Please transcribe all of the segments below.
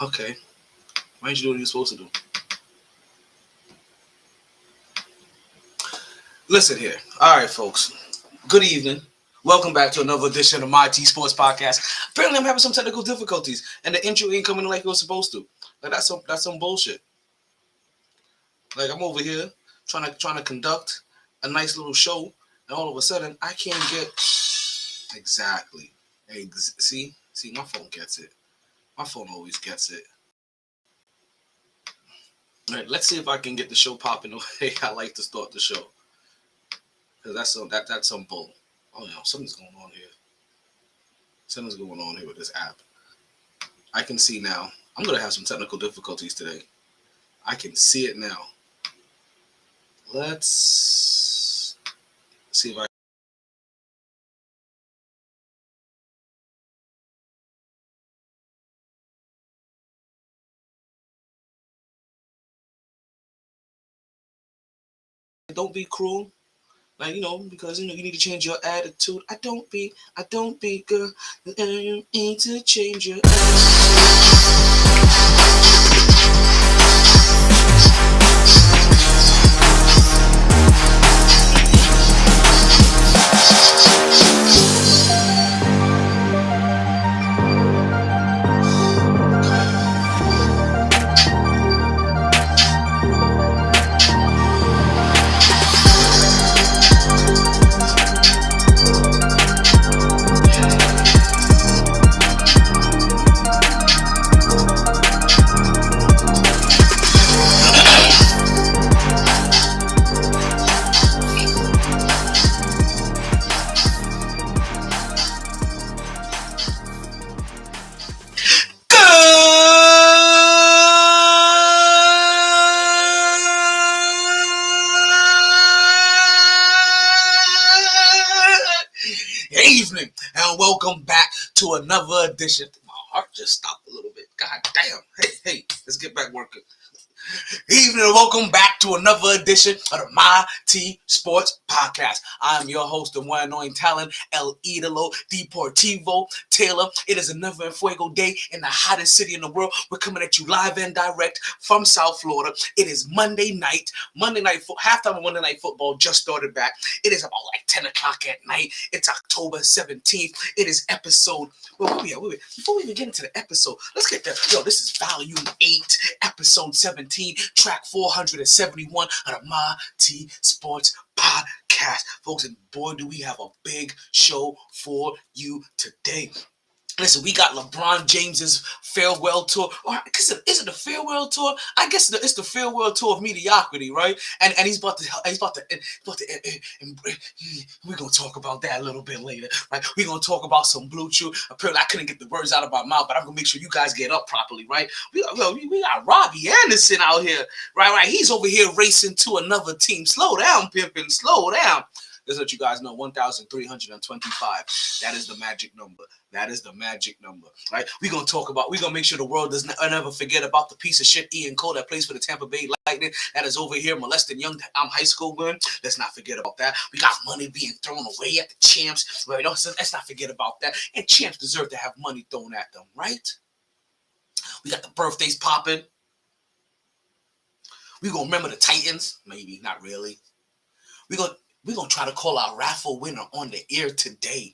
Okay. Why didn't you do what you're supposed to do? Listen here. All right, folks. Good evening. Welcome back to another edition of MyT Sports Podcast. Apparently, I'm having some technical difficulties, and the intro ain't coming like it was supposed to. Like that's some bullshit. Like I'm over here trying to conduct a nice little show, and all of a sudden I can't get exactly. See, my phone gets it. My phone always gets it. All right, let's see if I can get the show popping the way I like to start the show. Cause that's some bull. Oh no, something's going on here. Something's going on here with this app. I can see now. I'm gonna have some technical difficulties today. I can see it now. Let's see if I don't be cruel. Like, because you need to change your attitude. I don't be girl. You need to change your evening, and welcome back to another edition. My heart just stopped a little bit. God damn. Hey, let's get back working. Evening and welcome back to another edition of the MyT Sports Podcast. I am your host, the one and only talent, El Idolo Deportivo Taylor. It is another Fuego day in the hottest city in the world. We're coming at you live and direct from South Florida. It is Monday night. Halftime of Monday Night Football just started back. It is about like 10 o'clock at night. It's October 17th. It is episode. Wait. Before we even get into the episode, let's get there. This is volume 8, episode 17, track 471 of the MyT Sports Podcast. Folks, and boy, do we have a big show for you today. Listen, we got LeBron James's farewell tour. Or is it the farewell tour? I guess it's the farewell tour of mediocrity, right? And he's about to. We're gonna talk about that a little bit later, right? We're gonna talk about some Blue Chew. Apparently, I couldn't get the words out of my mouth, but I'm gonna make sure you guys get up properly, right? We got Robbie Anderson out here, right? He's over here racing to another team. Slow down, pimpin'. Slow down. Just let you guys know, 1,325. That is the magic number. That is the magic number, right? We're gonna make sure the world does never forget about the piece of shit Ian Cole that plays for the Tampa Bay Lightning that is over here molesting young high school women. Let's not forget about that. We got money being thrown away at the champs. Right? Let's not forget about that. And champs deserve to have money thrown at them, right? We got the birthdays popping. We gonna remember the Titans, maybe not really. We're gonna try to call our raffle winner on the air today.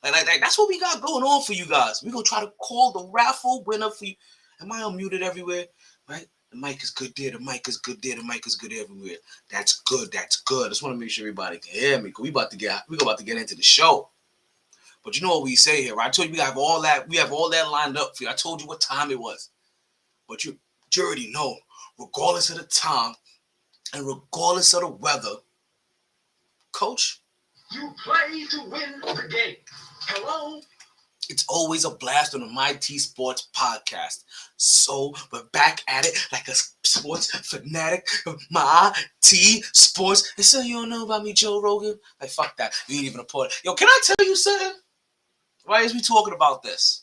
Like that's what we got going on for you guys. We're gonna try to call the raffle winner for you. Am I unmuted everywhere? Right? The mic is good there. The mic is good there. The mic is good everywhere. That's good. That's good. I just want to make sure everybody can hear me. Cause we about to get into the show. But you know what we say here, right? I told you we have all that lined up for you. I told you what time it was. But you already know, regardless of the time and regardless of the weather, Coach, you play to win the game. Hello? It's always a blast on the MyT Sports Podcast. So we're back at it like a sports fanatic. MyT Sports. And so you don't know about me, Joe Rogan? Like, fuck that. You ain't even a part. Yo, can I tell you something? Why is we talking about this?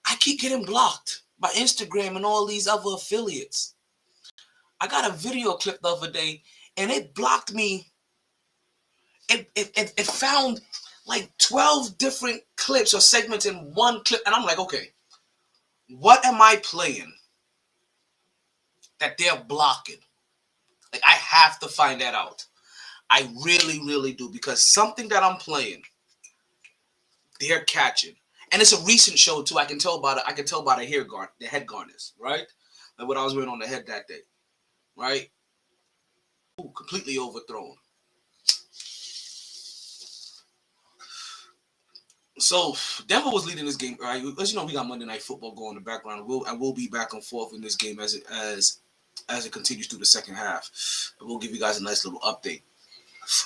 I keep getting blocked by Instagram and all these other affiliates. I got a video clip the other day, and it blocked me. It found like 12 different clips or segments in one clip. And I'm like, okay, What am I playing that they're blocking? Like, I have to find that out. I really, really do, because something that I'm playing, they're catching, and it's a recent show too. I can tell by it. I can tell by the head garnish, right? Like what I was wearing on the head that day, right? Ooh, completely overthrown. So Denver was leading this game, right? As you know, we got Monday Night Football going in the background. We'll be back and forth in this game as it continues through the second half. And we'll give you guys a nice little update.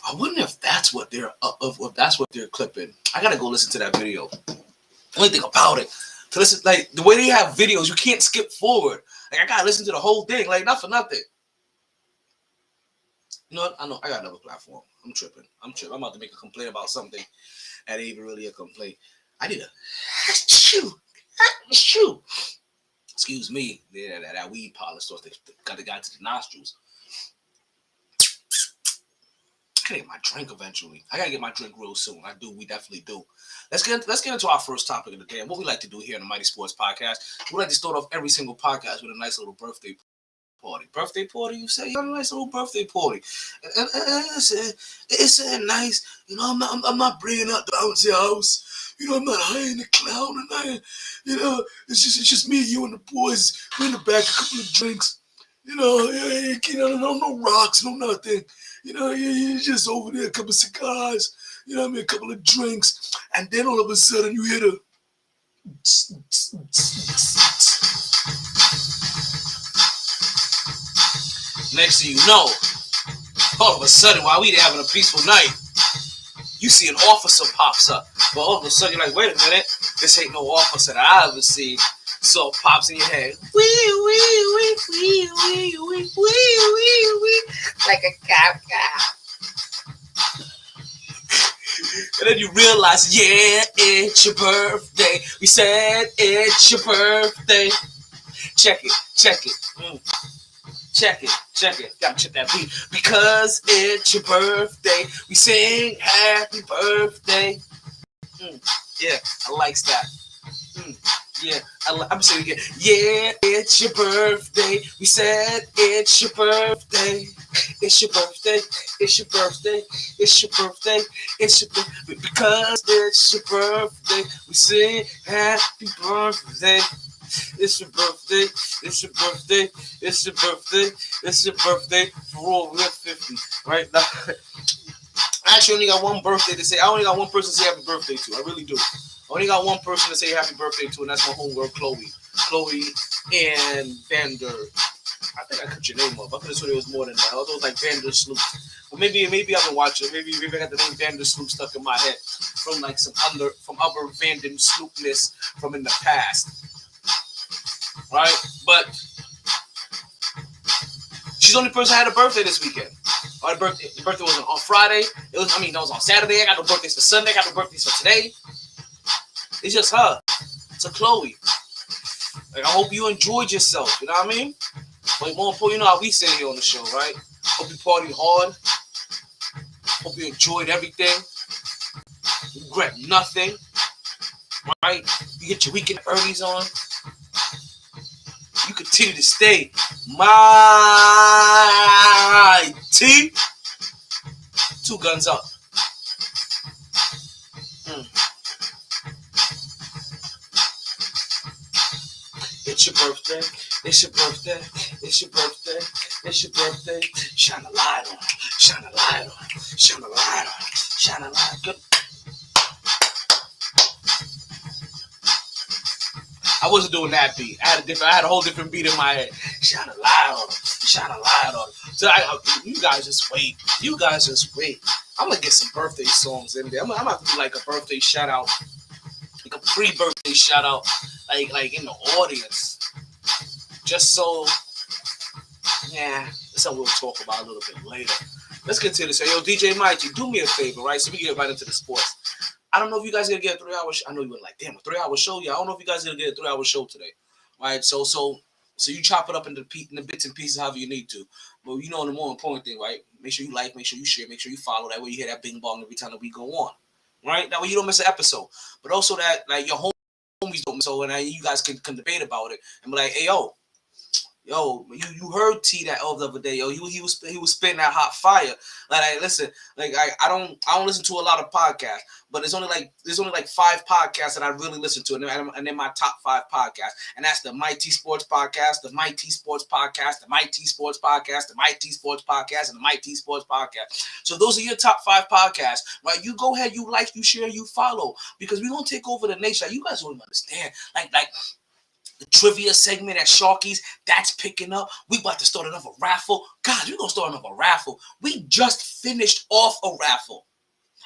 I wonder if that's what they're clipping. I gotta go listen to that video. Only thing about it, to listen, like the way they have videos, you can't skip forward. Like I gotta listen to the whole thing, like not for nothing. You know what? I know I got another platform. I'm tripping. I'm about to make a complaint about something that ain't even really a complaint. I need a shoe. Excuse me. Yeah, that weed polish sauce that got the guy to the nostrils. I gotta get my drink eventually. I gotta get my drink real soon. I do. We definitely do. Let's get into our first topic of the day. And what we like to do here in the Mighty Sports Podcast, we like to start off every single podcast with a nice little birthday party. Birthday party, you say? You got a nice little birthday party. And it's nice. You know, I'm not bringing out the bouncy house. You know, I'm not hiring the clown and I, you know, it's just me, you, and the boys. We're in the back, a couple of drinks. You know, no rocks, no nothing. You know, you're just over there, a couple of cigars. You know what I mean? A couple of drinks. And then all of a sudden you hear the... Next thing you know, all of a sudden, while we having a peaceful night, you see an officer pops up. But all of a sudden, you're like, wait a minute, this ain't no officer that I ever see. So it pops in your head, like a cop. And then you realize, yeah, it's your birthday. We said it's your birthday. Check it. Check it. Gotta check that beat. Because it's your birthday, we sing happy birthday. Yeah, I likes that. Yeah, I'm saying again. Yeah, it's your birthday. We said it's your birthday. It's your birthday. It's your birthday. It's your birthday. It's your birthday. Because it's your birthday, we sing happy birthday. It's your birthday. It's your birthday. It's your birthday. It's your birthday. For all, we're 50 right now. I actually only got one birthday to say. I only got one person to say happy birthday to. I really do. I only got one person to say happy birthday to, and that's my homegirl Chloe. Chloe and Vander. I think I cut your name up. I could have sworn it was more than that. Although it was like Vander Sloop. Well, maybe I've been watching. Maybe I got the name Vander Sloop stuck in my head from like from other Vander Sloopness from in the past. Right? But she's the only person that had a birthday this weekend. The birthday was on Friday. That was on Saturday. I got no birthdays for Sunday. I got no birthdays for today. It's just her. So Chloe. Like, I hope you enjoyed yourself. You know what I mean? But more important, you know how we say here on the show, right? Hope you partied hard. Hope you enjoyed everything. You regret nothing. Right? You get your weekend earlies on. You continue to stay MyT. 2 guns up. It's your birthday. It's your birthday. It's your birthday. It's your birthday. Shine a light on. Shine a light on. Shine a light on. Shine a light. Good. I wasn't doing that beat. I had a whole different beat in my head. Shine a light on. Shine a light on. So you guys just wait. I'm gonna get some birthday songs in there. I'm gonna have to do like a birthday shout out, like a pre-birthday shout out, like in the audience, just so. Yeah, that's something we'll talk about a little bit later. Let's continue to say, yo, DJ MyT, do me a favor, right? So we get right into the sports. I don't know if you guys are gonna get a 3-hour show. I know you were like, damn, a 3-hour show? Yeah, I don't know if you guys are gonna get a 3-hour show today. Right? So you chop it up into the bits and pieces however you need to. But you know the more important thing, right? Make sure you like, make sure you share, make sure you follow. That way you hear that bing bong every time that we go on. Right? That way you don't miss an episode. But also that like your home homies don't. So and you guys can debate about it and be like, hey yo, you heard T that the other day, yo. He was spitting that hot fire. Like listen, like I don't listen to a lot of podcasts, but there's only like 5 podcasts that I really listen to, and they're my top 5 podcasts, and that's the MyT Sports Podcast, the MyT Sports Podcast, the MyT Sports Podcast, the MyT Sports Podcast, and the MyT Sports Podcast. So those are your top 5 podcasts, right? You go ahead, you like, you share, you follow, because we're gonna take over the nation. You guys don't understand, like. The trivia segment at Sharky's, that's picking up. We about to start another raffle. God, we're going to start another raffle. We just finished off a raffle.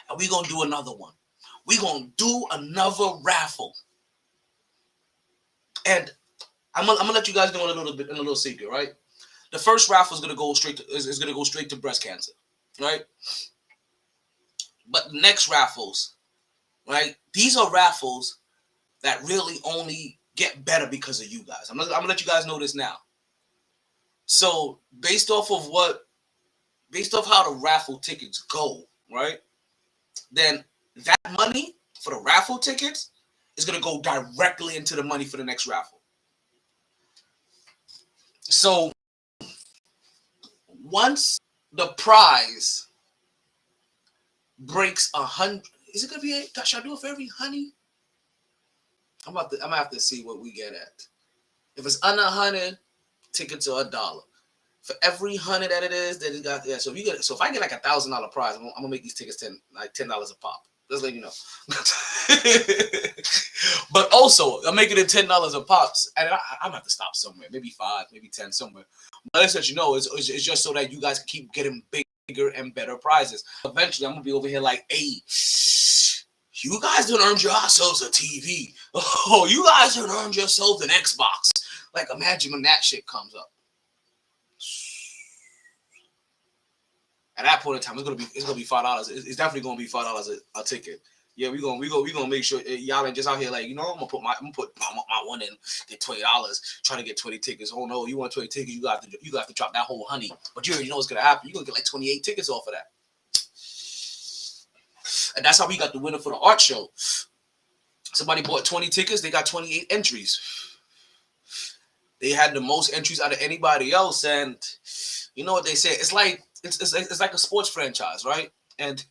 And we're going to do another one. We're going to do another raffle. And I'm gonna let you guys know in a little secret, right? The first raffle is going to go straight to breast cancer, right? But the next raffles, right? These are raffles that really only get better because of you guys. I'm gonna let you guys know this now. So based off how the raffle tickets go, right? Then that money for the raffle tickets is gonna go directly into the money for the next raffle. So once the prize breaks 100, is it gonna be? Should I do it for every honey? I'm gonna have to see what we get at. If it's under 100, tickets are $1. For every 100 that it is, that it got, yeah. So if I get like $1,000 prize, I'm gonna make these tickets $10 a pop. Just let you know. But also, I'm making it $10 a pop, and I'm gonna have to stop somewhere. Maybe 5, maybe 10 somewhere. But let's let you know, it's just so that you guys can keep getting bigger and better prizes. Eventually, I'm gonna be over here like, hey, you guys done earned yourselves a TV. Oh, you guys done earned yourselves an Xbox. Like, imagine when that shit comes up. At that point in time, it's gonna be $5. It's definitely gonna be $5 a ticket. Yeah, we gonna make sure y'all ain't just out here like, I'm gonna put my one in, get $20, trying to get 20 tickets. Oh no, you want 20 tickets? You got to drop that whole honey. But you already know what's gonna happen. You're gonna get like 28 tickets off of that. And that's how we got the winner for the art show. Somebody bought 20 tickets. They got 28 entries. They had the most entries out of anybody else. And you know what they say? It's like a sports franchise, right? And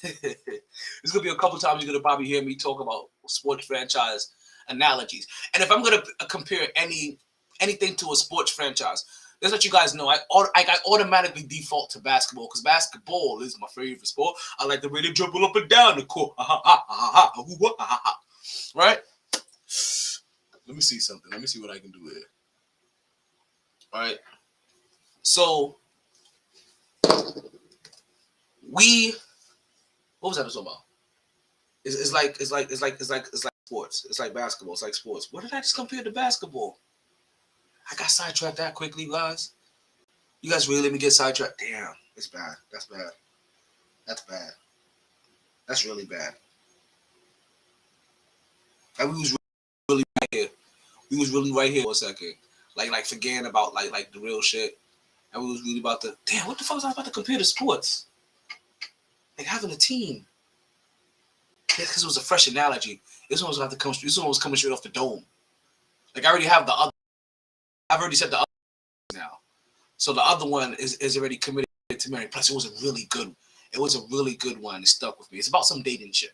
there's gonna be a couple times you're gonna probably hear me talk about sports franchise analogies. And if I'm gonna compare anything to a sports franchise, let's let you guys know, I automatically default to basketball because basketball is my favorite sport. I like the way they dribble up and down the court. Right? Let me see something. Let me see what I can do here. All right. So what was that talking about? It's like sports. It's like basketball. It's like sports. What did I just compare to basketball? I got sidetracked that quickly, guys. You guys really let me get sidetracked? Damn, it's bad. That's bad. That's bad. That's really bad. And we was really right here. We was really right here for a second. Like forgetting about like the real shit. And we was really about to, damn, what the fuck was I about to compare to sports? Like having a team. Yeah, because it was a fresh analogy. This one was about to come. This one was coming straight off the dome. Like I already have the other. I've already said the other now. So the other one is already committed to marry. Plus, it was a really good. It was a really good one. It stuck with me. It's about some dating shit,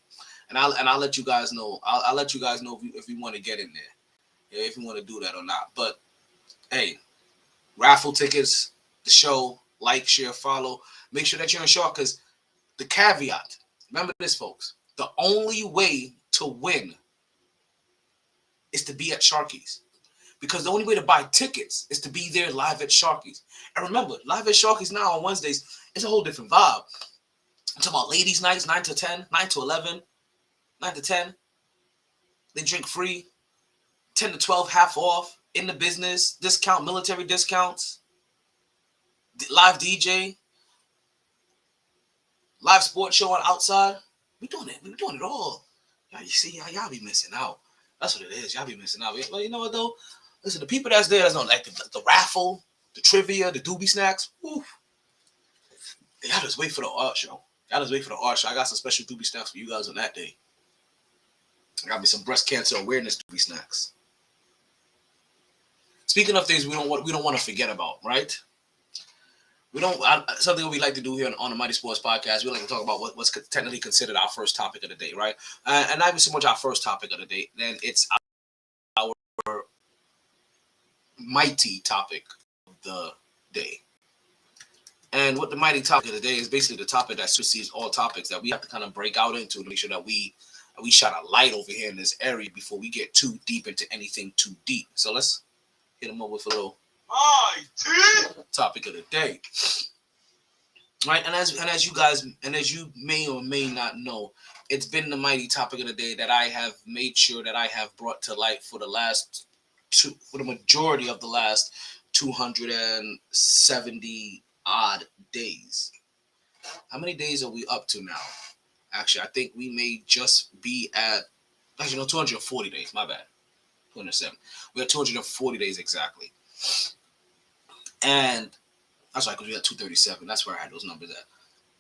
and I'll let you guys know. I'll let you guys know if you want to get in there, yeah, if you want to do that or not. But hey, raffle tickets, the show, like, share, follow. Make sure that you're in Shark because the caveat. Remember this, folks. The only way to win is to be at Sharky's. Because the only way to buy tickets is to be there live at Sharky's. And remember, live at Sharky's now on Wednesdays, it's a whole different vibe. I'm talking about ladies' nights, 9 to 10, 9 to 11, 9 to 10. They drink free, 10 to 12, half off, in the business, discount, military discounts, live DJ, live sports show on outside. We're doing it all. Y'all, you see, y'all be missing out. That's what it is. Y'all be missing out. But you know what, though? Listen, the people that's there, that's not like the raffle, the trivia, the doobie snacks. Woo. Y'all just wait for the art show. I got some special doobie snacks for you guys on that day. I got me some breast cancer awareness doobie snacks. Speaking of things we don't want to forget about, right? We don't something we like to do here on the Mighty Sports Podcast. We like to talk about what's technically considered our first topic of the day, right? And not even so much our first topic of the day. Then it's our mighty topic of the day. And what the mighty topic of the day is basically the topic that supersedes all topics that we have to kind of break out into to make sure that we shine a light over here in this area before we get too deep into anything too deep. So let's hit them up with a little MyT topic of the day. Right, and as you guys and as you may or may not know, it's been the mighty topic of the day that I have made sure that I have brought to light for the majority of the last 270 odd days. How many days are we up to now? Actually, I think we may just be at 240 days. My bad, 207. We're at 240 days exactly, and that's right because we got 237. That's where I had those numbers at.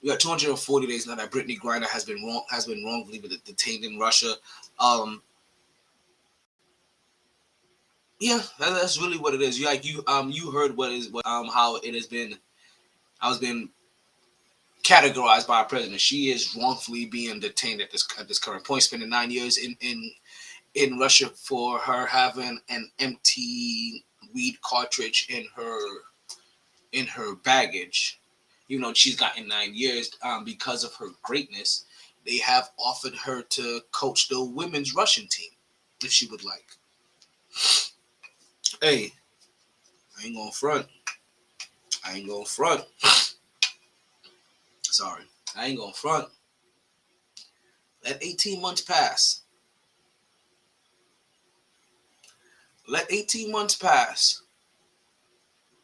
We got 240 days now that Brittany Griner has been wrongfully detained in Russia. Yeah, that's really what it is. You heard how it has been categorized by our president. She is wrongfully being detained at this current point, spending 9 years in Russia for her having an empty weed cartridge in her baggage. She's gotten 9 years because of her greatness. They have offered her to coach the women's Russian team if she would like. Hey, I ain't gonna front. Sorry, I ain't gonna front. Let 18 months pass.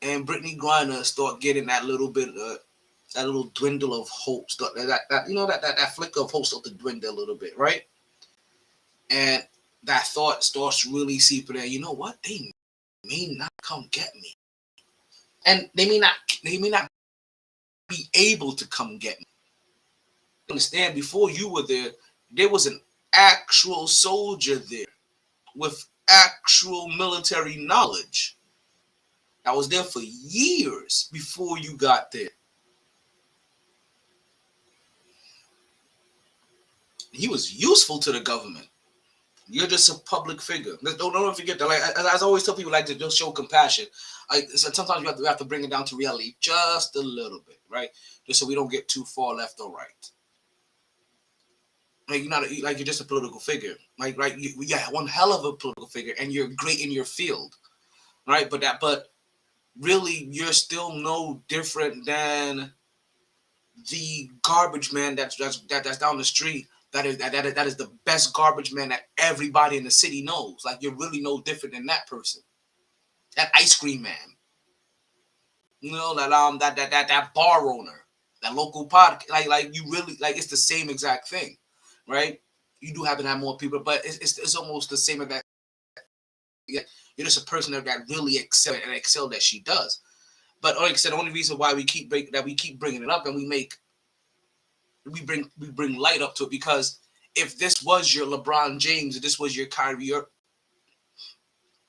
And Brittany Griner start getting that little dwindle of hope. That flicker of hope start to dwindle a little bit, right? And that thought starts really seeping in. You know what? They may not come get me, and they may not be able to come get me. Understand? Before you were there was an actual soldier there with actual military knowledge that was there for years before you got there. He was useful to the government. You're just a public figure. Don't forget that. Like as I always tell people, like to just show compassion. Sometimes we have to bring it down to reality just a little bit, right? Just so we don't get too far left or right. Like you're just a political figure, like right? One hell of a political figure, and you're great in your field, right? But really, you're still no different than the garbage man that's down the street. That is the best garbage man that everybody in the city knows. Like you're really no different than that person. That ice cream man. That bar owner, that local pod. Like you really like it's the same exact thing, right? You do happen to have more people, but it's almost the same as that. You're just a person that really excel that she does. But like I said, the only reason why we keep bringing it up and we bring light up to it because if this was your LeBron James, if this was your Kyrie,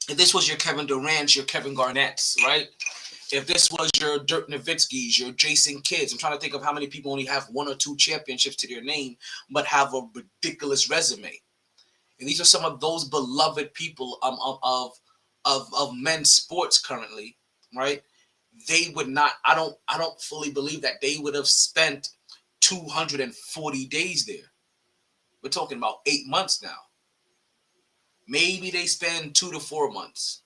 if this was your Kevin Durant, your Kevin Garnett's, right? If this was your Dirk Nowitzki's, your Jason Kidd's, I'm trying to think of how many people only have 1 or 2 championships to their name, but have a ridiculous resume. And these are some of those beloved people of men's sports currently, right? They would not. I don't fully believe that they would have spent 240 days there. We're talking about 8 months now. Maybe they spend 2 to 4 months.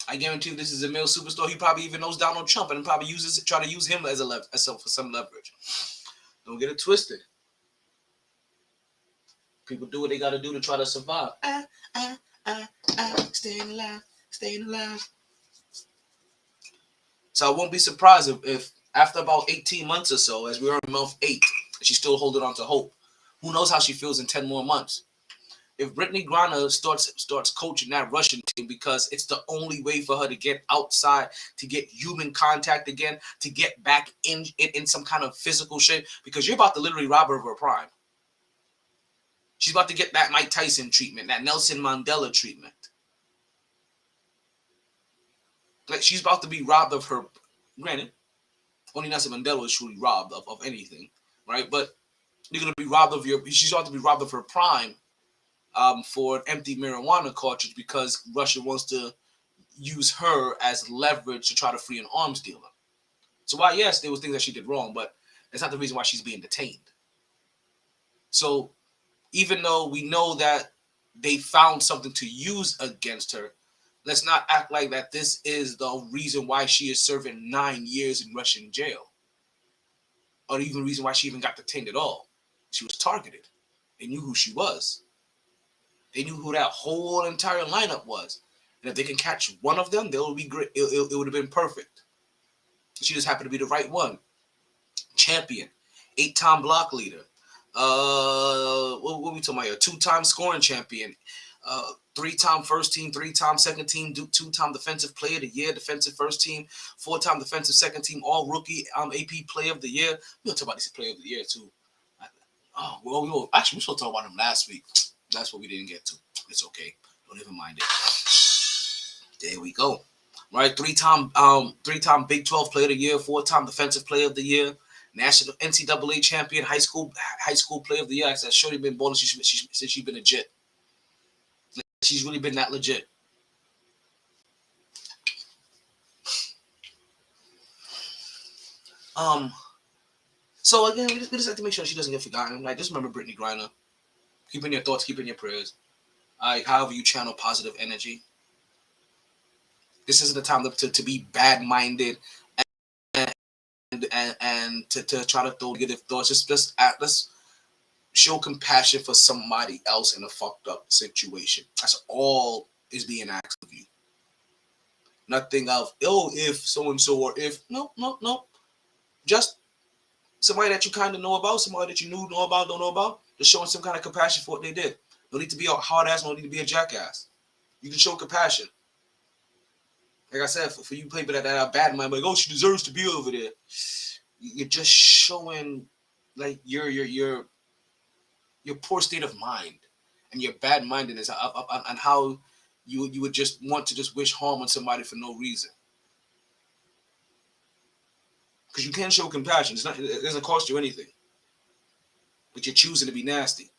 I guarantee you this is a male superstar. He probably even knows Donald Trump and probably try to use him for some leverage. Don't get it twisted. People do what they got to do to try to survive. Staying alive. So I won't be surprised if after about 18 months or so, as we're in month 8, she's still holding on to hope. Who knows how she feels in 10 more months? If Brittany Griner starts coaching that Russian team because it's the only way for her to get outside, to get human contact again, to get back in some kind of physical shape, because you're about to literally rob her of her prime. She's about to get that Mike Tyson treatment, that Nelson Mandela treatment. Like, she's about to be robbed of her. Granted, only Nelson Mandela was truly robbed of anything, right? But you're gonna be robbed of your. She's about to be robbed of her prime, for an empty marijuana cartridge because Russia wants to use her as leverage to try to free an arms dealer. So while yes, there was things that she did wrong, but that's not the reason why she's being detained. So even though we know that they found something to use against her, let's not act like that this is the reason why she is serving 9 years in Russian jail, or even the reason why she even got detained at all. She was targeted. They knew who she was. They knew who that whole entire lineup was. And if they can catch one of them, they'll be great. It would have been perfect. She just happened to be the right one. Champion, 8-time block leader. What are we talking about here? 2-time scoring champion. 3-time first team, 3-time second team, 2-time defensive player of the year, defensive first team, 4-time defensive second team, all rookie, AP player of the year. We'll talk about this player of the year too. Actually, we should talk about him last week. That's what we didn't get to. It's okay. Don't even mind it. There we go. Right, 3-time Big 12 player of the year, 4-time defensive player of the year, national NCAA champion, high school player of the year. I said, Shorty been balling since she's been legit. She's really been that legit. So again, we just have to make sure she doesn't get forgotten. Like, just remember Brittany Griner. Keep in your thoughts, keep in your prayers. However you channel positive energy. This isn't the time to be bad-minded and to try to throw negative thoughts. Let's show compassion for somebody else in a fucked up situation. That's all is being asked of you. Nothing of, if so-and-so or if. No. Just somebody that you kind of know about, somebody that you know about, don't know about, just showing some kind of compassion for what they did. No need to be a hard ass, no need to be a jackass. You can show compassion. Like I said, for you people that are bad mind, like, she deserves to be over there. You're just showing like your poor state of mind and your bad mindedness on how you would just want to just wish harm on somebody for no reason. Because you can show compassion. It doesn't cost you anything. But you're choosing to be nasty.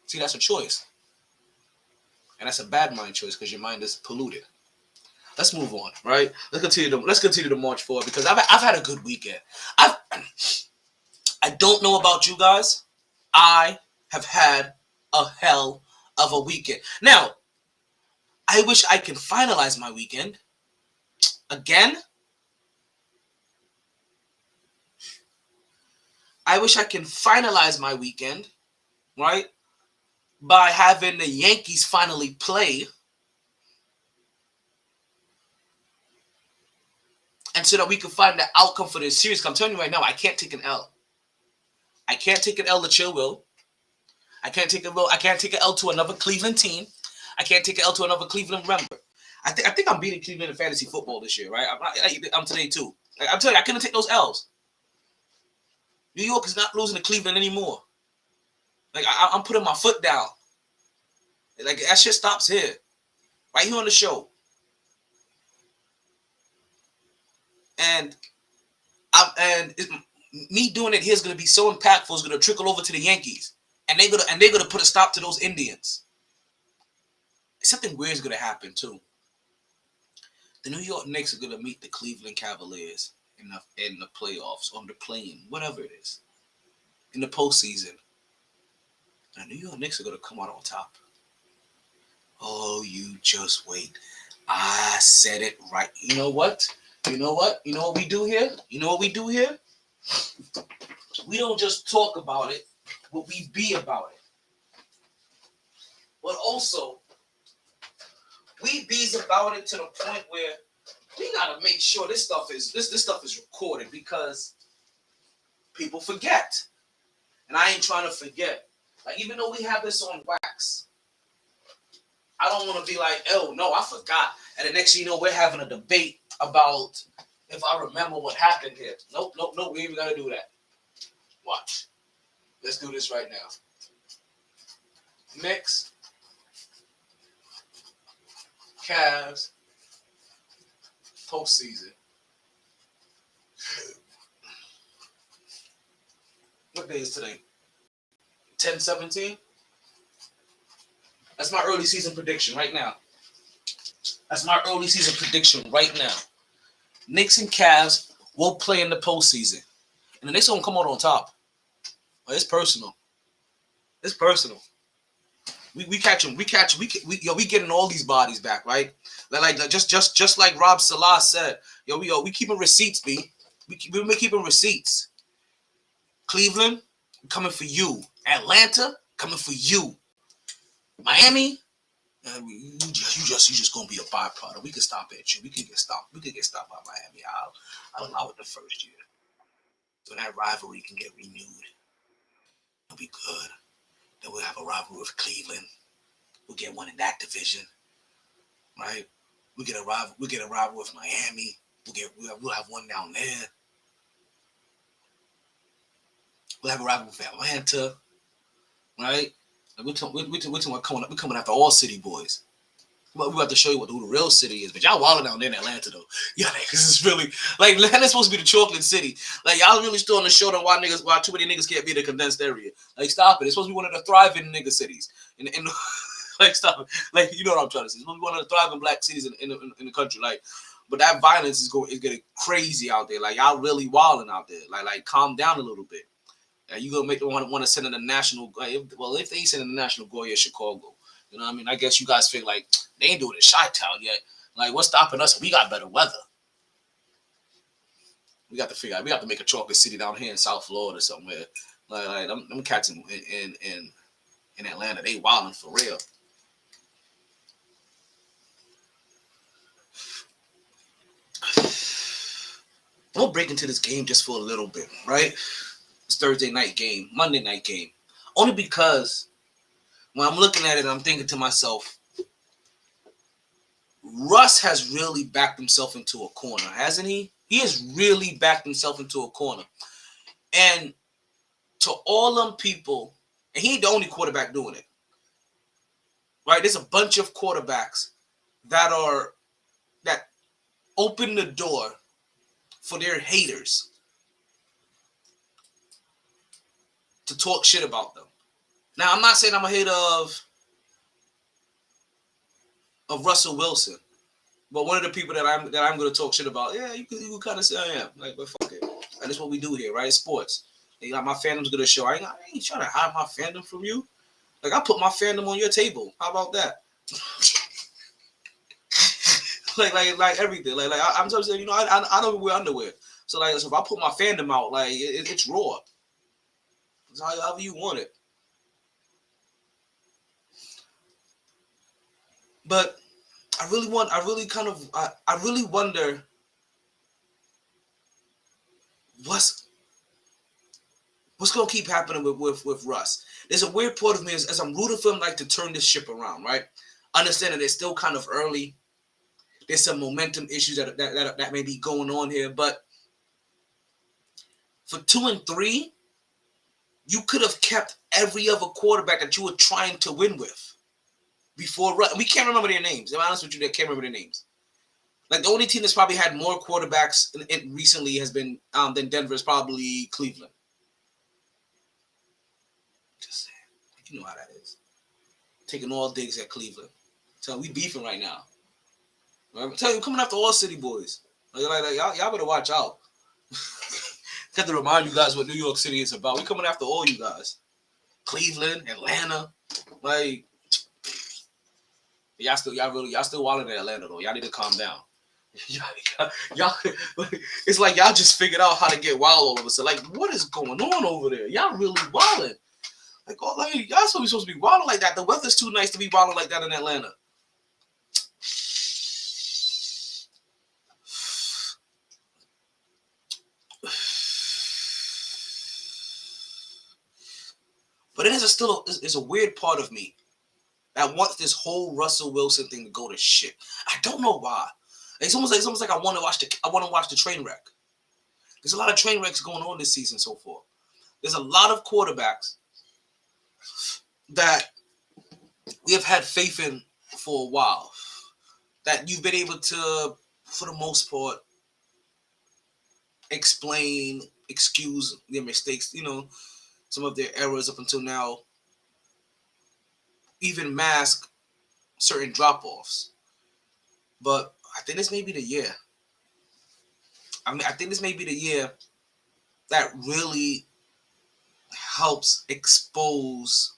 See, that's a choice. And that's a bad mind choice because your mind is polluted. Let's move on, right? Let's continue to march forward because I've had a good weekend. I don't know about you guys. I have had a hell of a weekend. Now, I wish I can finalize my weekend. Again, I wish I can finalize my weekend, right? By having the Yankees finally play. And so that we can find the outcome for this series. I'm telling you right now, I can't take an L. I can't take an L to Chill Will. I can't take an L to another Cleveland team. I can't take an L to another Cleveland member. I think I'm beating Cleveland in fantasy football this year, right? I'm today too. Like, I'm telling you, I couldn't take those L's. New York is not losing to Cleveland anymore. Like, I'm putting my foot down. Like, that shit stops here. Right here on the show. And me doing it here is going to be so impactful. It's going to trickle over to the Yankees. And they're going to put a stop to those Indians. Something weird is going to happen, too. The New York Knicks are going to meet the Cleveland Cavaliers in the playoffs, on the play-in, whatever it is, in the postseason. The New York Knicks are going to come out on top. Oh, you just wait. I said it right. You know what? You know what we do here? We don't just talk about it, but we be about it. But also, we be's about it to the point where we gotta make sure this stuff is recorded because people forget. And I ain't trying to forget. Like, even though we have this on wax, I don't want to be like, oh no, I forgot. And the next thing you know, we're having a debate about if I remember what happened here. Nope, we ain't even gotta do that. Watch. Let's do this right now. Knicks, Cavs, postseason. What day is today? 10/17. That's my early season prediction right now. That's my early season prediction right now. Knicks and Cavs will play in the postseason, and the Knicks gonna come out on top. But it's personal. It's personal. We getting all these bodies back, right? Just like Rob Salah said, we keeping receipts, B. We keeping receipts. Cleveland, coming for you. Atlanta, coming for you. Miami, you just gonna be a byproduct. We can stop at you. We can get stopped. We can get stopped by Miami. I'll allow it the first year, so that rivalry can get renewed. It'll be good. Then we'll have a rivalry with Cleveland. We'll get one in that division, right? We get a rival with Miami. We'll have one down there. We'll have a rival with Atlanta, right? We're coming after all city boys. But we have to show you who the real city is. But y'all wilding down there in Atlanta though. Yeah, because it's really like Atlanta's supposed to be the chocolate city. Like y'all really still on the show why too many niggas can't be in the condensed area. Like stop it. It's supposed to be one of the thriving nigga cities. In like stop it. Like you know what I'm trying to say. It's supposed to be one of the thriving black cities in the country. Like, but that violence is getting crazy out there. Like y'all really wilding out there. Like calm down a little bit. You gonna make them want to send in the national. If they send in the national, go here, Chicago. You know what I mean? I guess you guys feel like they ain't doing it in Chi-Town yet. Like, what's stopping us? We got better weather. We got to figure out. We have to make a chocolate city down here in South Florida somewhere. Like them cats in Atlanta, they wilding for real. We'll break into this game just for a little bit, right? It's Thursday night game, Monday night game. Only because when I'm looking at it, I'm thinking to myself, Russ has really backed himself into a corner, hasn't he? He has really backed himself into a corner. And to all them people, and he ain't the only quarterback doing it, right? There's a bunch of quarterbacks that open the door for their haters to talk shit about them. Now, I'm not saying I'm a hater of Russell Wilson, but one of the people that I'm going to talk shit about, yeah, you can kind of say I am. Like, but fuck it. And that's what we do here, right? It's sports. Like, my fandom's going to show. I ain't trying to hide my fandom from you. Like, I put my fandom on your table. How about that? like everything. Like I'm just saying, I don't wear underwear. So if I put my fandom out, like it's raw. It's however you want it. But I really wonder what's gonna keep happening with Russ. There's a weird part of me as I'm rooting for him, like to turn this ship around, right? Understanding it's still kind of early. There's some momentum issues that may be going on here, but for 2-3, you could have kept every other quarterback that you were trying to win with before. We can't remember their names. To be honest with you, they can't remember their names. Like the only team that's probably had more quarterbacks recently has been than Denver is probably Cleveland. Just saying, you know how that is. Taking all digs at Cleveland. So we beefing right now. I'm telling you, coming after all city boys. Like y'all better watch out. Got to remind you guys what New York City is about. We coming after all you guys. Cleveland, Atlanta, like y'all still wilding in Atlanta though. Y'all need to calm down. Y'all, it's like y'all just figured out how to get wild all of a sudden. Like, what is going on over there? Y'all really wilding. Like, y'all supposed to be wilding like that. The weather's too nice to be wilding like that in Atlanta. But it is a weird part of me that wants this whole Russell Wilson thing to go to shit. I don't know why. It's almost like I want to watch the train wreck. There's a lot of train wrecks going on this season so far. There's a lot of quarterbacks that we have had faith in for a while. That you've been able to, for the most part, explain, excuse their mistakes, some of their errors up until now, even mask certain drop offs. But I think this may be the year. I think this may be the year that really helps expose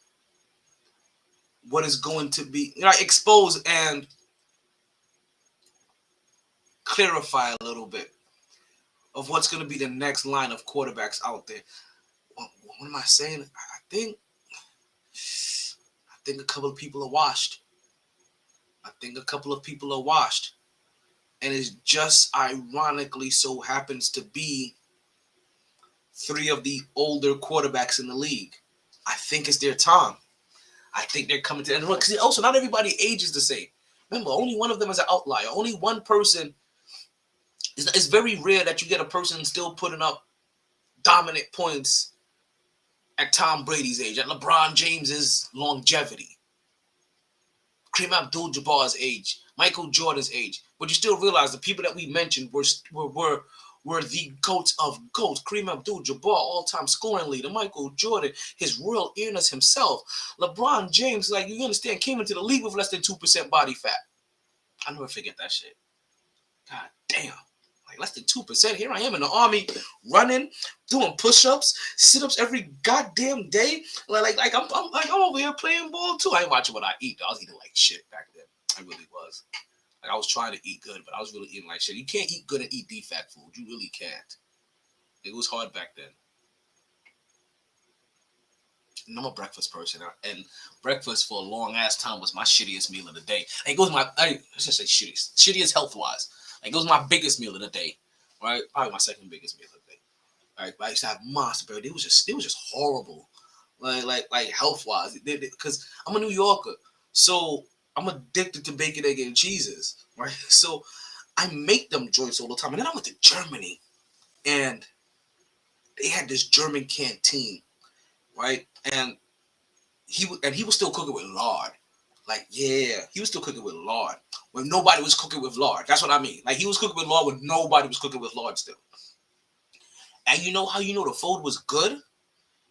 what is going to be, expose and clarify a little bit of what's going to be the next line of quarterbacks out there. What am I saying? I think a couple of people are washed. And it just ironically so happens to be three of the older quarterbacks in the league. I think it's their time. I think they're coming to the end of the run. Because also, not everybody ages the same. Remember, only one of them is an outlier. Only one person. It's very rare that you get a person still putting up dominant points at Tom Brady's age, at LeBron James's longevity, Kareem Abdul-Jabbar's age, Michael Jordan's age. But you still realize the people that we mentioned were the goats of goats. Kareem Abdul-Jabbar, all-time scoring leader. Michael Jordan, his royal earnest himself. LeBron James, like you understand, came into the league with less than 2% body fat. I'll never forget that shit. God damn. Like less than 2%. Here I am in the army, running, doing push-ups, sit-ups every goddamn day. Like I'm over here playing ball too. I ain't watching what I eat. I was eating like shit back then. I really was. Like I was trying to eat good, but I was really eating like shit. You can't eat good and eat defect food. You really can't. It was hard back then. And I'm a breakfast person, and breakfast for a long ass time was my shittiest meal of the day. Like it was I should say shittiest health wise. Like it was my biggest meal of the day, right? Probably my second biggest meal of the day. All right, but I used to have monster burger. It was just horrible, like health wise. Because I'm a New Yorker, so I'm addicted to bacon, egg, and cheeses, right? So I make them joints all the time. And then I went to Germany, and they had this German canteen, right? And he was still cooking with lard. Like, yeah, he was still cooking with lard when nobody was cooking with lard. That's what I mean. Like, he was cooking with lard when nobody was cooking with lard still. And you know how you know the food was good?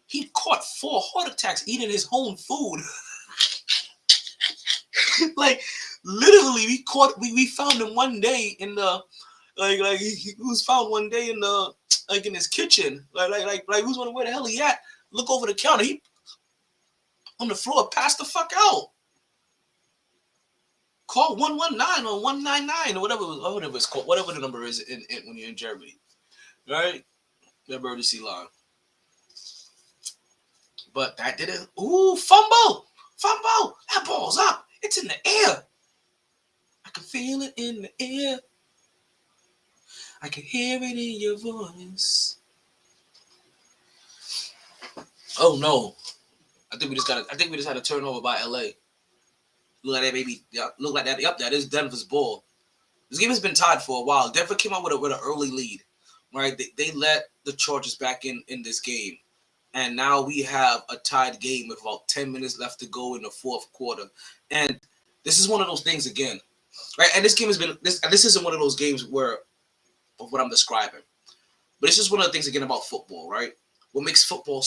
He caught 4 heart attacks eating his own food. Like, literally, we found him one day in the he was found one day in the in his kitchen. Like who's wondering where the hell he at? Look over the counter. He on the floor, passed the fuck out. Call 119 or 199 or whatever it's called, whatever the number is when you're in Germany, right? The emergency line. But that didn't. Ooh, fumble! That ball's up. It's in the air. I can feel it in the air. I can hear it in your voice. Oh no! I think we just had a turnover by LA. Look like that, baby. Yeah, look like that. Yep, that is Denver's ball. This game has been tied for a while. Denver came out with an early lead, right? They let the Chargers back in this game, and now we have a tied game with about 10 minutes left to go in the fourth quarter. And this is one of those things again, right? And this game has been this. This isn't one of those games where of what I'm describing, but it's just one of the things again about football, right? What makes football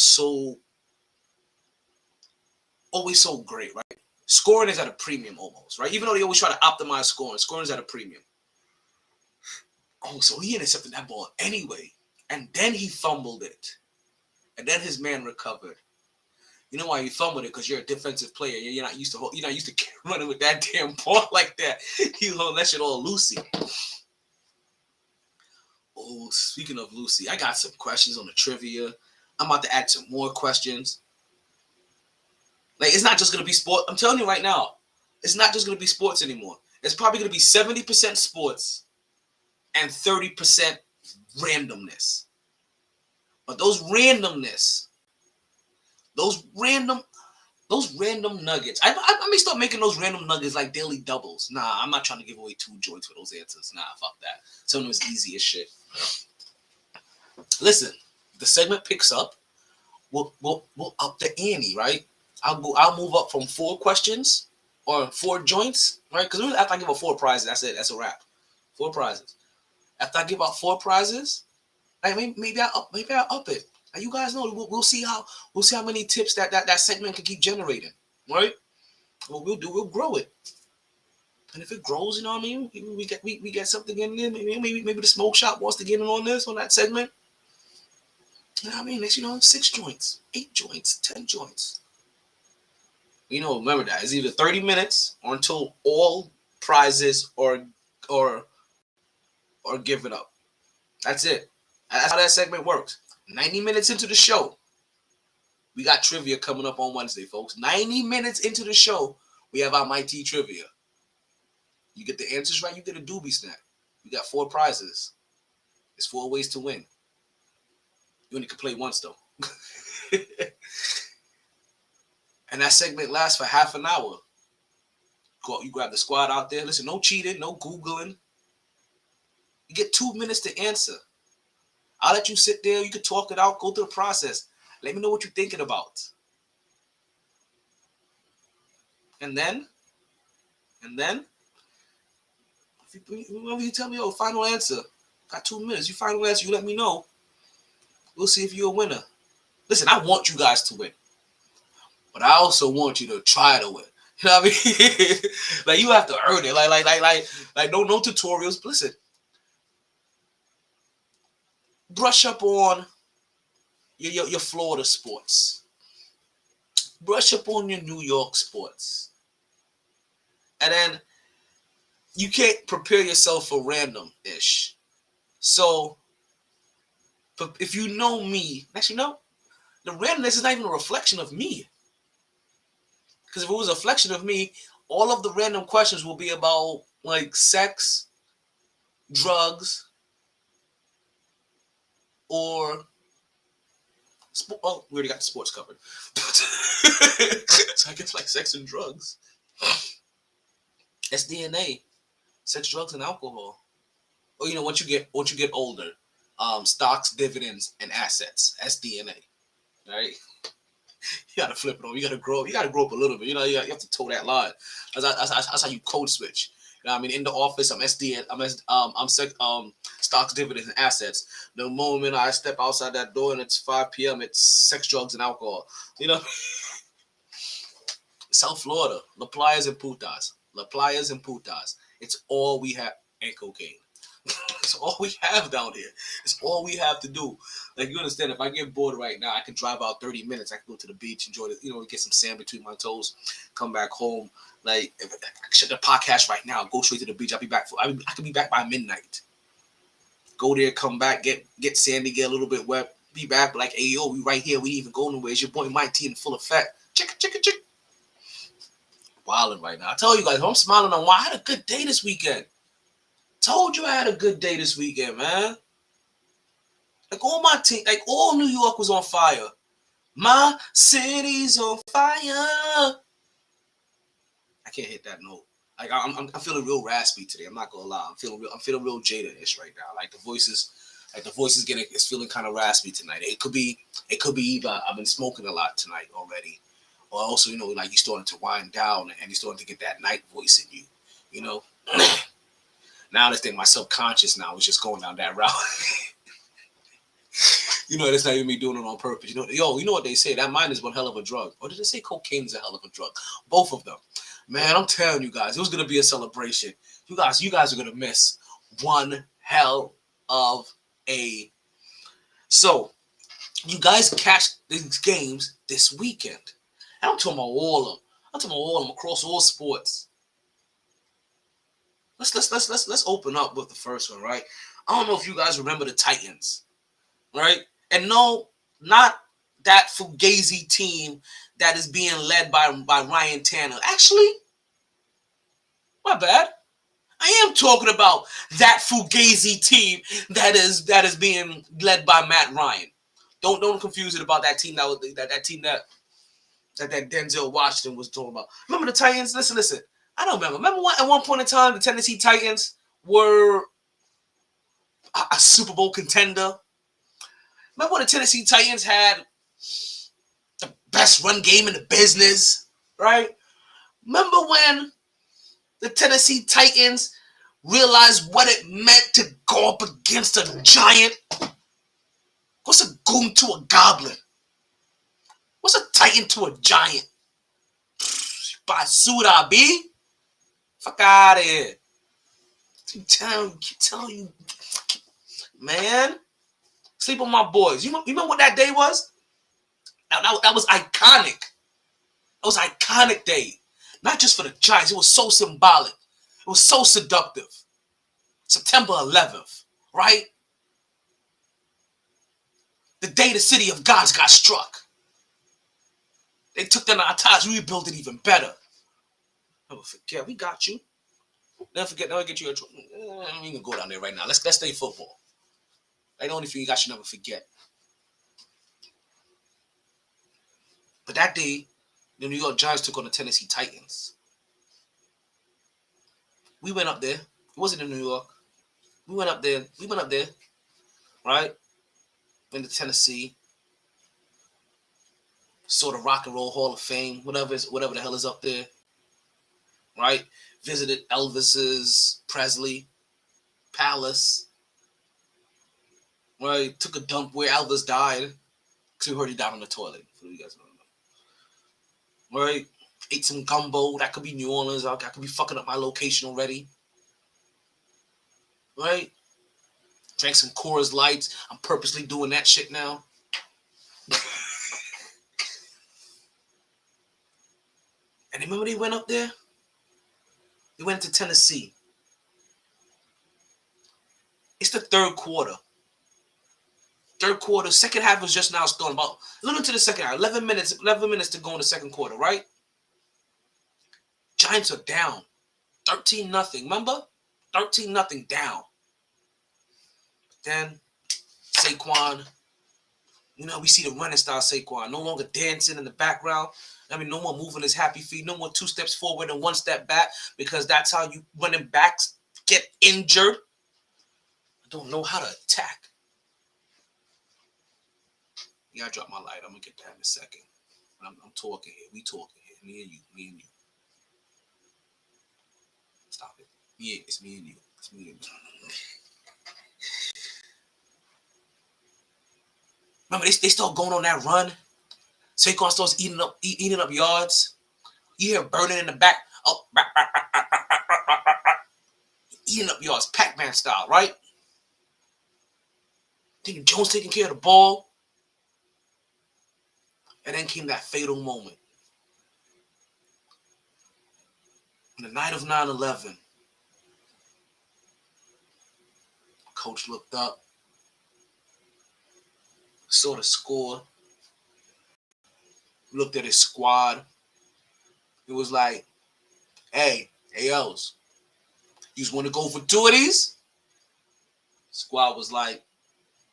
always so great, right? Scoring is at a premium almost, right? Even though they always try to optimize scoring is at a premium. Oh, so he intercepted that ball anyway. And then he fumbled it. And then his man recovered. You know why you fumbled it? Because you're a defensive player. You're not used to running with that damn ball like that. You know, that shit all loosey. Oh, speaking of Lucy, I got some questions on the trivia. I'm about to add some more questions. Like, it's not just going to be sport. I'm telling you right now, it's not just going to be sports anymore. It's probably going to be 70% sports and 30% randomness. But those random nuggets. I may start making those random nuggets like daily doubles. Nah, I'm not trying to give away 2 joints for those answers. Nah, fuck that. Some of them is easy as shit. Listen, the segment picks up. We'll up the ante, right? I'll move up from 4 questions or 4 joints, right? Because after I give out 4 prizes, that's it. That's a wrap. 4 prizes. After I give out 4 prizes, like maybe I up it. And you guys know we'll see how many tips that segment can keep generating, right? What we'll grow it. And if it grows, you know what I mean, we get something in there. Maybe the smoke shop wants to get in on that segment. You know what I mean? Next, 6 joints, 8 joints, 10 joints. Remember that it's either 30 minutes or until all prizes or give it up. That's it. That's how that segment works. 90 minutes into the show, we got trivia coming up on Wednesday, folks. 90 minutes into the show, we have our MyT trivia. You get the answers right, you get a doobie snack. You got 4 prizes. There's 4 ways to win. You only can play once, though. And that segment lasts for half an hour. You grab the squad out there. Listen, no cheating, no Googling. You get 2 minutes to answer. I'll let you sit there. You can talk it out. Go through the process. Let me know what you're thinking about. And then, if you tell me, final answer. Got 2 minutes. You final answer, you let me know. We'll see if you're a winner. Listen, I want you guys to win. But I also want you to try to win. You know what I mean? Like, you have to earn it. Like no tutorials. But listen, brush up on your Florida sports. Brush up on your New York sports. And then you can't prepare yourself for random-ish. So, if you know me, actually, no, the randomness is not even a reflection of me. Because if it was a reflection of me, all of the random questions will be about, like, sex, drugs, or sport. Oh, we already got the sports covered. So I guess, like, sex and drugs. SDNA, sex, drugs, and alcohol. Or, once you get older, stocks, dividends, and assets. SDNA. Right? You gotta flip it over. You gotta grow up a little bit. You have to toe that line. That's how you code switch. You know what I mean? In the office, I'm SDN. I'm stocks, dividends, and assets. The moment I step outside that door and it's 5 p.m., it's sex, drugs, and alcohol. South Florida, La Playas and Putas. It's all we have, and cocaine. It's all we have down here. It's all we have to do. Like, you understand, if I get bored right now, I can drive out 30 minutes. I can go to the beach, enjoy get some sand between my toes, come back home. Like, if I shut the podcast right now, go straight to the beach. I can be back by midnight. Go there, come back, get sandy, get a little bit wet, be back. Like, hey, yo, we right here. We ain't even go nowhere. It's your boy MyT in full effect. Chick. Wilding right now. I tell you guys, I'm smiling on why I had a good day this weekend. Told you I had a good day this weekend, man. Like, all my team, like, all New York was on fire. My city's on fire. I can't hit that note. Like, I'm feeling real raspy today. I'm not gonna lie. I'm feeling real jaded-ish right now. Like, the voice is feeling kind of raspy tonight. It could be either I've been smoking a lot tonight already, or also, like, you're starting to wind down and you're starting to get that night voice in you. Now I understand my subconscious now is just going down that route. That's not even me doing it on purpose. You know what they say? That mind is one hell of a drug. Or did they say cocaine is a hell of a drug? Both of them. Man, I'm telling you guys, it was going to be a celebration. You guys are going to miss one hell of a... So, you guys catch these games this weekend. And I'm talking about all of them. I'm talking about all of them across all sports. Let's open up with the first one, right? I don't know if you guys remember the Titans, right? And no, not that Fugazi team that is being led by Ryan Tanner. Actually, my bad. I am talking about that Fugazi team that is being led by Matt Ryan. Don't confuse it about that team that team that Denzel Washington was talking about. Remember the Titans? Listen. I don't remember. Remember at one point in time, the Tennessee Titans were a Super Bowl contender? Remember when the Tennessee Titans had the best run game in the business, right? Remember when the Tennessee Titans realized what it meant to go up against a giant? What's a goon to a goblin? What's a titan to a giant? Basura, B. Fuck out of here. Keep telling you, man. Sleep on my boys. You know what that day was? That was iconic. It was an iconic day. Not just for the Giants. It was so symbolic. It was so seductive. September 11th, right? The day the city of gods got struck. They took down our ties. We rebuilt it even better. Never forget. We got you. Never forget. Never get you. We can go down there right now. Let's stay football. Like the only thing you got, you never forget. But that day, the New York Giants took on the Tennessee Titans. We went up there. It wasn't in New York. We went up there, right? Went to Tennessee. Saw the Rock and Roll Hall of Fame, whatever the hell is up there, right? Visited Elvis's Presley Palace, right? Took a dump where Elvis died, because we heard he died on the toilet. For you guys don't know, right? Ate some gumbo. That could be New Orleans. I could be fucking up my location already, right? Drank some Coors Lights. I'm purposely doing that shit now. And remember they went up there? They went to Tennessee. It's the third quarter. Second half was just now starting. About a little into the second half. 11 minutes to go in the second quarter, right? Giants are down. 13-0. Remember? 13-0 down. Then Saquon, we see the running style Saquon. No longer dancing in the background. No more moving his happy feet. No more 2 steps forward and 1 step back, because that's how you running backs get injured. I don't know how to attack. Yeah, I dropped my light. I'm going to get that in a second. I'm talking here. We talking here. Me and you. Stop it. Yeah, it's me and you. Remember, they start going on that run. Saquon starts eating up yards. You hear burning in the back. Oh, eating up yards, Pac-Man style, right? Thinking Jones taking care of the ball. And then came that fatal moment. On the night of 9/11, coach looked up, saw the score, looked at his squad. It was like, hey, AOs, you just want to go for 2 of these? Squad was like,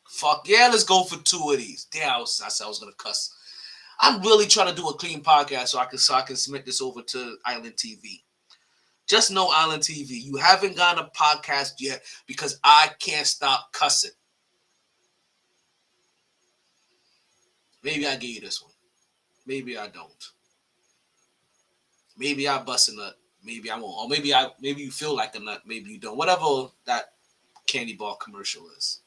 fuck yeah, let's go for 2 of these. Damn, I said I was going to cuss. I'm really trying to do a clean podcast so I can submit this over to Island TV. Just know, Island TV, you haven't gotten a podcast yet because I can't stop cussing. Maybe I give you this one. Maybe I don't. Maybe I bust a nut. Maybe I won't. Or maybe you feel like a nut. Maybe you don't. Whatever that candy bar commercial is.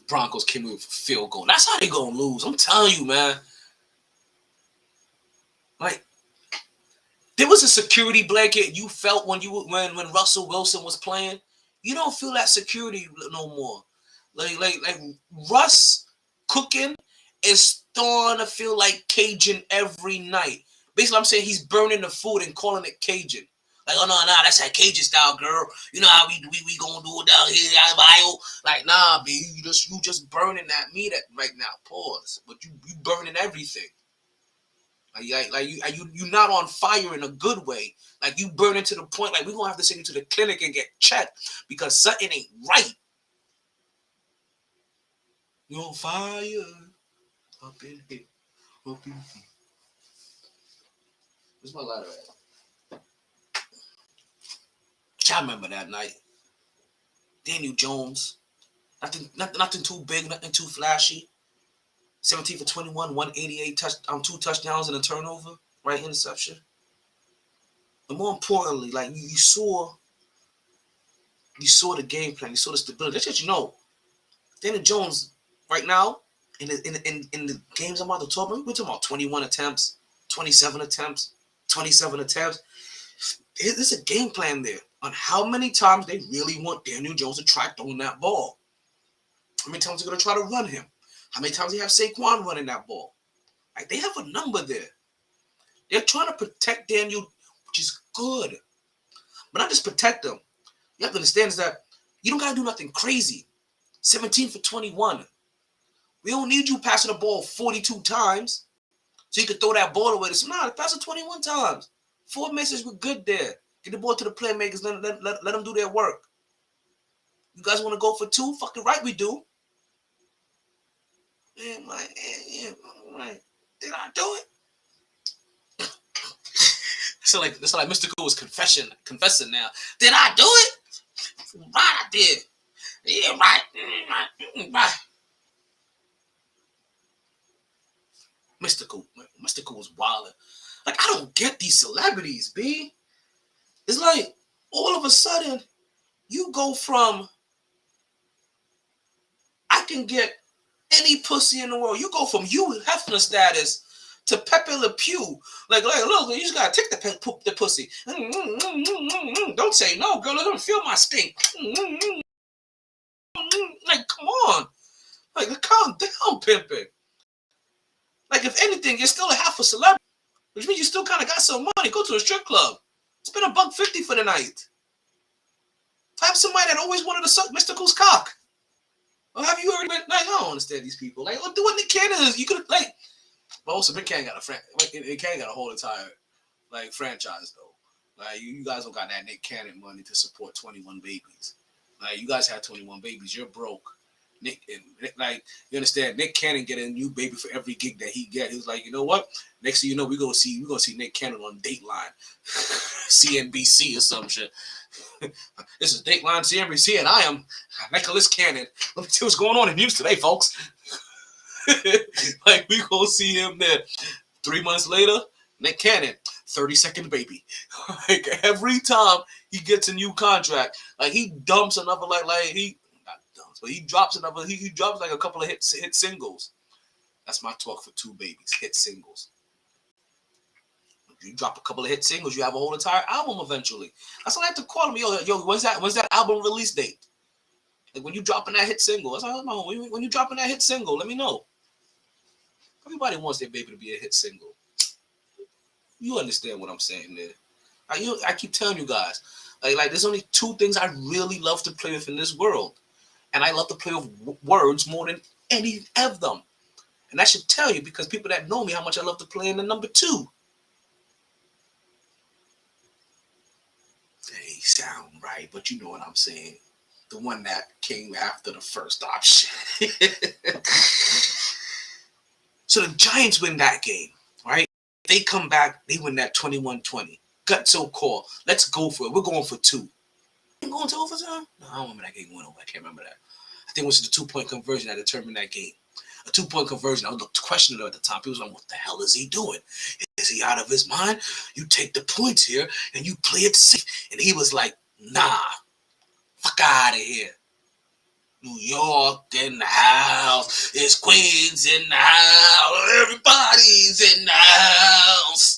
Broncos came in with a field goal. That's how they gonna lose. I'm telling you, man. Like, there was a security blanket you felt when Russell Wilson was playing. You don't feel that security no more. Like Russ cooking is starting to feel like Cajun every night. Basically, I'm saying he's burning the food and calling it Cajun. Like, oh no, that's that Cajun style, girl. You know how we gonna do it down here, Ohio. Like, nah, B, you just burning that meat right now. Pause. But you burning everything. Like you not on fire in a good way. Like, you burning to the point like we're gonna have to send you to the clinic and get checked because something ain't right. You on fire up in here. Where's my lighter at? I remember that night. Daniel Jones. Nothing too big, nothing too flashy. 17 for 21, 188, 2 touchdowns and a turnover. right? Interception. And more importantly, like you saw the game plan, you saw the stability. That's what you know. Daniel Jones right now in the games I'm about to talk about, we're talking about 21 attempts, 27 attempts, 27 attempts. There's a game plan there on how many times they really want Daniel Jones to try throwing that ball. How many times they're going to try to run him? How many times they have Saquon running that ball? Like, they have a number there. They're trying to protect Daniel, which is good. But not just protect them. You have to understand is that you don't got to do nothing crazy. 17 for 21. We don't need you passing the ball 42 times so you can throw that ball away. Nah, pass it 21 times. 4 misses, we're good there. Get the ball to the playmakers, let them do their work. You guys want to go for 2? Fucking right we do. Yeah, right. Did I do it? So like Mr. Cool was confessing now. Did I do it? Right, I did. Yeah, right. Mr. Cool was wilding. Like, I don't get these celebrities, B. It's like all of a sudden you go from I can get any pussy in the world. You go from Hugh Hefner status to Pepe Le Pew. Like, look, you just gotta take the pussy. Don't say no, girl. Let them feel my stink. Like, come on. Like, calm down, pimping. Like, if anything, you're still a half a celebrity, which means you still kind of got some money. Go to a strip club. Spend $150 for the night. Have somebody that always wanted to suck Mr. Cool's cock. Or have you already been, like, I don't understand these people. Like, look, do what Nick Cannon is. You could have, like, but also Nick Cannon got a whole entire, like, franchise, though. Like, you guys don't got that Nick Cannon money to support 21 babies. Like, you guys had 21 babies. You're broke. Nick, like, you understand? Nick Cannon get a new baby for every gig that he get. He was like, you know what? Next thing you know, we're gonna see Nick Cannon on Dateline, CNBC or some shit. This is Dateline CNBC, and I am Nicholas Cannon. Let me see what's going on in news today, folks. Like, we gonna see him there. 3 months later, Nick Cannon, 30-second baby. Like, every time he gets a new contract, like, he dumps another, but he drops another. He drops like a couple of hit singles. That's my talk for 2 babies. Hit singles. If you drop a couple of hit singles, you have a whole entire album eventually. That's what I have to call him. Yo, when's that album release date? Like, when you dropping that hit single, that's how I know. When you dropping that hit single, let me know. Everybody wants their baby to be a hit single. You understand what I'm saying there? I keep telling you guys, like there's only 2 things I really love to play with in this world. And I love to play with words more than any of them. And that should tell you, because people that know me, how much I love to play in the number 2. They sound right, but you know what I'm saying. The one that came after the first option. So the Giants win that game, right? They come back, they win that 21-20. Gutso call. Let's go for it. We're going for 2. Going to overtime? No, I don't remember that game went over. I can't remember that. I think it was the 2-point conversion that determined that game. A 2-point conversion. I was questioning at the time. People was like, what the hell is he doing? Is he out of his mind? You take the points here and you play it safe. And he was like, nah, fuck out of here. New York in the house. It's Queens in the house. Everybody's in the house.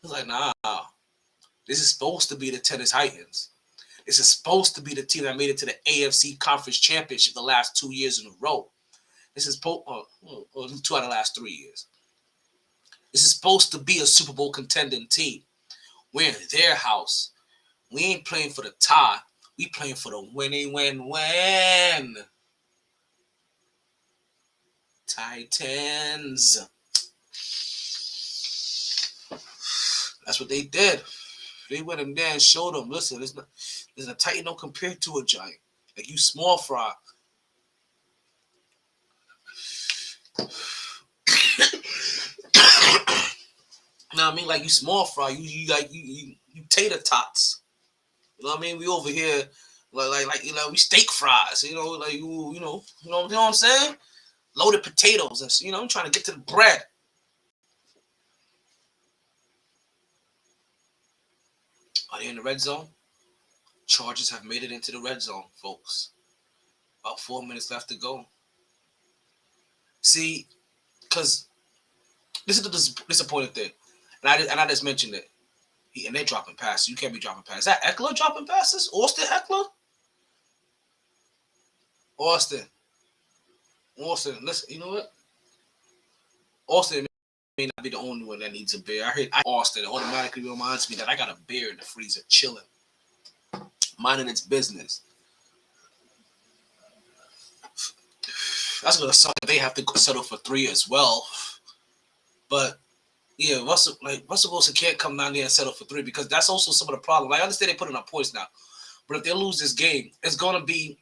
He was like, nah. This is supposed to be the Tennessee Titans. This is supposed to be the team that made it to the AFC Conference Championship the last 2 years in a row. This is 2 out of the last 3 years. This is supposed to be a Super Bowl contending team. We're in their house. We ain't playing for the tie. We playing for the win. Titans. That's what they did. They went in there and showed them, listen, there's a Titan don't compare to a Giant. Like, you small fry. You know what I mean? Like, you small fry. You tater tots. You know what I mean? We over here like we steak fries. You know, like you know what I'm saying? loaded potatoes, and I'm trying to get to the bread. Are they in the red zone? Chargers have made it into the red zone, folks. About 4 minutes left to go. See, because this is the disappointing thing, and I just mentioned it. And they're dropping passes. You can't be dropping passes. Is that Eckler dropping passes? Austin Eckler? Austin, listen, you know what? Austin may not be the only one that needs a beer. I heard Austin. It automatically reminds me that I got a beer in the freezer chilling, minding its business. That's gonna suck. They have to settle for 3 as well. But yeah, Russell Wilson can't come down there and settle for 3 because that's also some of the problem. I understand they put in up points now, but if they lose this game, it's gonna be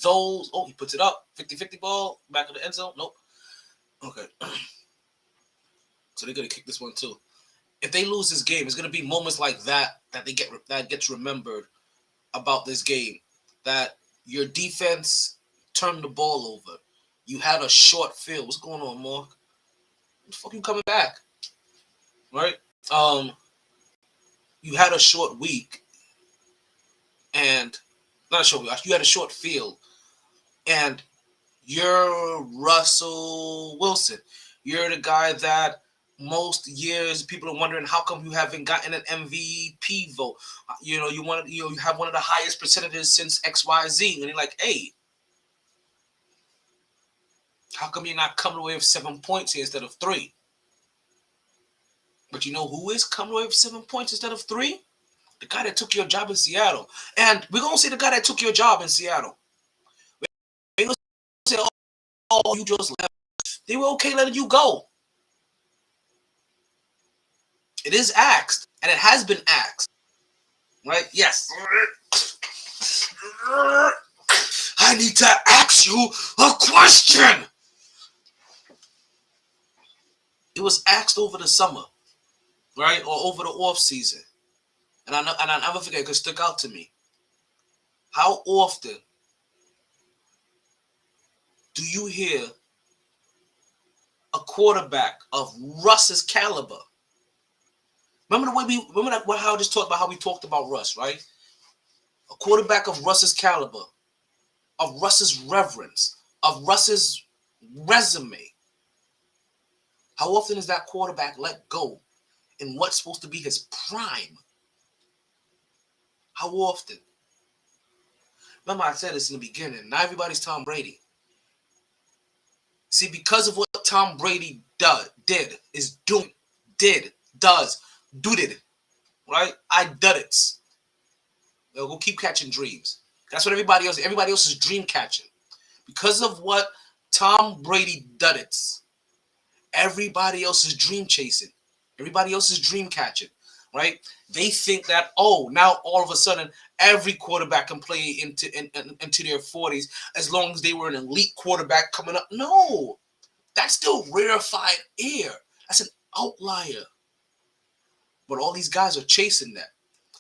those. Oh, he puts it up. 50-50 ball back in the end zone. Nope. Okay. So they're gonna kick this one too. If they lose this game, it's gonna be moments like that that gets remembered about this game. That your defense turned the ball over. You had a short field. What's going on, Mark? What the fuck you coming back? Right? You had a short week, and not a short week. You had a short field, and you're Russell Wilson. You're the guy that most years people are wondering how come you haven't gotten an MVP vote. You have one of the highest percentages since XYZ, and you're like, hey, how come you're not coming away with 7 points here instead of 3? But you know who is coming away with 7 points instead of 3? The guy that took your job in Seattle. And we're gonna see the guy that took your job in Seattle. We're gonna say, oh, you just left. They were okay letting you go. It is asked, and it has been asked. Right? Yes. I need to ask you a question. It was asked over the summer, right? Or over the off season. And I never forget, it stuck out to me. How often do you hear a quarterback of Russ's caliber? Remember how I just talked about how we talked about Russ, right? A quarterback of Russ's caliber, of Russ's reverence, of Russ's resume. How often is that quarterback let go in what's supposed to be his prime? How often? Remember, I said this in the beginning. Not everybody's Tom Brady. See, because of what Tom Brady does, right? I did it. They'll go keep catching dreams. That's what everybody else is dream catching. Because of what Tom Brady did it, everybody else is dream chasing. Everybody else is dream catching, right? They think that, oh, now all of a sudden every quarterback can play into their 40s as long as they were an elite quarterback coming up. No, that's still rarefied air. That's an outlier. But all these guys are chasing that.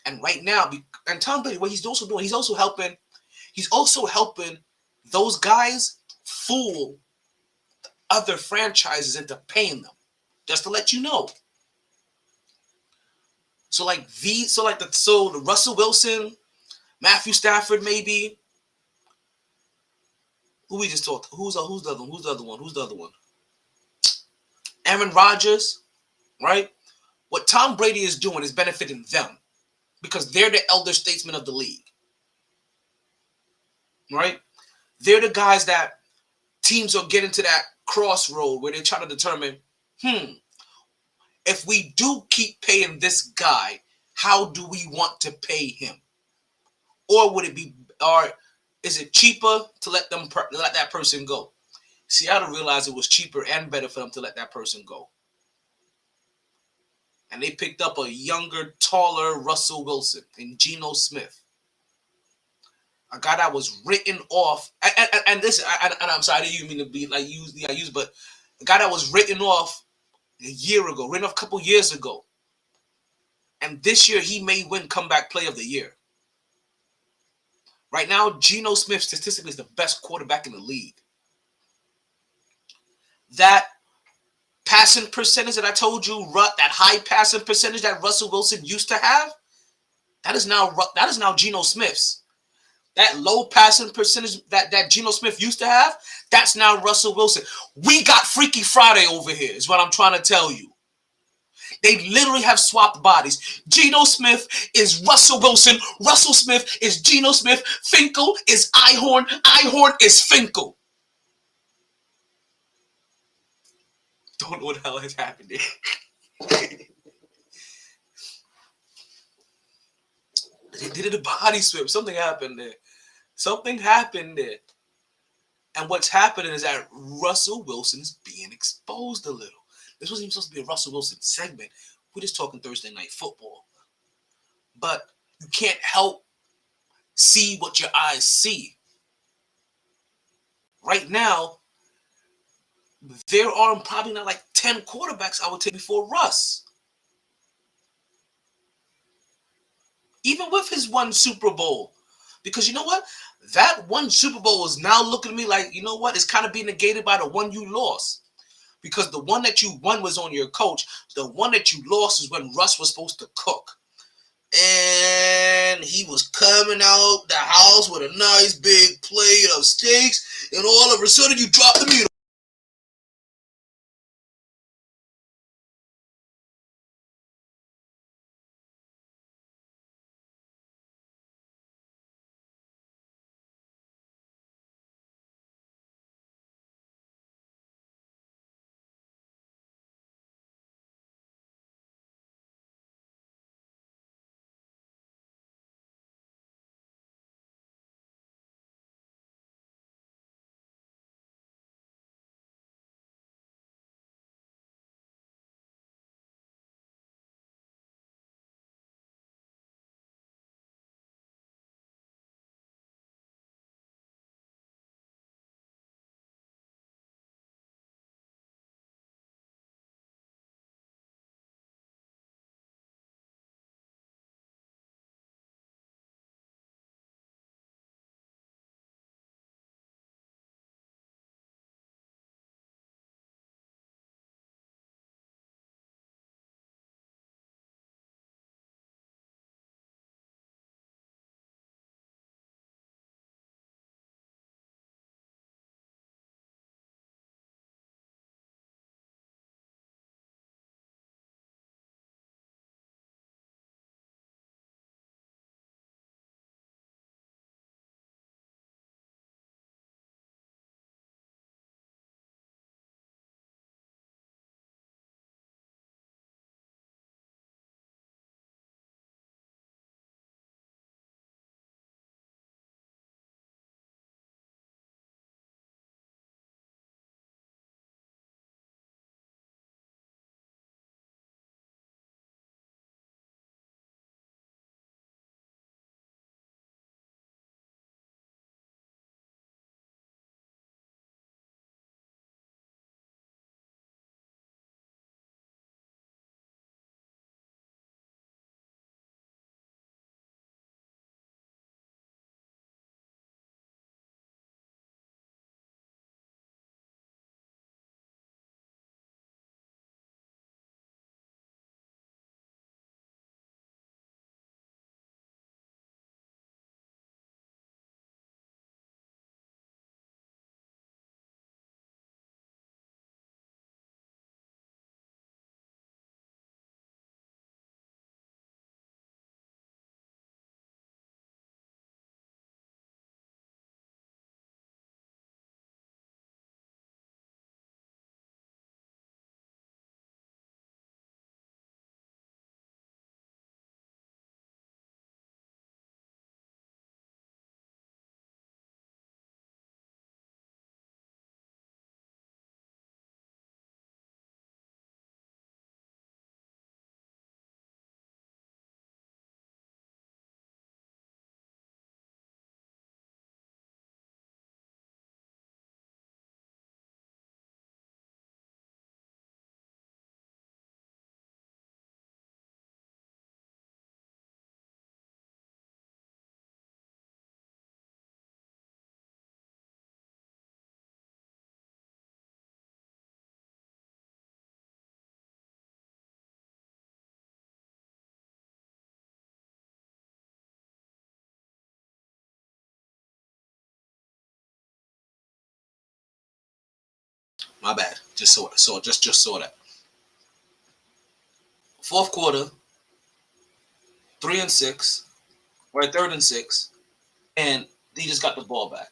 And right now, and Tom Brady, what he's also doing, he's also helping those guys fool other franchises into paying them. Just to let you know. So the Russell Wilson, Matthew Stafford, maybe. Who we just talked? Who's the other one? Aaron Rodgers, right? What Tom Brady is doing is benefiting them because they're the elder statesmen of the league, right? They're the guys that teams are getting to that crossroad where they're trying to determine, if we do keep paying this guy, how do we want to pay him? Or is it cheaper to let that person go? Seattle realized it was cheaper and better for them to let that person go. And they picked up a younger, taller Russell Wilson and Geno Smith. A guy that was written off. And listen, I'm sorry, I didn't mean to be like use, but a guy that was written off a couple years ago. And this year he may win comeback play of the year. Right now, Geno Smith statistically is the best quarterback in the league. that passing percentage that I told you, that high passing percentage that Russell Wilson used to have, that is now Geno Smith's. That low passing percentage that Geno Smith used to have, that's now Russell Wilson. We got Freaky Friday over here, is what I'm trying to tell you. They literally have swapped bodies. Geno Smith is Russell Wilson. Russell Smith is Geno Smith. Finkel is Ihorn. Ihorn is Finkel. Don't know what the hell has happened there. They did a body swap. Something happened there. Something happened there. And what's happening is that Russell Wilson is being exposed a little. This wasn't even supposed to be a Russell Wilson segment. We're just talking Thursday night football. But you can't help see what your eyes see. Right now, there are probably not like 10 quarterbacks I would take before Russ. Even with his one Super Bowl. Because you know what? That one Super Bowl is now looking at me like, you know what? It's kind of being negated by the one you lost. Because the one that you won was on your coach. The one that you lost is when Russ was supposed to cook. And he was coming out the house with a nice big plate of steaks. And all of a sudden you drop the meat. My bad. Just saw that. Fourth quarter, 3-6, right? 3rd and 6, and he just got the ball back.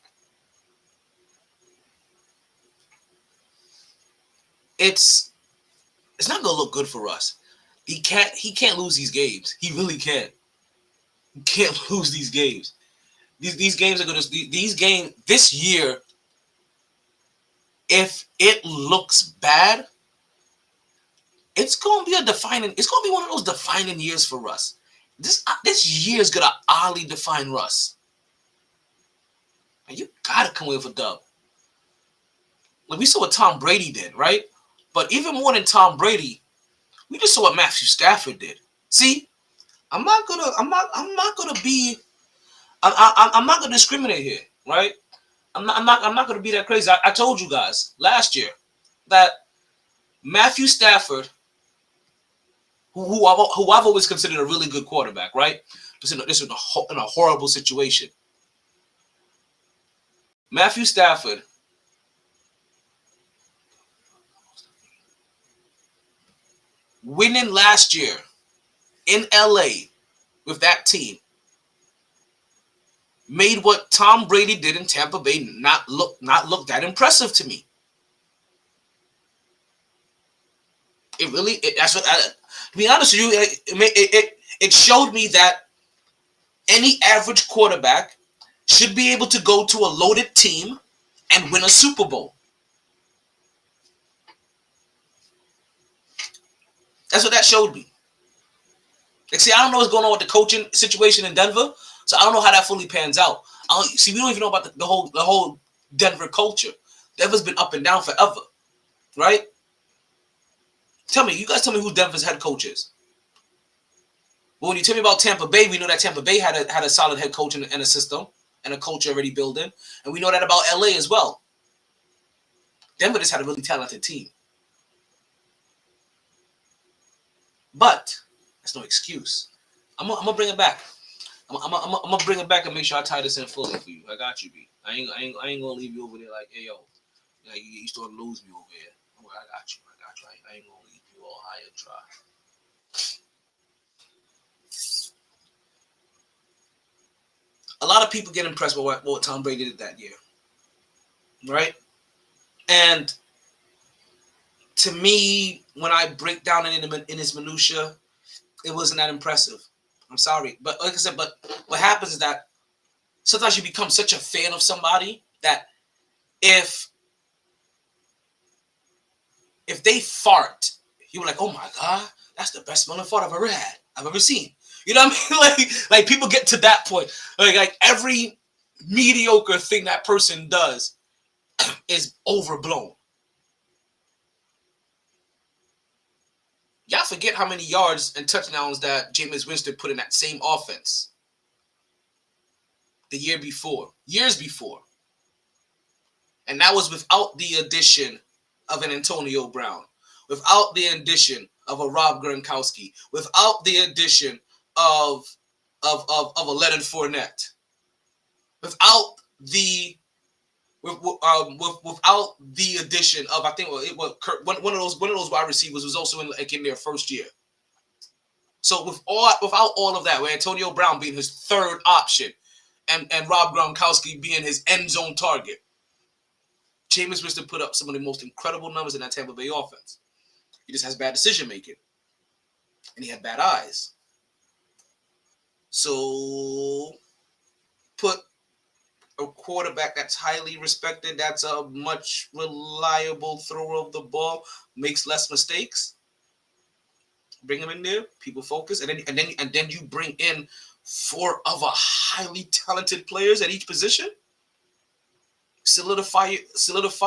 It's not gonna look good for us. He can't lose these games. He really can't. He can't lose these games. These games are gonna these games this year. If it looks bad, it's gonna be a defining. It's gonna be one of those defining years for Russ. This year is gonna oddly define Russ. And you gotta come away with a dub. Like we saw what Tom Brady did, right? But even more than Tom Brady, we just saw what Matthew Stafford did. See, I'm not gonna be. I'm not gonna discriminate here, right? I'm not gonna be that crazy. I told you guys last year that Matthew Stafford, who I've always considered a really good quarterback, right? This is in a horrible situation. Matthew Stafford winning last year in LA with that team made what Tom Brady did in Tampa Bay not look that impressive to me. It really, that's what. To be honest with you, it showed me that any average quarterback should be able to go to a loaded team and win a Super Bowl. That's what that showed me. Like, see, I don't know what's going on with the coaching situation in Denver, so I don't know how that fully pans out. We don't even know about the whole Denver culture. Denver's been up and down forever, right? You guys tell me who Denver's head coach is. Well, when you tell me about Tampa Bay, we know that Tampa Bay had a solid head coach and a system and a culture already built in, and we know that about LA as well. Denver just had a really talented team, but that's no excuse. I'm gonna bring it back. I'm gonna bring it back and make sure I tie this in fully for you. I got you, B. I ain't gonna leave you over there like, hey yo, like you starting to lose me over here. I got you. I ain't gonna leave you all high and dry. A lot of people get impressed with what Tom Brady did that year, right? And to me, when I break down in his minutia, it wasn't that impressive. I'm sorry, but like I said, but what happens is that sometimes you become such a fan of somebody that if they fart, you're like, oh my god, that's the best smelling fart I've ever seen. You know what I mean? Like people get to that point. Like every mediocre thing that person does is overblown. Y'all forget how many yards and touchdowns that Jameis Winston put in that same offense the years before. And that was without the addition of an Antonio Brown, without the addition of a Rob Gronkowski, without the addition of a Leonard Fournette, without the without the addition of, I think one of those wide receivers was also in their first year. So without all of that, with Antonio Brown being his third option and Rob Gronkowski being his end zone target, Jameis Winston put up some of the most incredible numbers in that Tampa Bay offense. He just has bad decision making, and he had bad eyes. So put a quarterback that's highly respected, that's a much reliable thrower of the ball, makes less mistakes. Bring him in there, people focus, and then you bring in 4 other highly talented players at each position. Solidify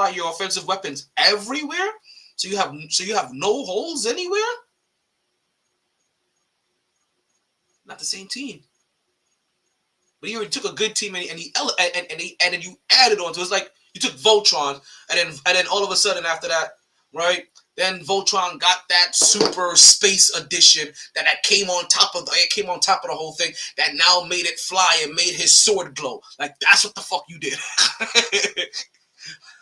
your offensive weapons everywhere, so you have no holes anywhere. Not the same team. But he already took a good team and then you added on to it. It's like you took Voltron and then all of a sudden after that, right? Then Voltron got that super space edition that came on top of the whole thing that now made it fly and made his sword glow. Like that's what the fuck you did.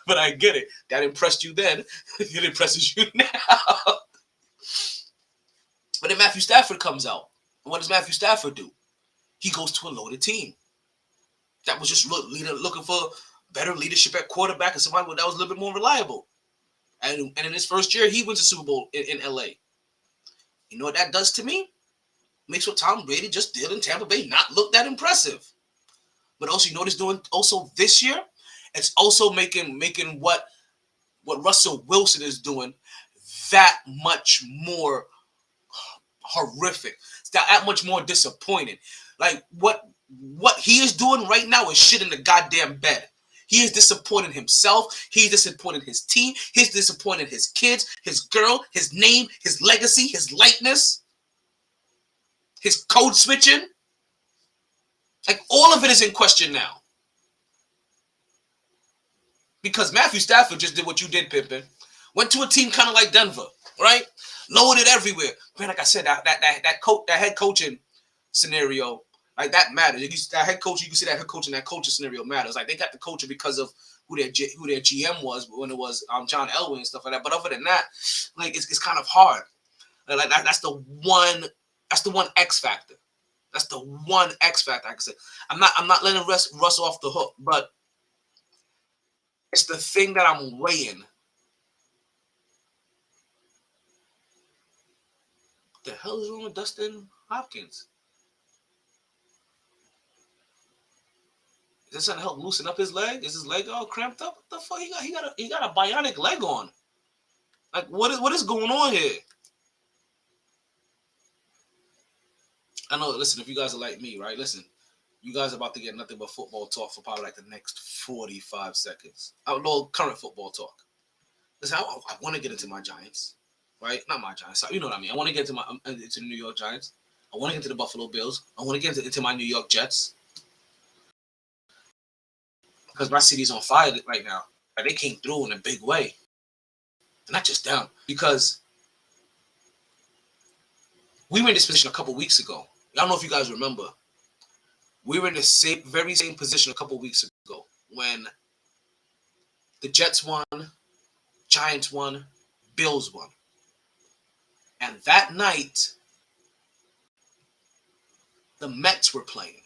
But I get it. That impressed you then. It impresses you now. But then Matthew Stafford comes out. And what does Matthew Stafford do? He goes to a loaded team. That was just looking for better leadership at quarterback and somebody that was a little bit more reliable. And in his first year, he wins the Super Bowl in LA. You know what that does to me? Makes what Tom Brady just did in Tampa Bay not look that impressive. But also, you know what he's doing also this year? It's also making what Russell Wilson is doing that much more horrific. It's that much more disappointing. Like what he is doing right now is shit in the goddamn bed. He is disappointing himself. He's disappointing his team. He's disappointing his kids, his girl, his name, his legacy, his likeness, his code switching. Like all of it is in question now. Because Matthew Stafford just did what you did, Pimpin. Went to a team kind of like Denver, right? Lowered it everywhere. Man, like I said, that head coaching scenario, like that matters. That head coach, you can see that head coaching, that coaching scenario matters. Like they got the coach because of who their GM was when it was John Elway and stuff like that. But other than that, like it's kind of hard. Like that's the one X factor. That's the one X factor I can say. I'm not letting Russ off the hook, but it's the thing that I'm weighing. What the hell is wrong with Dustin Hopkins? Is this gonna help loosen up his leg? Is his leg all cramped up? What the fuck? He got a bionic leg on. Like what is going on here? I know. Listen, if you guys are like me, right? Listen, you guys are about to get nothing but football talk for probably like the next 45 seconds. No current football talk. Listen, I want to get into my Giants, right? Not my Giants. You know what I mean. I want to get into the New York Giants. I want to get into the Buffalo Bills. I want to get into my New York Jets. Because my city's on fire right now. Like they came through in a big way. And not just them. Because we were in this position a couple weeks ago. I don't know if you guys remember. We were in the very same position a couple weeks ago when the Jets won, Giants won, Bills won. And that night, the Mets were playing.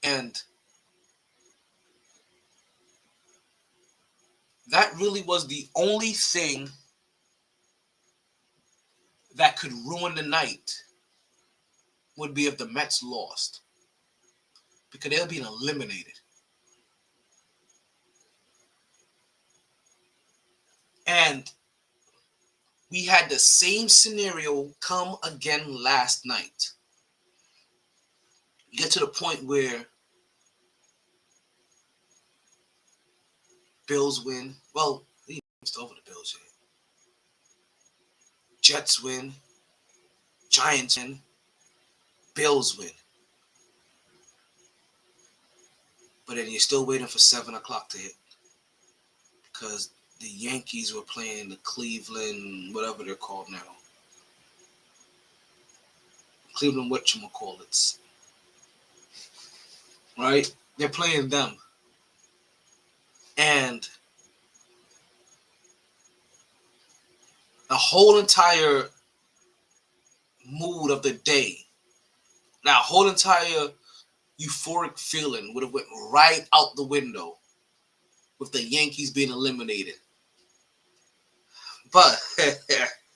And that really was the only thing that could ruin the night would be if the Mets lost. Because they're being eliminated. And we had the same scenario come again last night. You get to the point where Bills win. Well, it's over the Bills yet. Jets win. Giants win. Bills win. But then you're still waiting for 7 o'clock to hit. Because the Yankees were playing the Cleveland, whatever they're called now. Cleveland whatchamacallits. Right? They're playing them. And the whole entire mood of the day, that whole entire euphoric feeling would have went right out the window with the Yankees being eliminated. But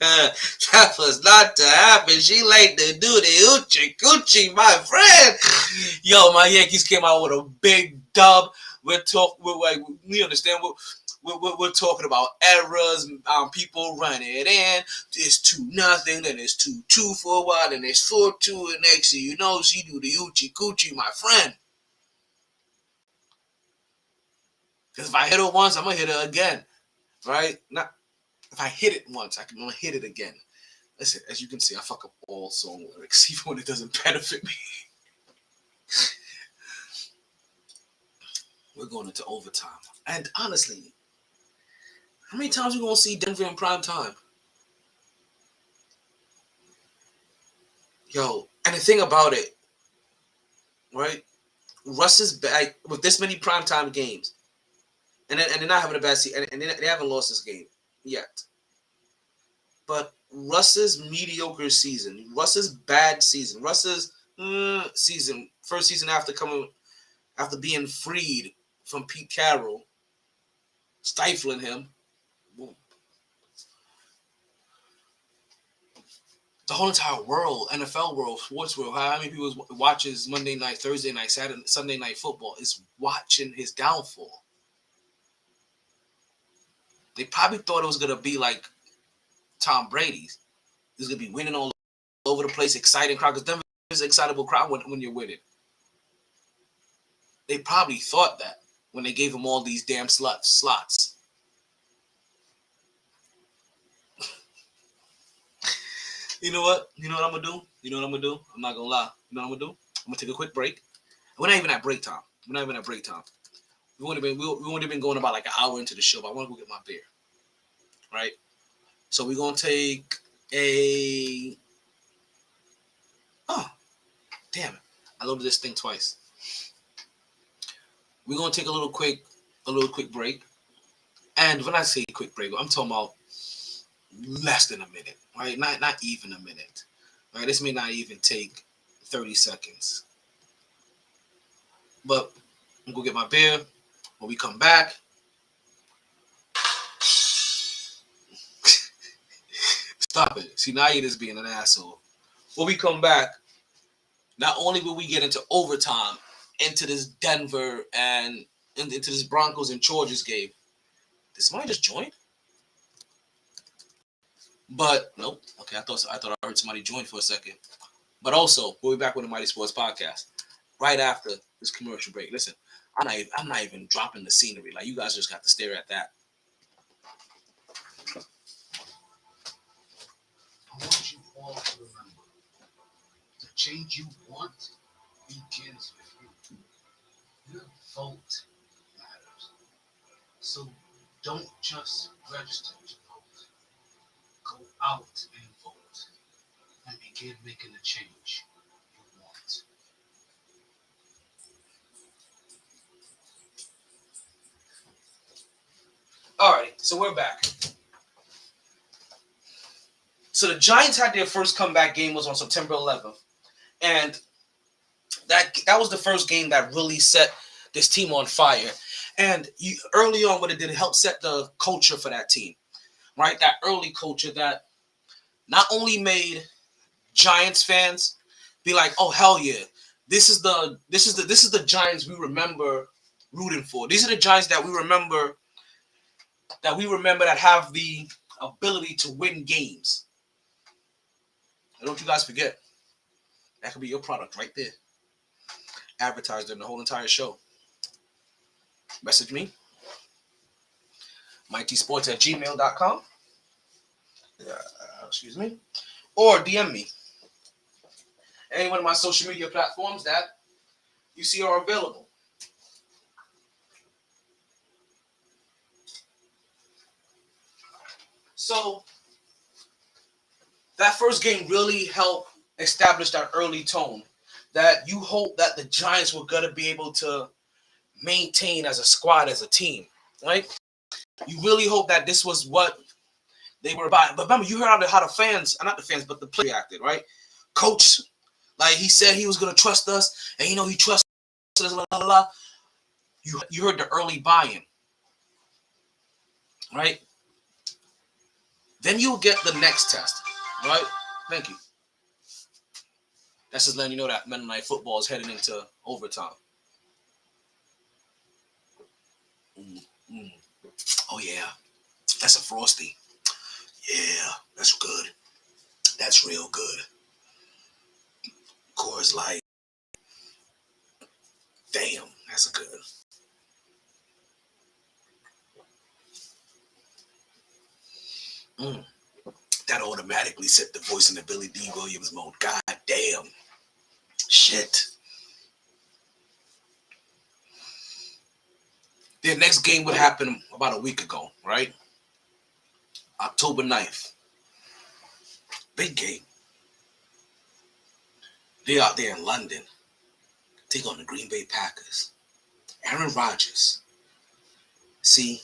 that was not to happen. She like to do the oochie coochie, my friend. Yo, my Yankees came out with a big dub. We understand. We're talking about errors, people running in. It's 2-0, then it's 2-2 for a while, then it's 4-2, and next thing you know, she do the oochie coochie, my friend. Because if I hit her once, I'm gonna hit her again, right? Not if I hit it once, I'm gonna hit it again. Listen, as you can see, I fuck up all song lyrics, even when it doesn't benefit me. We're going into overtime, and honestly, how many times are we gonna see Denver in prime time? Yo, and the thing about it, right? Russ is back with this many primetime games. and they're not having a bad season, and they haven't lost this game yet. But Russ's mediocre season, Russ's bad season, Russ's season, first season after being freed from Pete Carroll, stifling him. Boom. The whole entire world, NFL world, sports world, how many people watches Monday night, Thursday night, Saturday, Sunday night football is watching his downfall. They probably thought it was gonna be like Tom Brady's. He's gonna be winning all over the place, exciting crowd. Because Denver is an excitable crowd when you're winning. They probably thought that when they gave him all these damn slots. You know what? You know what I'm gonna do? I'm not gonna lie. You know what I'm gonna do? I'm gonna take a quick break. We're not even at break time. We've only been going about like an hour into the show, but I want to go get my beer. Right? So we're gonna take a. Oh, damn it! I loaded this thing twice. We're gonna take a little quick break. And when I say quick break, I'm talking about less than a minute, right? Not even a minute. Right? This may not even take 30 seconds. But I'm gonna get my beer. When we come back, stop it. See, now you're just being an asshole. When we come back, not only will we get into overtime, into this Denver and into this Broncos and Chargers game. Did somebody just join? But nope. Okay, I thought I heard somebody join for a second. But also, we'll be back with the MyT Sports Podcast right after this commercial break. Listen, I'm not even dropping the scenery. Like, you guys just got to stare at that. I want you all to remember, the change you want begins with you. Your vote matters. So don't just register to vote. Go out and vote and begin making the change you want. Alright, so we're back. So the Giants had their first comeback game was on September 11th. And that was the first game that really set this team on fire. And early on, what it did, it helped set the culture for that team, right? That early culture that not only made Giants fans be like, "Oh hell yeah, this is the Giants we remember rooting for. These are the Giants that we remember that have the ability to win games." And don't you guys forget, that could be your product right there. Advertised in the whole entire show. Message me, mytsports@gmail.com. Excuse me. Or DM me. Any one of my social media platforms that you see are available. So, that first game really helped establish that early tone that you hope that the Giants were going to be able to maintain as a squad, as a team, right? You really hope that this was what they were about. But remember, you heard how the fans, not the fans, but the players reacted, right? Coach, like he said he was going to trust us, and he trusted us, blah, blah, blah. You heard the early buy-in, right? Then you'll get the next test, right? Thank you. That's just letting you know that Monday Night Football is heading into overtime. Oh, yeah. That's a Frosty. Yeah, that's good. That's real good. Coors Light. Damn, that's good. That automatically set the voice in the Billy D. Williams mode. God damn. Shit. Their next game would happen about a week ago, right? October 9th. Big game. They're out there in London. Take on the Green Bay Packers. Aaron Rodgers. See,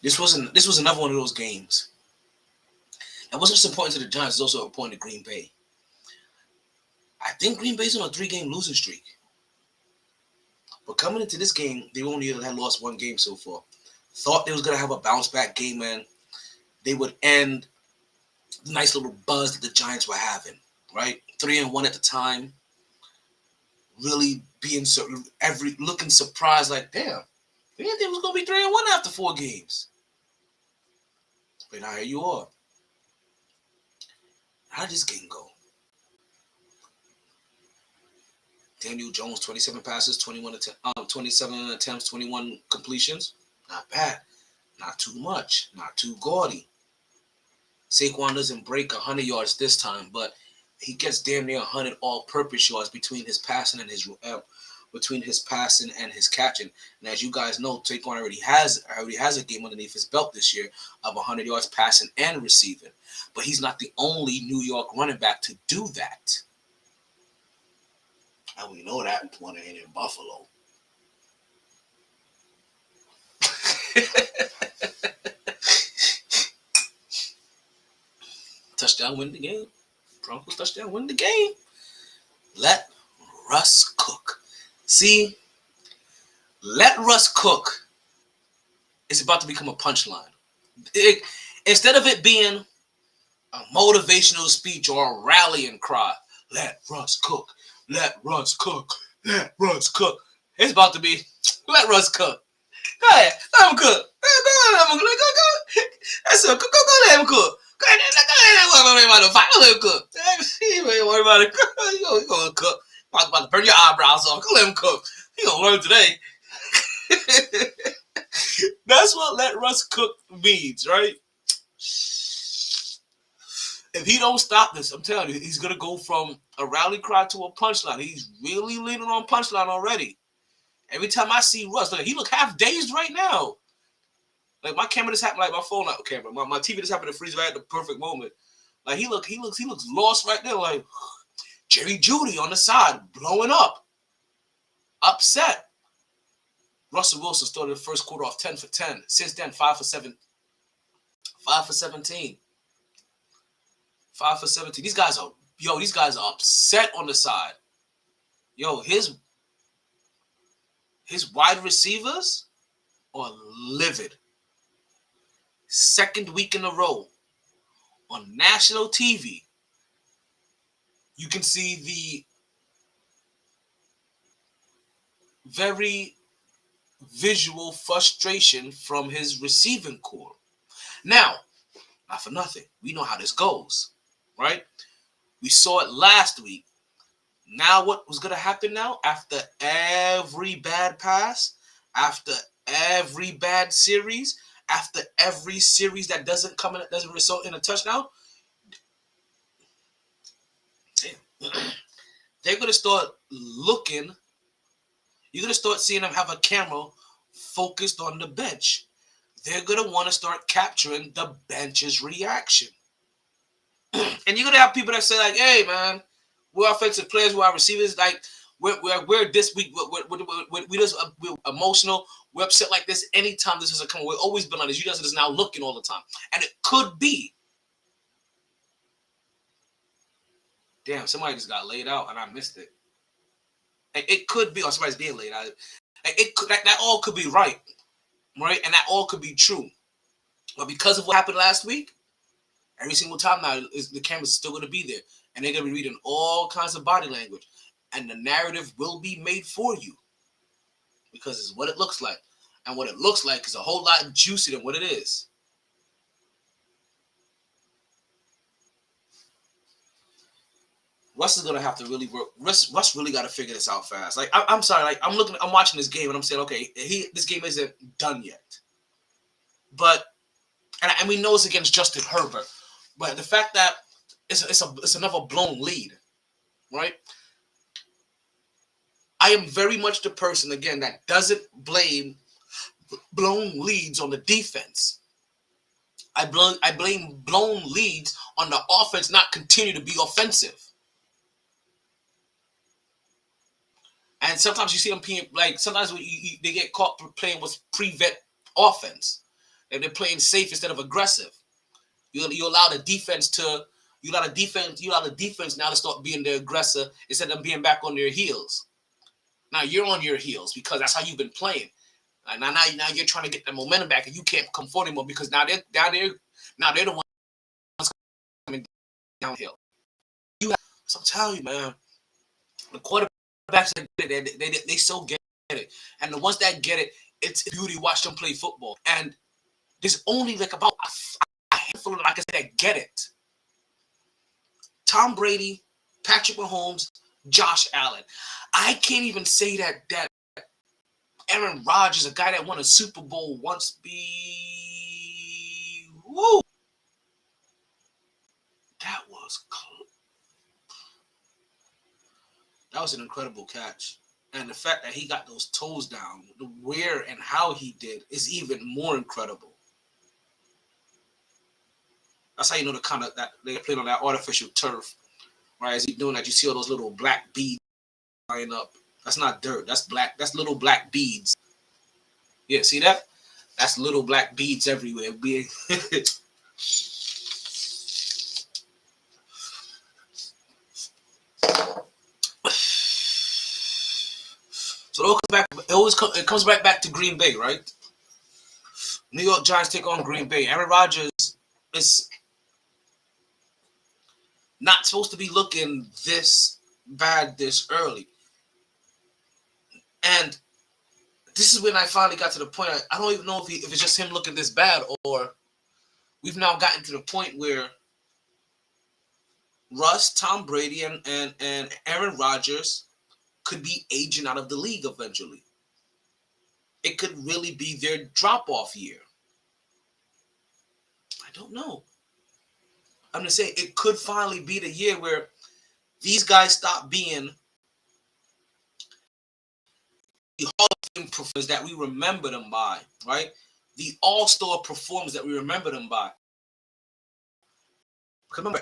this was another one of those games. And what's important to the Giants is also important to Green Bay. I think Green Bay's on a 3-game losing streak. But coming into this game, they only had lost 1 game so far. Thought they was gonna have a bounce back game, and they would end the nice little buzz that the Giants were having. Right, 3-1 at the time. Really being looking surprised, like damn, we didn't think it was gonna be 3-1 after 4 games. But now here you are. How did this game go? Daniel Jones, 27 passes, 27 attempts, 21 completions. Not bad. Not too much. Not too gaudy. Saquon doesn't break 100 yards this time, but he gets damn near 100 all-purpose yards between his passing and his catching. And as you guys know, Saquon already has a game underneath his belt this year of 100 yards passing and receiving. But he's not the only New York running back to do that. And we know that one ain't in Buffalo. Touchdown, win the game. Broncos touchdown, win the game. Let Russ cook. See, let Russ cook is about to become a punchline. Instead of it being a motivational speech or a rallying cry, let Russ cook, let Russ cook, let Russ cook. It's about to be, let Russ cook. Go ahead, let him cook. Go let him cook. That's a cook. Go let him cook. Go ahead, let him cook. You ain't worry about it. He gonna cook. About to burn your eyebrows off. Go let him cook. He gonna learn today. That's what let Russ cook means, right? If he don't stop this, I'm telling you, he's gonna go from a rally cry to a punchline. He's really leaning on punchline already. Every time I see Russ, he look half dazed right now. Like my camera just happened, like my phone, like camera, my TV just happened to freeze right at the perfect moment. Like he looks lost right there. Like Jerry Jeudy on the side, blowing up, upset. Russell Wilson started the first quarter off 10 for 10. Since then, 5 for 17. 5 for 17. These guys are upset on the side. Yo, his wide receivers are livid. Second week in a row on national TV, you can see the very visual frustration from his receiving core. Now, not for nothing, we know how this goes, right? We saw it last week. Now what was going to happen now? After every bad pass, after every bad series, after every series that doesn't result in a touchdown, they're going to start looking. You're going to start seeing them have a camera focused on the bench. They're going to want to start capturing the bench's reaction. And you're going to have people that say, like, hey, man, we're offensive players, we're receivers, like, we're this week, we're emotional, we're upset like this anytime this is a come. We've always been on this. You guys are just now looking all the time. And it could be, damn, somebody just got laid out and I missed it. It could be, or somebody's being laid out. It could, that all could be right? And that all could be true. But because of what happened last week, every single time now, the camera's still going to be there. And they're going to be reading all kinds of body language. And the narrative will be made for you. Because it's what it looks like. And what it looks like is a whole lot juicier than what it is. Russ is going to have to really work. Russ really got to figure this out fast. Like, I'm sorry. Like, I'm watching this game and I'm saying, okay, this game isn't done yet. But, and we know it's against Justin Herbert. But the fact that it's another blown lead, right? I am very much the person, again, that doesn't blame blown leads on the defense. I blame blown leads on the offense not continue to be offensive. And sometimes you see them being, like, sometimes they get caught playing with prevent offense. If they're playing safe instead of aggressive, you allow the defense to you allow the defense now to start being the aggressor instead of them being back on their heels. Now you're on your heels because that's how you've been playing. Now you're trying to get the momentum back, and you can't come forward anymore because now they're the ones coming downhill. So I'm telling you, man, the quarterbacks they so get it, and the ones that get it, it's beauty. Watch them play football, and there's only like about a handful of them, like I said, that get it. Tom Brady, Patrick Mahomes, Josh Allen. I can't even say that Aaron Rodgers, a guy that won a Super Bowl once, woo, that was that was an incredible catch. And the fact that he got those toes down, the where and how he did is even more incredible. That's how you know the kind of that they played on that artificial turf. Right, as he doing that, you see all those little black beads lying up. That's not dirt. That's black. That's little black beads. Yeah, see that? That's little black beads everywhere. So it comes back to Green Bay, right? New York Giants take on Green Bay. Aaron Rodgers is not supposed to be looking this bad this early. And this is when I finally got to the point. I don't even know if it's just him looking this bad, or we've now gotten to the point where Russ, Tom Brady, and Aaron Rodgers could be aging out of the league eventually. It could really be their drop-off year. I don't know. I'm just saying it could finally be the year where these guys stop being the Hall of Fame performers that we remember them by, right? The all-star performers that we remember them by. Remember,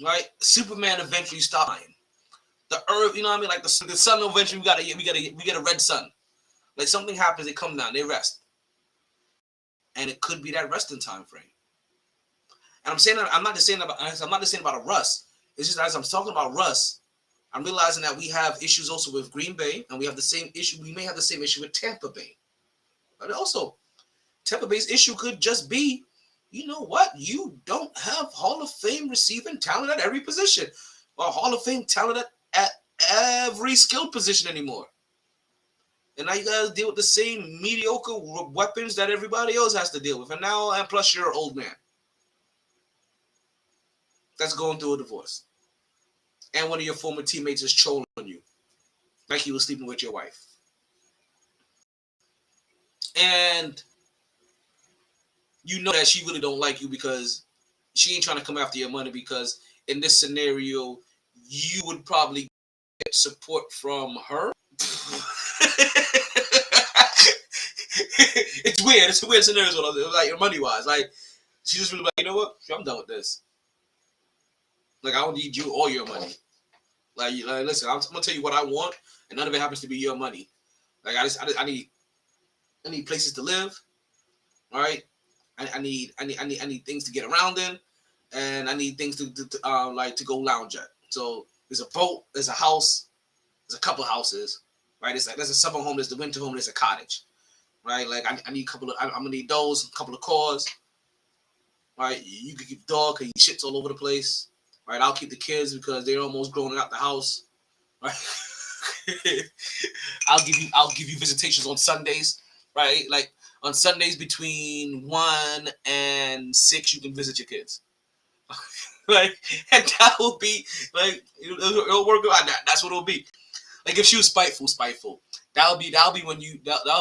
right? Superman eventually stopped dying. The Earth, you know what I mean? Like the sun eventually we get a red sun. Like something happens, they come down, they rest, and it could be that resting time frame. And I'm not just saying about a Russ. It's just as I'm talking about Russ, I'm realizing that we have issues also with Green Bay, and we have the same issue. We may have the same issue with Tampa Bay. But also, Tampa Bay's issue could just be, you know what? You don't have Hall of Fame receiving talent at every position, or Hall of Fame talent at every skill position anymore. And now you guys deal with the same mediocre weapons that everybody else has to deal with. And plus you're an old man that's going through a divorce. And one of your former teammates is trolling you like he was sleeping with your wife. And you know that she really don't like you because she ain't trying to come after your money, because in this scenario, you would probably get support from her. It's weird. It's a weird scenario, like money-wise. Like, she just really like, you know what? I'm done with this. Like, I don't need you or your money. Like listen, I'm gonna tell you what I want, and none of it happens to be your money. Like, I need places to live. All right, I need things to get around in, and I need things to go lounge at. So there's a boat, there's a house, there's a couple of houses, right? There's a summer home, there's the winter home, there's a cottage, right? Like I need a couple of, I'm gonna need those, a couple of cars, right? You can keep the dog because he shits all over the place, right? I'll keep the kids because they're almost growing out the house, right? I'll give you visitations on Sundays, right? Like on Sundays between 1 and 6, you can visit your kids. Like, and that will be like it'll work out. That's what it'll be. Like if she was spiteful. That'll be that'll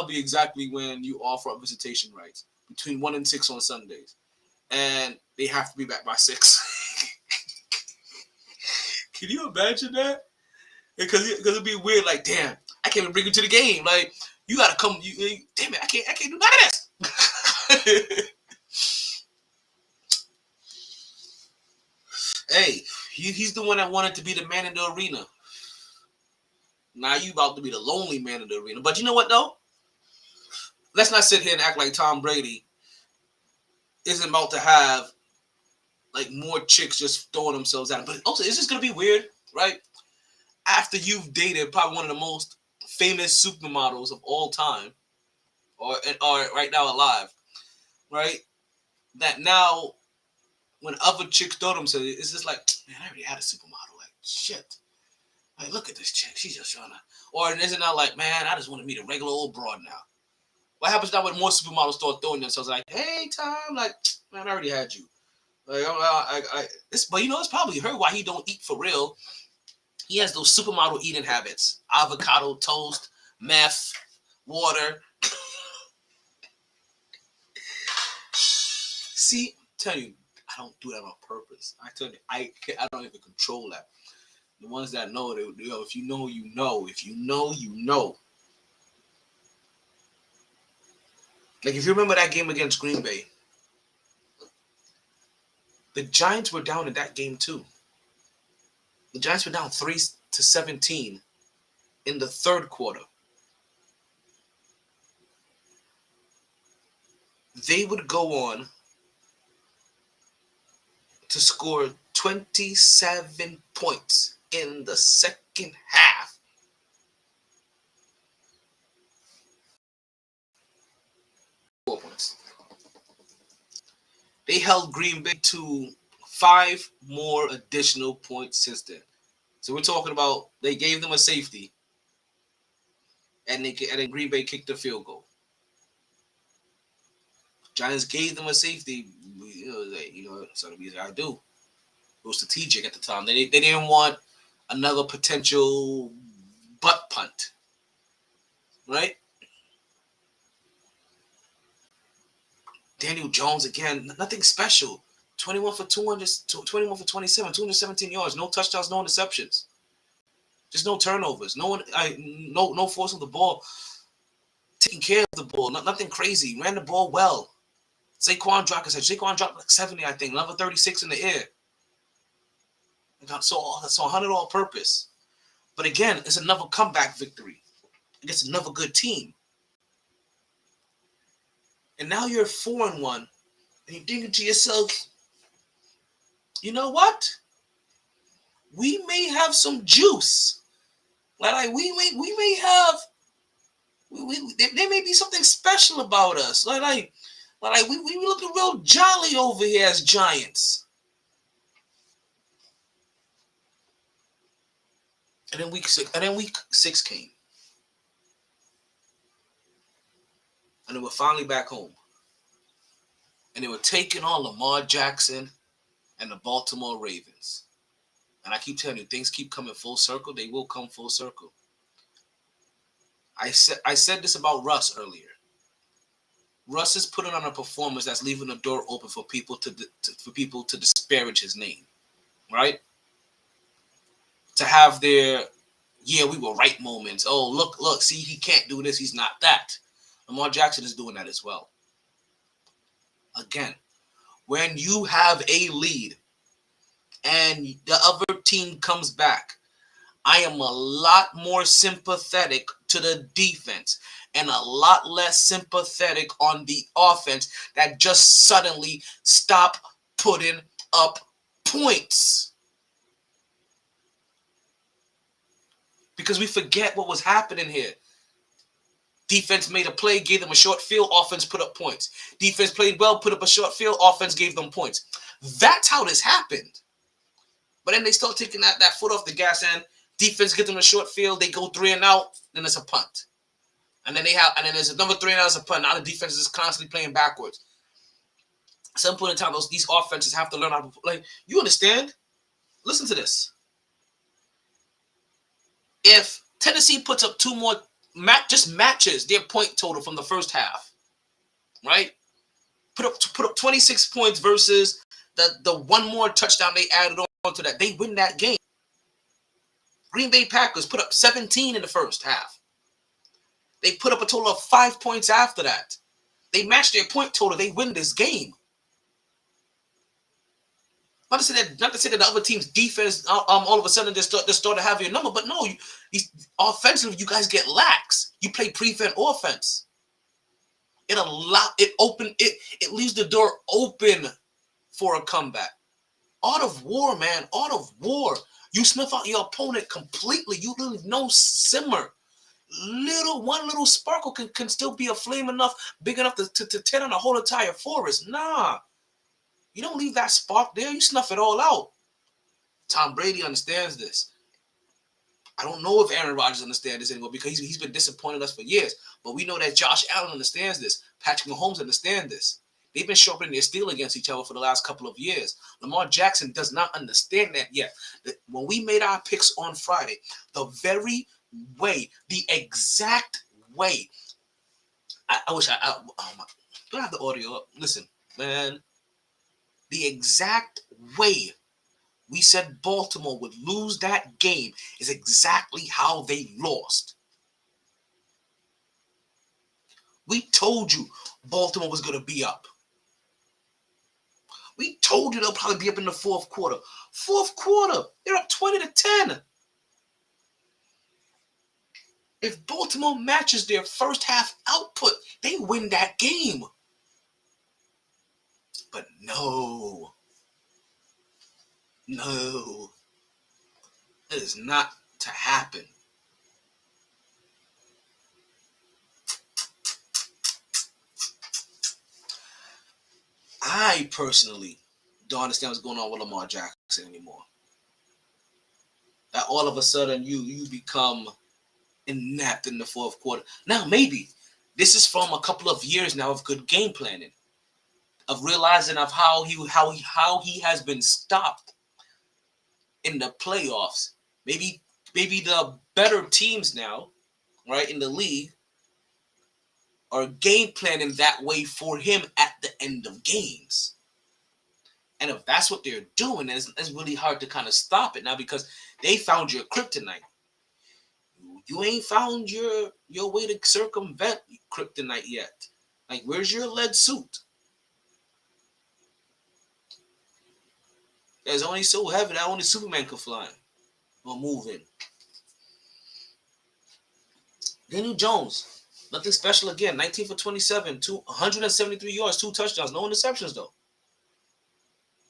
be exactly when you offer up visitation rights between 1 and 6 on Sundays, and they have to be back by 6. Can you imagine that? Because it'd be weird. Like, damn, I can't even bring you to the game. Like, you gotta come. Damn it, I can't do none of this. Hey, he's the one that wanted to be the man in the arena. Now you about to be the lonely man in the arena. But you know what though? Let's not sit here and act like Tom Brady isn't about to have like more chicks just throwing themselves at him. But also, it's just gonna be weird, right? After you've dated probably one of the most famous supermodels of all time, or right now alive, right? That now when other chicks throw themselves, it's just like, man, I already had a supermodel. Like shit. Like look at this chick. She's just trying to. Or is it not like, man, I just want to meet a regular old broad now? What happens now when more supermodels start throwing themselves? Like, hey, Tom, like, man, I already had you. Like, but you know, it's probably her why he don't eat for real. He has those supermodel eating habits: avocado toast, meth, water. See, I'm telling you, I don't do that on purpose. I tell you, I don't even control that. The ones that know, if you know, you know. If you know, you know. Like if you remember that game against Green Bay, the Giants were down in that game too. The Giants were down 3-17 in the third quarter. They would go on to score 27 points in the second half. They held Green Bay to 5 more additional points since then. So we're talking about they gave them a safety, and then Green Bay kicked the field goal. Giants gave them a safety. Something we gotta do. It was strategic at the time. They didn't want another potential butt punt, right? Daniel Jones again, nothing special. 21 for 200, 21 for 27, 217 yards, no touchdowns, no interceptions. Just no turnovers. No force on the ball. Taking care of the ball. Nothing crazy. Ran the ball well. Saquon dropped like 70, I think. Number 36 in the air. So 100 all purpose. But again, it's another comeback victory against another good team. And now you're 4-1, and you're thinking to yourself, you know what? We may have some juice. Like we may have there may be something special about us. Like we looking real jolly over here as Giants. And then week six came. And they were finally back home. And they were taking on Lamar Jackson and the Baltimore Ravens. And I keep telling you, things keep coming full circle. They will come full circle. I said this about Russ earlier. Russ is putting on a performance that's leaving the door open for people to disparage his name, right? To have their we were right moments. Oh, look, see, he can't do this. He's not that. Lamar Jackson is doing that as well. Again, when you have a lead and the other team comes back, I am a lot more sympathetic to the defense and a lot less sympathetic on the offense that just suddenly stop putting up points. Because we forget what was happening here. Defense made a play, gave them a short field, offense put up points. Defense played well, put up a short field, offense gave them points. That's how this happened. But then they start taking that foot off the gas end. Defense gets them a short field, they go 3 and out, then it's a punt. And then there's another 3 and out as a punt. Now the defense is constantly playing backwards. At some point in time, these offenses have to learn how to play. You understand? Listen to this. If Tennessee puts up 2 more, just matches their point total from the first half, right? Put up 26 points versus the 1 more touchdown they added on to that. They win that game. Green Bay Packers put up 17 in the first half. They put up a total of 5 points after that. They match their point total. They win this game. Not to say that the other team's defense all of a sudden just started having your number, but no, offensively you guys get lax. You play prevent offense. It leaves the door open for a comeback. Art of war, man. Art of war. You snuff out your opponent completely. You leave no simmer. One little sparkle can still be a flame enough, big enough to tear on a whole entire forest. Nah. You don't leave that spark there. You snuff it all out. Tom Brady understands this. I don't know if Aaron Rodgers understands this anymore because he's been disappointing us for years. But we know that Josh Allen understands this. Patrick Mahomes understands this. They've been sharpening their steel against each other for the last couple of years. Lamar Jackson does not understand that yet. When we made our picks on Friday, the exact way, I wish do I have the audio up? Listen, man, the exact way we said Baltimore would lose that game is exactly how they lost. We told you Baltimore was going to be up. We told you they'll probably be up in the fourth quarter. Fourth quarter, they're up 20-10. If Baltimore matches their first half output, they win that game. But no. It is not to happen. I personally don't understand what's going on with Lamar Jackson anymore. That all of a sudden you become inept in the fourth quarter. Now maybe this is from a couple of years now of good game planning, of realizing of how he has been stopped in the playoffs. Maybe the better teams now, right, in the league are game planning that way for him at the end of games. And if that's what they're doing, it's really hard to kind of stop it now because they found your kryptonite. You ain't found your way to circumvent kryptonite yet. Like, where's your lead suit? It's only so heavy that only Superman can fly or move in. Daniel Jones, nothing special again. 19 for 27, 173 yards, 2 touchdowns, no interceptions though.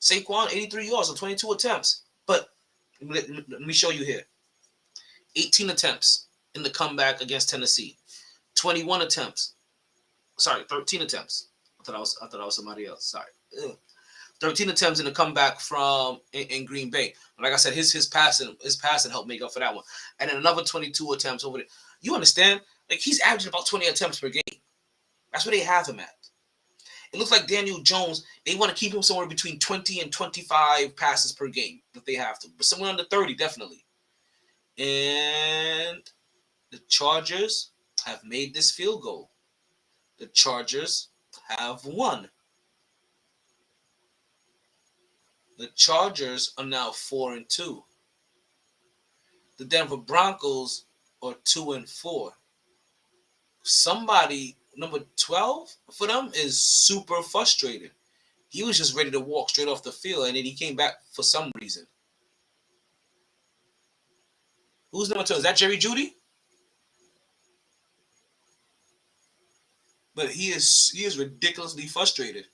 Saquon, 83 yards on 22 attempts. But let me show you here. 18 attempts in the comeback against Tennessee. 21 attempts. Sorry, 13 attempts. I thought I was somebody else. Sorry. 13 attempts in the comeback in Green Bay. Like I said, his passing helped make up for that one. And then another 22 attempts over there. You understand? Like, he's averaging about 20 attempts per game. That's where they have him at. It looks like Daniel Jones, they want to keep him somewhere between 20 and 25 passes per game if they have to. But somewhere under 30, definitely. And the Chargers have made this field goal. The Chargers have won. The Chargers are now 4-2. The Denver Broncos are 2-4. Somebody, number 12 for them, is super frustrated. He was just ready to walk straight off the field, and then he came back for some reason. Who's number 12? Is that Jerry Jeudy? But he is ridiculously frustrated.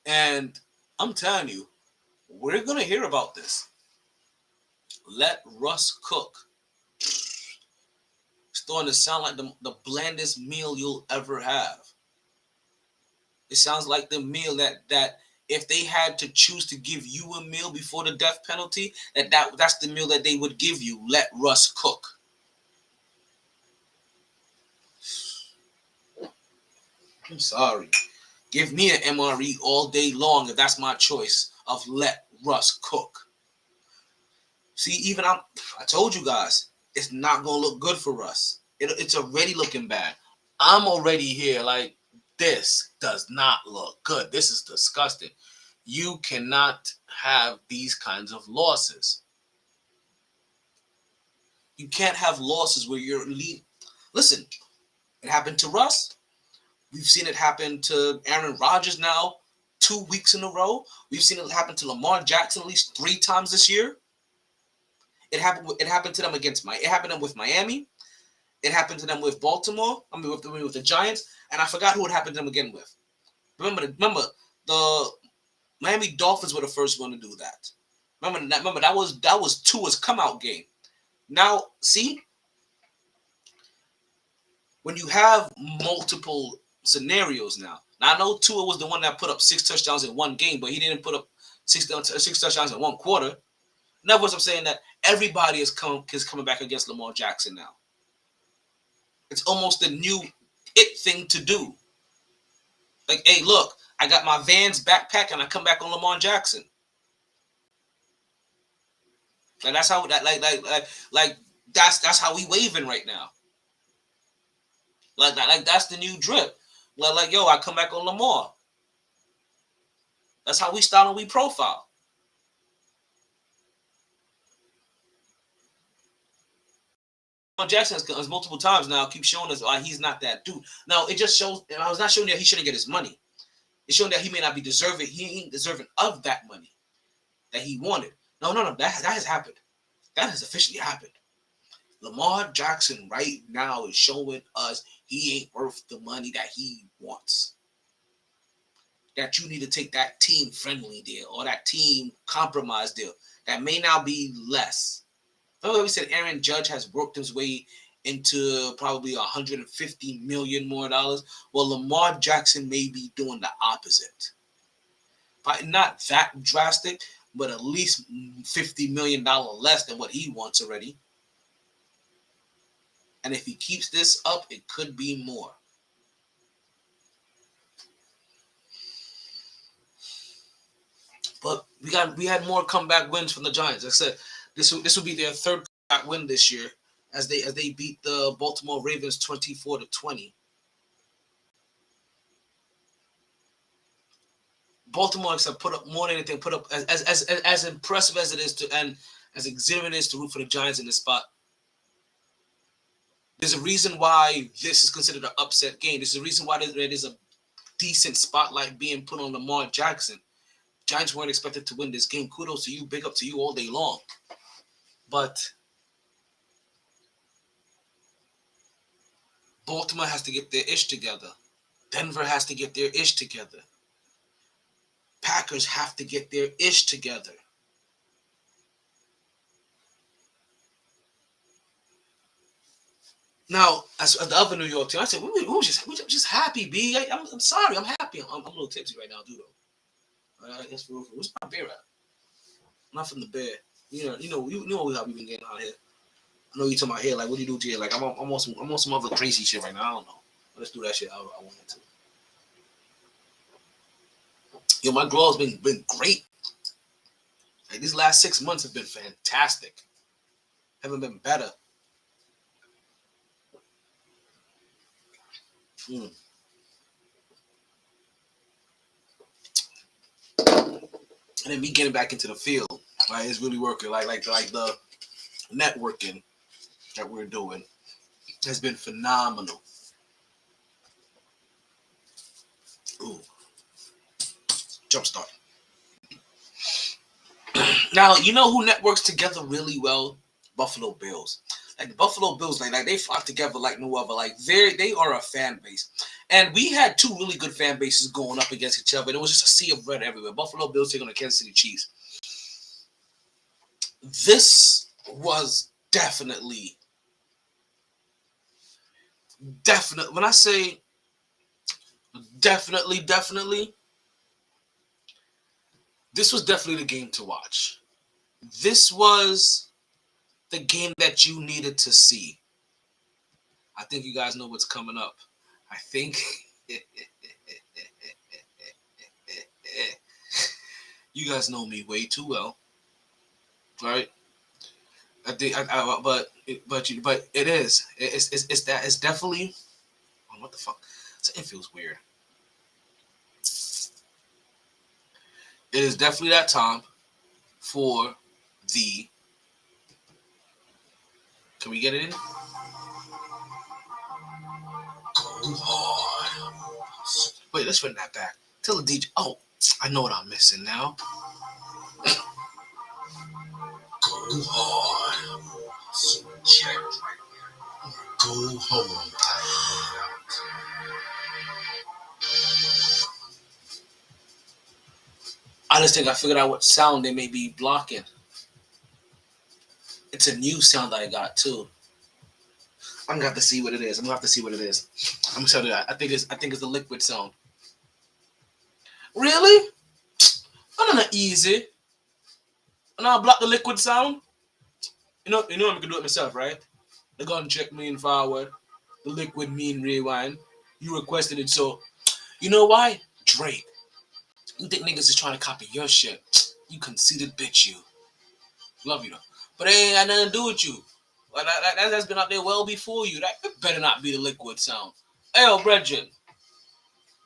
And I'm telling you, we're going to hear about this. Let Russ cook. It's starting to sound like the blandest meal you'll ever have. It sounds like the meal that if they had to choose to give you a meal before the death penalty, that's the meal that they would give you. Let Russ cook. I'm sorry. Give me an MRE all day long if that's my choice of let Russ cook. See, even I told you guys, it's not going to look good for Russ. It's already looking bad. I'm already here like, this does not look good. This is disgusting. You cannot have these kinds of losses. You can't have losses where you're lead. Listen, it happened to Russ. We've seen it happen to Aaron Rodgers now 2 weeks in a row. We've seen it happen to Lamar Jackson at least 3 times this year. It happened to them against It happened to them with Miami. It happened to them with Baltimore. I mean, with the Giants, and I forgot who it happened to them again with. Remember the Miami Dolphins were the first one to do that. Remember that was Tua's come out game. Now, see, when you have multiple scenarios now I know Tua was the one that put up 6 touchdowns in one game, but he didn't put up six touchdowns in one quarter. In other words, I'm saying that everybody is coming back against Lamar Jackson now. It's almost the new it thing to do. Like, hey, look, I got my Vans backpack and I come back on Lamar Jackson. Like that's how that's how we waving right now. Like that's the new drip. Like yo, I come back on Lamar. That's how we style and we profile. Lamar Jackson has multiple times now keep showing us he's not that dude. Now it just shows. I was not showing that he shouldn't get his money. It's showing that he may not be deserving. He ain't deserving of that money that he wanted. No. That has happened. That has officially happened. Lamar Jackson right now is showing us he ain't worth the money that he wants. That you need to take that team-friendly deal or that team compromise deal. That may now be less. Remember we said Aaron Judge has worked his way into probably $150 million more dollars? Well, Lamar Jackson may be doing the opposite. But not that drastic, but at least $50 million less than what he wants already. And if he keeps this up, it could be more. But we had more comeback wins from the Giants. Like I said, this will be their third comeback win this year as they beat the Baltimore Ravens 24-20. Baltimore have put up more than anything. Put up as impressive as it is to and as exhilarating it is to root for the Giants in this spot. There's a reason why this is considered an upset game. There's a reason why there is a decent spotlight being put on Lamar Jackson. Giants weren't expected to win this game. Kudos to you. Big up to you all day long. But Baltimore has to get their ish together. Denver has to get their ish together. Packers have to get their ish together. Now, as the other New York team, I said, we're just happy, B. I'm sorry, I'm happy. I'm a little tipsy right now, dude. That's for real. Where's my beer at? Not from the bear. You know how we been getting out here. I know you talking about here, like, what do you do to you? Like, I'm on some other crazy shit right now. I don't know. Let's do that shit. I wanted to. Yo, my glow has been great. Like, these last 6 months have been fantastic. Haven't been better. And then me getting back into the field, right? It's really working. Like the networking that we're doing has been phenomenal. Ooh, jumpstart. Now you know who networks together really well? Buffalo Bills. Like the Buffalo Bills, like they flock together like no other. Like they are a fan base, and we had 2 really good fan bases going up against each other. And it was just a sea of red everywhere. Buffalo Bills taking on the Kansas City Chiefs. This was definitely. When I say definitely, this was definitely the game to watch. This was the game that you needed to see. I think you guys know what's coming up. I think you guys know me way too well, right? I think, but it is. It's definitely. What the fuck? It feels weird. It is definitely that time for the. Can we get it in? Go hard. Wait, let's run that back. Tell the DJ. Oh, I know what I'm missing now. Go hard. So check. Go home. I just think I figured out what sound they may be blocking. It's a new sound that I got too. I'm gonna have to see what it is. I'm gonna tell you that. I think it's the liquid sound. Really? I'm not easy. And I'll block the liquid sound. You know I can do it myself, right? The gun check mean forward. The liquid mean rewind. You requested it, so you know why? Drake. You think niggas is trying to copy your shit? You conceited bitch, you. Love you though, but it ain't got nothing to do with you. Well, that's been out there well before you. That better not be the liquid sound. Hey, yo, Brethren,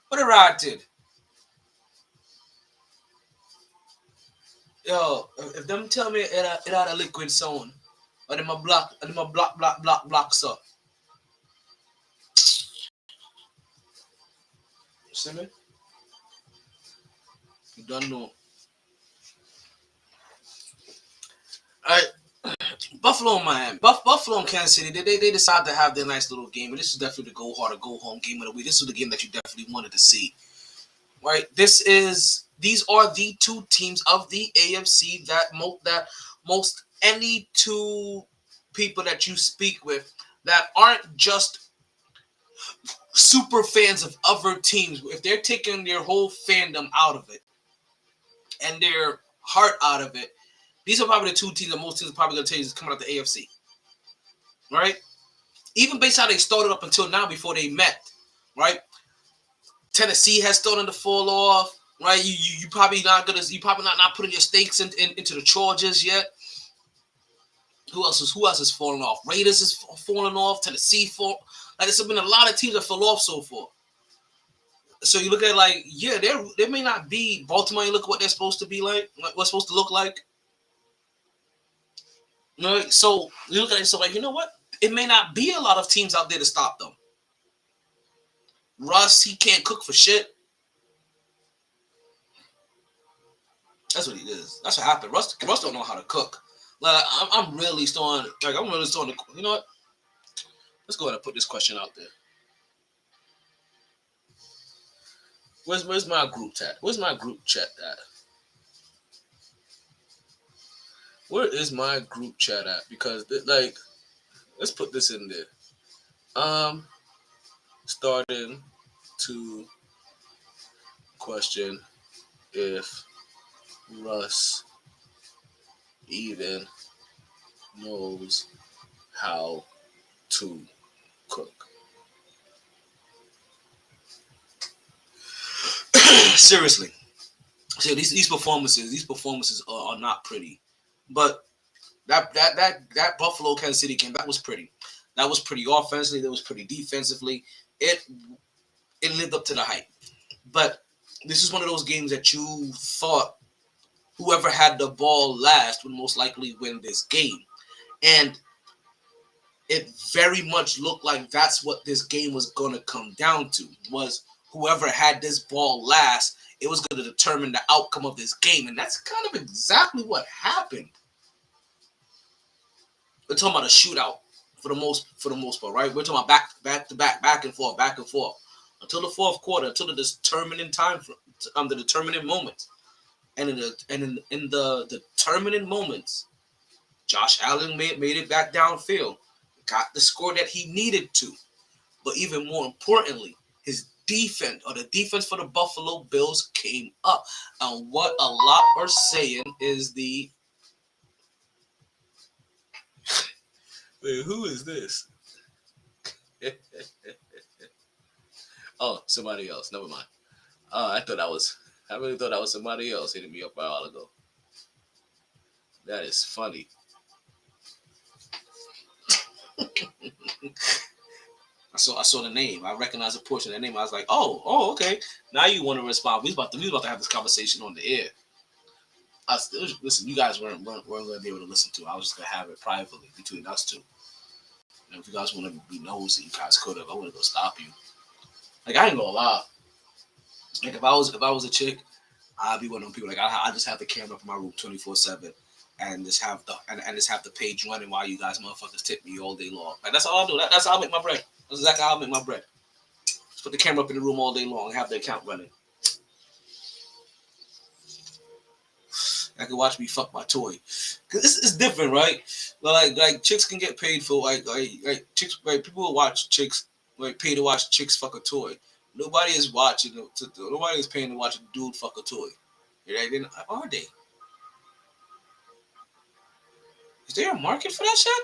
what a rotted. Yo, if them tell me it had a liquid sound, or them a block, so. See me? You don't know. Alright, Buffalo, man. Buffalo and Kansas City, they decided to have their nice little game, and this is definitely the go hard or go home game of the week. This is the game that you definitely wanted to see. Right? These are the two teams of the AFC that most any two people that you speak with that aren't just super fans of other teams. If they're taking their whole fandom out of it and their heart out of it, these are probably the two teams that most teams are probably going to tell you is coming out the AFC. Right? Even based how they started up until now before they met. Right? Tennessee has started to fall off. Right, you probably not putting your stakes into the Chargers yet. Who else is falling off? Raiders is falling off. Tennessee fall. Like there's been a lot of teams that fell off so far. So you look at they may not be Baltimore. You look at what they're supposed to be like what's supposed to look like. So you look at it. So you know what? It may not be a lot of teams out there to stop them. Russ, he can't cook for shit. That's what he is. That's what happened. Russ don't know how to cook. Like I'm really starting. You know what? Let's go ahead and put this question out there. Where's my group chat? Where's my group chat at? Where is my group chat at? Because let's put this in there. Starting to question if Russ even knows how to cook. Seriously. So these performances are not pretty. But that Buffalo Kansas City game, that was pretty. That was pretty offensively, that was pretty defensively. It lived up to the hype. But this is one of those games that you thought whoever had the ball last would most likely win this game. And it very much looked like that's what this game was going to come down to, was whoever had this ball last, it was going to determine the outcome of this game. And that's kind of exactly what happened. We're talking about a shootout for the most part, right? We're talking about back to back and forth, until the fourth quarter, until the determining time, the determining moments. And in the determining moments, Josh Allen made it back downfield, got the score that he needed to. But even more importantly, his defense, or the defense for the Buffalo Bills, came up. And what a lot are saying is the... Wait, who is this? Oh, somebody else. Never mind. I really thought that was somebody else hitting me up a while ago. That is funny. I saw the name. I recognized a portion of the name. I was like, oh, okay. Now you want to respond. We was about to have this conversation on the air. Listen, you guys weren't going to be able to listen to it. I was just going to have it privately between us two. And if you guys want to be nosy, you guys could have. I wouldn't go stop you. Like, I ain't gonna lie. Like, if I was a chick I'll be one of them people. Like I just have the camera up in my room 24/7, and just have the page running while you guys motherfuckers tip me all day long. Like that's all I do. That's how I make my bread. That's exactly how I make my bread. Just put the camera up in the room all day long and have the account running. I can watch me fuck my toy. Cause it's different, right? Like chicks can get paid for like chicks, like people will watch chicks, like pay to watch chicks fuck a toy. Nobody is watching. Nobody is paying to watch a dude fuck a toy. Right? Then are they? Is there a market for that shit?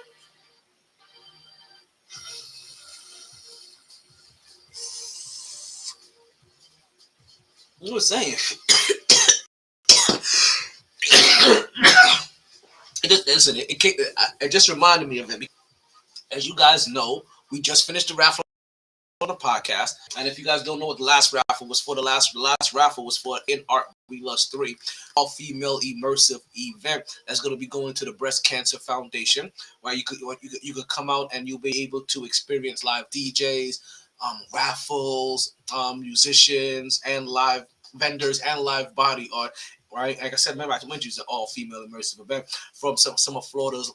You were saying. It just reminded me of it. As you guys know, we just finished the raffle on the podcast, and if you guys don't know what the last raffle was for, the last raffle was for In Art We Lust 3, all female immersive event that's going to be going to the Breast Cancer Foundation, where you could come out and you'll be able to experience live DJs, raffles, musicians, and live vendors and live body art. Right, like I said, remember I mentioned it's an all-female immersive event from some of Florida's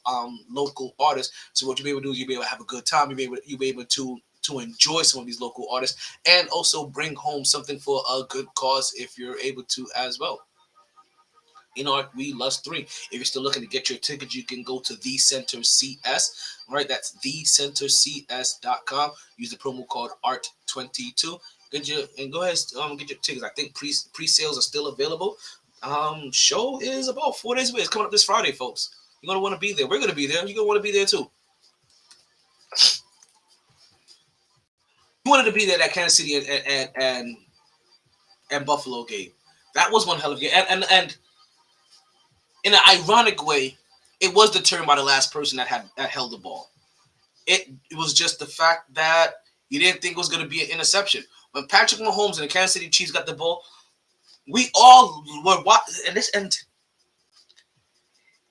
local artists. So what you'll be able to do is you'll be able to have a good time. You'll be able to enjoy some of these local artists and also bring home something for a good cause if you're able to as well. In Art We Lust 3. If you're still looking to get your tickets, you can go to The Center CS. Right, that's thecentercs.com. Use the promo code ART22. Go ahead get your tickets. I think pre-sales are still available. Show is about 4 days away. It's coming up this Friday, folks. You're gonna want to be there. We're gonna be there. You're gonna want to be there too. You wanted to be there at Kansas City and Buffalo game. That was one hell of a game. And in an ironic way, it was determined by the last person that held the ball. It was just the fact that you didn't think it was going to be an interception. When Patrick Mahomes and the Kansas City Chiefs got the ball, we all were watching. And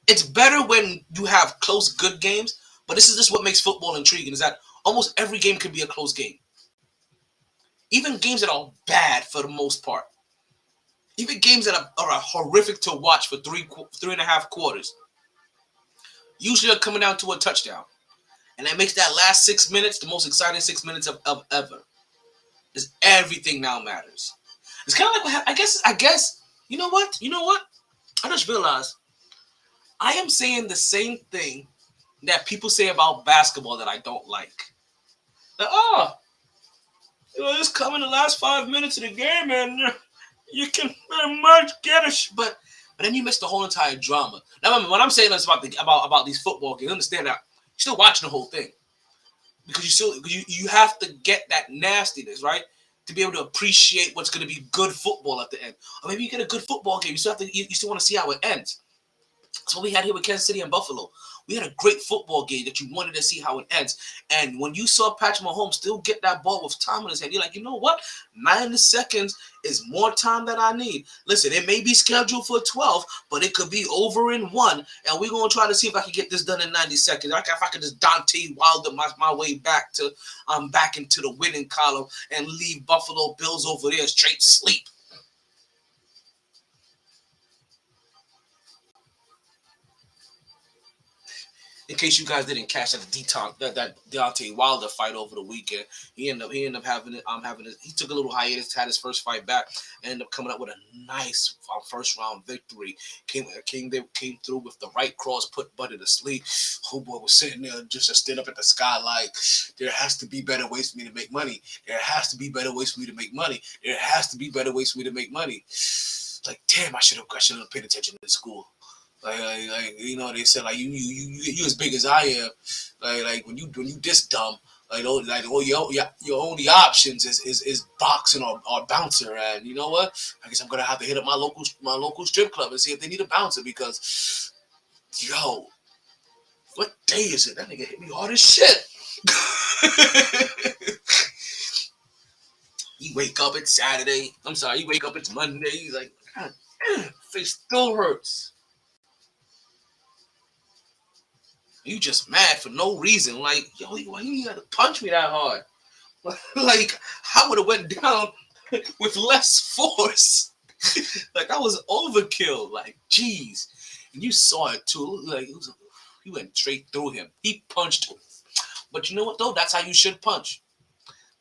it's better when you have close, good games. But this is just what makes football intriguing: is that almost every game can be a close game. Even games that are bad for the most part. Even games that are horrific to watch for three and a half quarters usually are coming down to a touchdown. And that makes that last 6 minutes the most exciting 6 minutes of ever. Because everything now matters. It's kind of like, I guess, you know what? I just realized I am saying the same thing that people say about basketball that I don't like. That, it's coming the last 5 minutes of the game and you can very much get but then you miss the whole entire drama. Now, remember, when I'm saying this about these football games, understand that you're still watching the whole thing because you have to get that nastiness, right, to be able to appreciate what's going to be good football at the end. Or maybe you get a good football game, you still want to see how it ends. That's what we had here with Kansas City and Buffalo. We had a great football game that you wanted to see how it ends. And when you saw Patrick Mahomes still get that ball with time in his hand, you're like, you know what? 90 seconds is more time than I need. Listen, it may be scheduled for 12, but it could be over in 1. And we're going to try to see if I can get this done in 90 seconds. Like if I could just Dante Wilder my way back into the winning column and leave Buffalo Bills over there straight sleep. In case you guys didn't catch that Deontay Wilder fight over the weekend, he ended up having it. He took a little hiatus, had his first fight back, and ended up coming up with a nice first round victory. Came through with the right cross, put Buddy to sleep. Oh boy was sitting there just staring up at the sky like, there has to be better ways for me to make money. There has to be better ways for me to make money. There has to be better ways for me to make money. Like, damn, I should have paid attention in school. Like they said you as big as I am. Like when you this dumb, your only options is boxing or bouncer. And you know what? I guess I'm gonna have to hit up my local strip club and see if they need a bouncer because, what day is it? That nigga hit me hard as shit. You wake up, it's Saturday. I'm sorry, you wake up, it's Monday. He's like, God, face still hurts. You just mad for no reason. Like, why you gotta punch me that hard? Like, I would have went down with less force. Like that was overkill. Like, jeez. And you saw it too. Like he went straight through him. He punched him. But you know what though? That's how you should punch.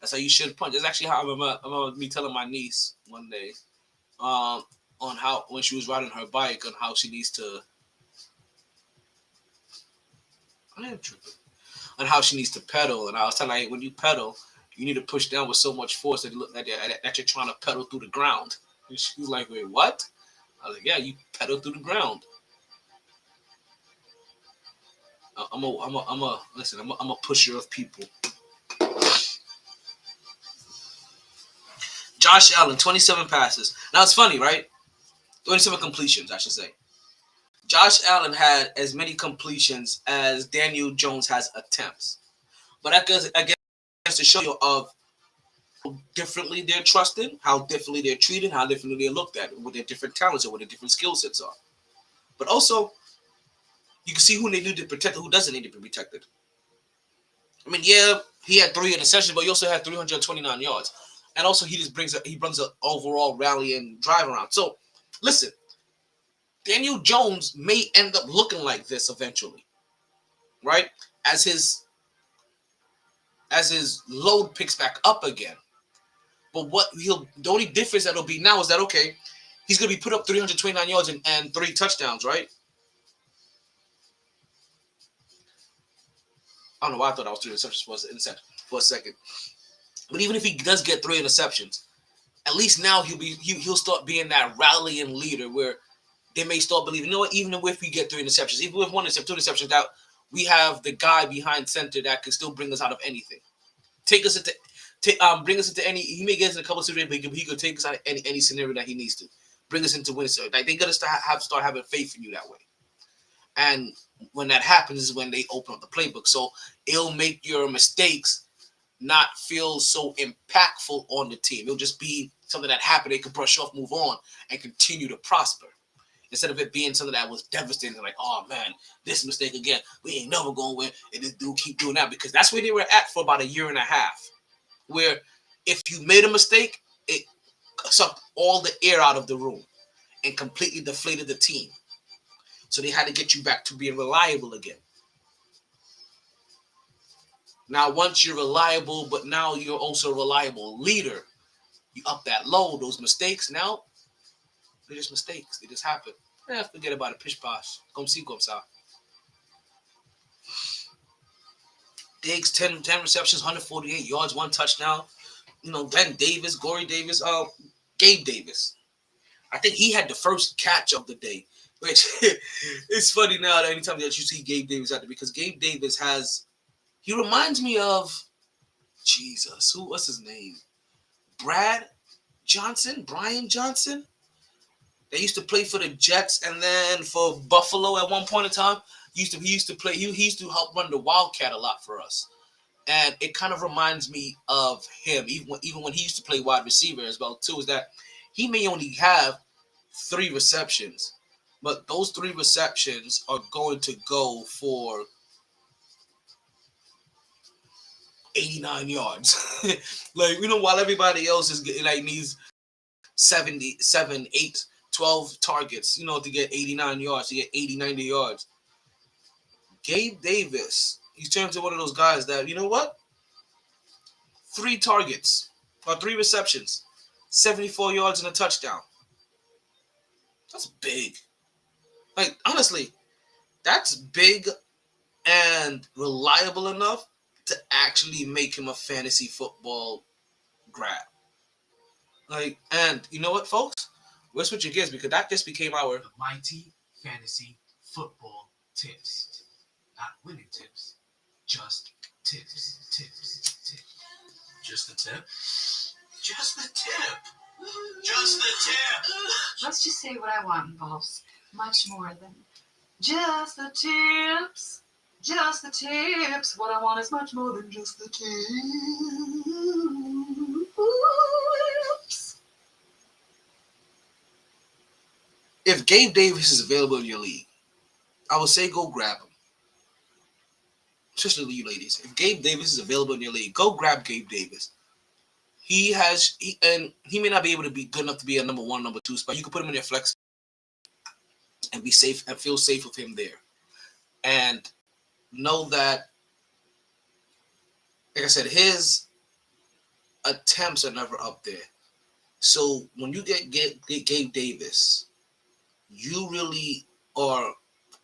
That's how you should punch. That's actually how I remember me telling my niece one day, on how when she was riding her bike on how she needs to. I am tripping. On how she needs to pedal, and I was telling her, hey, when you pedal, you need to push down with so much force that, that you're trying to pedal through the ground. And she was like, wait, what? I was like, yeah, you pedal through the ground. Listen, I'm a pusher of people. Josh Allen, 27 passes. Now it's funny, right? 27 completions, I should say. Josh Allen had as many completions as Daniel Jones has attempts. But that goes again to show you of how differently they're trusted, how differently they're treated, how differently they're looked at, what their different talents and what their different skill sets are. But also, you can see who they need to protect and who doesn't need to be protected. I mean, yeah, he had 3 interceptions, but he also had 329 yards. And also, he brings an overall rallying drive around. So, listen, Daniel Jones may end up looking like this eventually, right? As his load picks back up again. But the only difference that'll be now is that, okay, he's gonna be put up 329 yards and 3 touchdowns, right? I don't know why I thought I was 3 interceptions for a second. But even if he does get 3 interceptions, at least now he'll start being that rallying leader where they may start believing, you know what, even if we get 3 interceptions, even with 1 interception, 2 interceptions, that we have the guy behind center that can still bring us out of anything. Bring us into any. He may get us in a couple of situations, but he could take us out of any scenario that he needs to. Bring us into winning. So like they gotta start having faith in you that way. And when that happens is when they open up the playbook. So it'll make your mistakes not feel so impactful on the team. It'll just be something that happened. They can brush off, move on, and continue to prosper. Instead of it being something that was devastating, like, oh man, this mistake again. We ain't never gonna win. And this dude keep doing that because that's where they were at for about a year and a half. Where if you made a mistake, it sucked all the air out of the room and completely deflated the team. So they had to get you back to being reliable again. Now, once you're reliable, but now you're also a reliable leader, you up that low, those mistakes, now they're just mistakes. They just happen. Forget about it. Pish posh. Come see, come sa. Diggs, 10 receptions, 148 yards, 1 touchdown. Glenn Davis, Corey Davis, Gabe Davis. I think he had the first catch of the day. Which it's funny now that anytime that you see Gabe Davis out there, because Gabe Davis he reminds me of Jesus. What's his name? Brian Johnson. They used to play for the Jets and then for Buffalo at one point in time. He used to help run the Wildcat a lot for us. And it kind of reminds me of him, even when he used to play wide receiver as well, too, is that he may only have 3 receptions, but those 3 receptions are going to go for 89 yards. While everybody else is getting needs 7, 8, 12 targets, to get 89 yards, to get 80, 90 yards. Gabe Davis, he's turned to one of those guys that, 3 targets or 3 receptions, 74 yards and a touchdown. That's big. Honestly, that's big and reliable enough to actually make him a fantasy football grab. And you know what, folks? We're switching gears because that just became our MyT fantasy football tips. Not winning tips, just tips. Just the tip. Just the tip. Just the tip. Let's just say what I want involves much more than just the tips. Just the tips. What I want is much more than just the tips. If Gabe Davis is available in your league, I would say go grab him. Especially you ladies. If Gabe Davis is available in your league, go grab Gabe Davis. and he may not be able to be good enough to be a number one, number two spot. You can put him in your flex and be safe and feel safe with him there. And know that, like I said, his attempts are never up there. So when you get Gabe Davis, you really are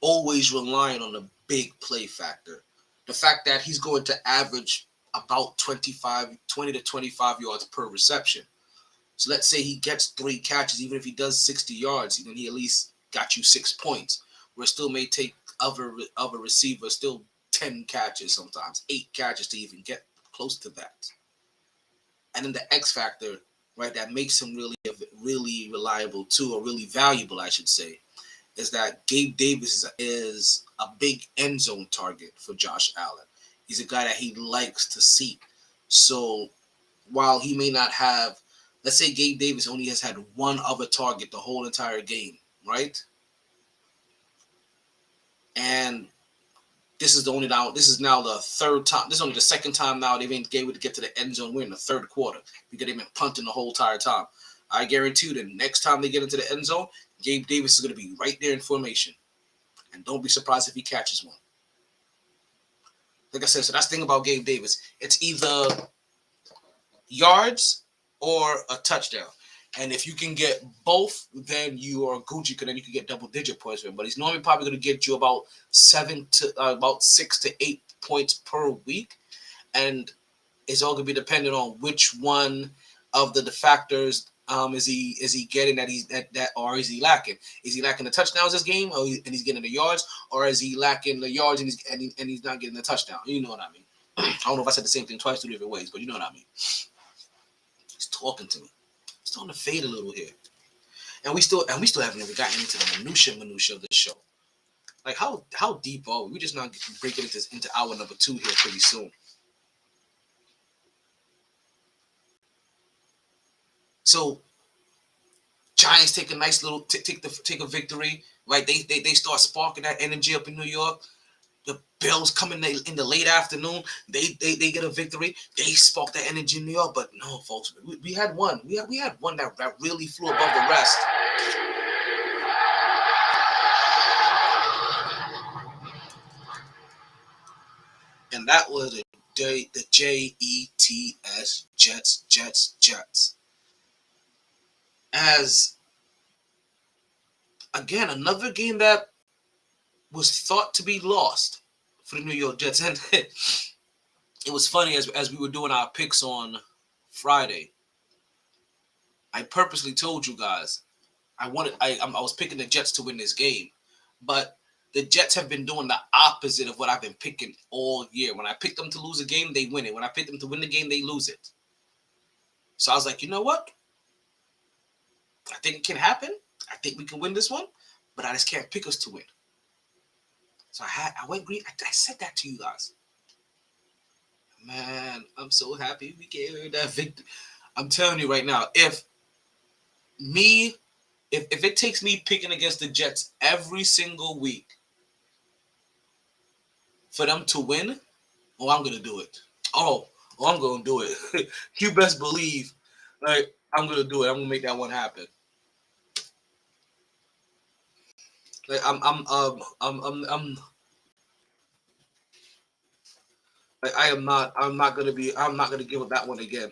always relying on the big play factor. The fact that he's going to average about 20 to 25 yards per reception. So let's say he gets 3 catches, even if he does 60 yards, then he at least got you 6 points. Where it still may take other receivers still 10 catches sometimes, 8 catches to even get close to that. And then the X factor, right, that makes him really reliable too, or really valuable, I should say, is that Gabe Davis is a big end zone target for Josh Allen. He's a guy that he likes to see. So while he may not have, let's say Gabe Davis only has had one other target the whole entire game, right? And this is now the third time. This is only the second time now they've been able to get to the end zone. We're in the third quarter because they've been punting the whole entire time. I guarantee you that next time they get into the end zone, Gabe Davis is going to be right there in formation. And don't be surprised if he catches one. Like I said, so that's the thing about Gabe Davis. It's either yards or a touchdown. And if you can get both, then you are Gucci, because then you can get double-digit points for him. But he's normally probably going to get you about 6 to 8 points per week, and it's all going to be dependent on which one of the factors is he getting that or is he lacking? Is he lacking the touchdowns this game, and he's getting the yards, or is he lacking the yards and he's not getting the touchdown? You know what I mean? I don't know if I said the same thing twice, 2 different ways, but you know what I mean. He's talking to me. Starting to fade a little here, and we still haven't even gotten into the minutia of the show. Like how deep are we? We just not breaking into hour number 2 here pretty soon. So Giants take a nice little take a victory, right? They start sparking that energy up in New York. The Bills come in the late afternoon. They get a victory. They spark that energy in New York. But no, folks, we had one. We had one that really flew above the rest. And that was the Jets, Jets. As, again, another game that was thought to be lost for the New York Jets. And it was funny, as we were doing our picks on Friday, I purposely told you guys I was picking the Jets to win this game, but the Jets have been doing the opposite of what I've been picking all year. When I picked them to lose a game, they win it. When I picked them to win the game, they lose it. So I was like, you know what? I think it can happen. I think we can win this one, but I just can't pick us to win. So I went green. I said that to you guys. Man, I'm so happy we gave that victory. I'm telling you right now, if it takes me picking against the Jets every single week for them to win, I'm gonna do it. I'm gonna do it. You best believe, like, I'm gonna do it. I'm gonna make that one happen. Like I'm like I'm not gonna give up that one again.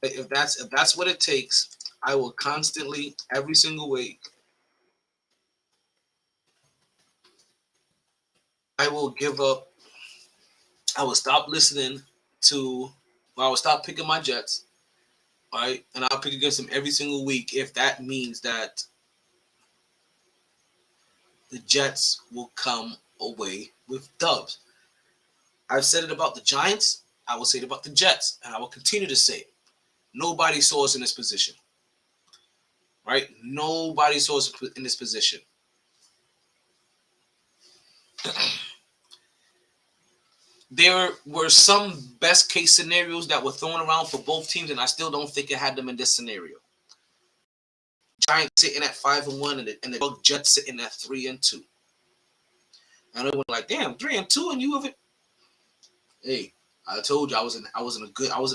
Like, if that's what it takes, I will constantly every single week. I will give up. I will stop listening to. I will stop picking my Jets. All right, and I'll pick against them every single week if that means that the Jets will come away with dubs. I've said it about the Giants. I will say it about the Jets, and I will continue to say it. Nobody saw us in this position. Right? Nobody saw us in this position. There were some best case scenarios that were thrown around for both teams, and I still don't think it had them in this scenario. Giants sitting at 5-1, and the Jets sitting at 3-2. And everyone like, damn, 3-2, and you have it. Hey, I told you I was in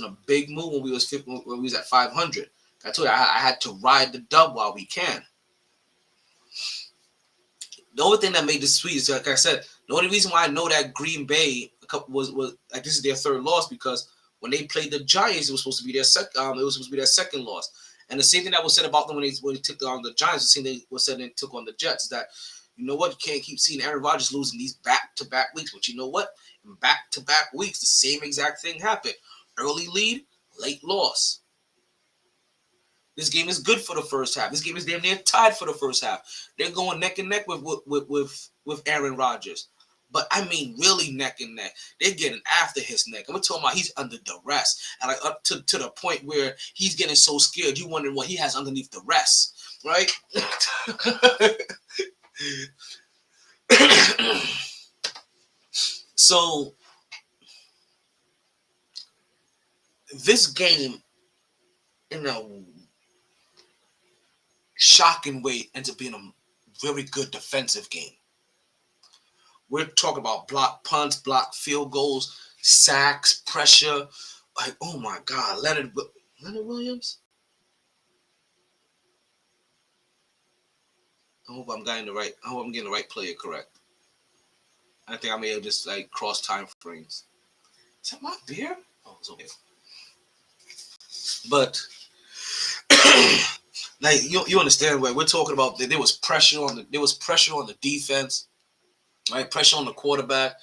a big mood when when we was at 500. I told you I had to ride the dub while we can. The only thing that made this sweet is, like I said, the only reason why I know that Green Bay was like this is their third loss because when they played the Giants, it was supposed to be their second loss. And the same thing that was said about them when they took on the Giants, the same thing was said when they took on the Jets. That you know what, you can't keep seeing Aaron Rodgers losing these back-to-back weeks. But you know what, in back-to-back weeks, the same exact thing happened: early lead, late loss. This game is good for the first half. This game is damn near tied for the first half. They're going neck and neck with Aaron Rodgers. But I mean, really neck and neck. They're getting after his neck. I'm talking about he's under duress. And like up to the point where he's getting so scared, you wondering what he has underneath the rest. Right? So, this game, in a shocking way, ends up being a very good defensive game. We're talking about block punts, block field goals, sacks, pressure. Like, oh my God, Leonard Williams? I hope I'm getting the right player correct. I think I may have just like crossed time frames. Is that my beer? Oh, it's okay. But like you understand what we're talking about. There was pressure on the defense, right? Pressure on the quarterback.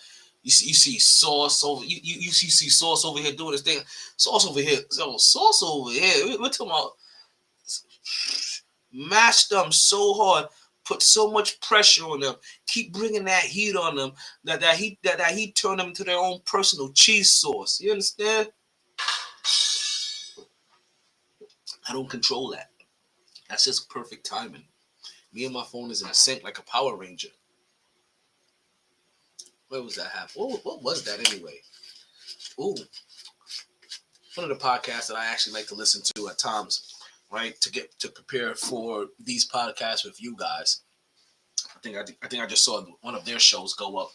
You see Sauce over you see Sauce over here doing this thing. Sauce over here. We're talking about match them so hard, put so much pressure on them, keep bringing that heat on them that heat turn them into their own personal cheese sauce. You understand? I don't control that. That's just perfect timing. Me and my phone is in a sync like a Power Ranger. Where was that happening? What was that anyway? Ooh. One of the podcasts that I actually like to listen to at times, right? To prepare for these podcasts with you guys. I think I just saw one of their shows go up.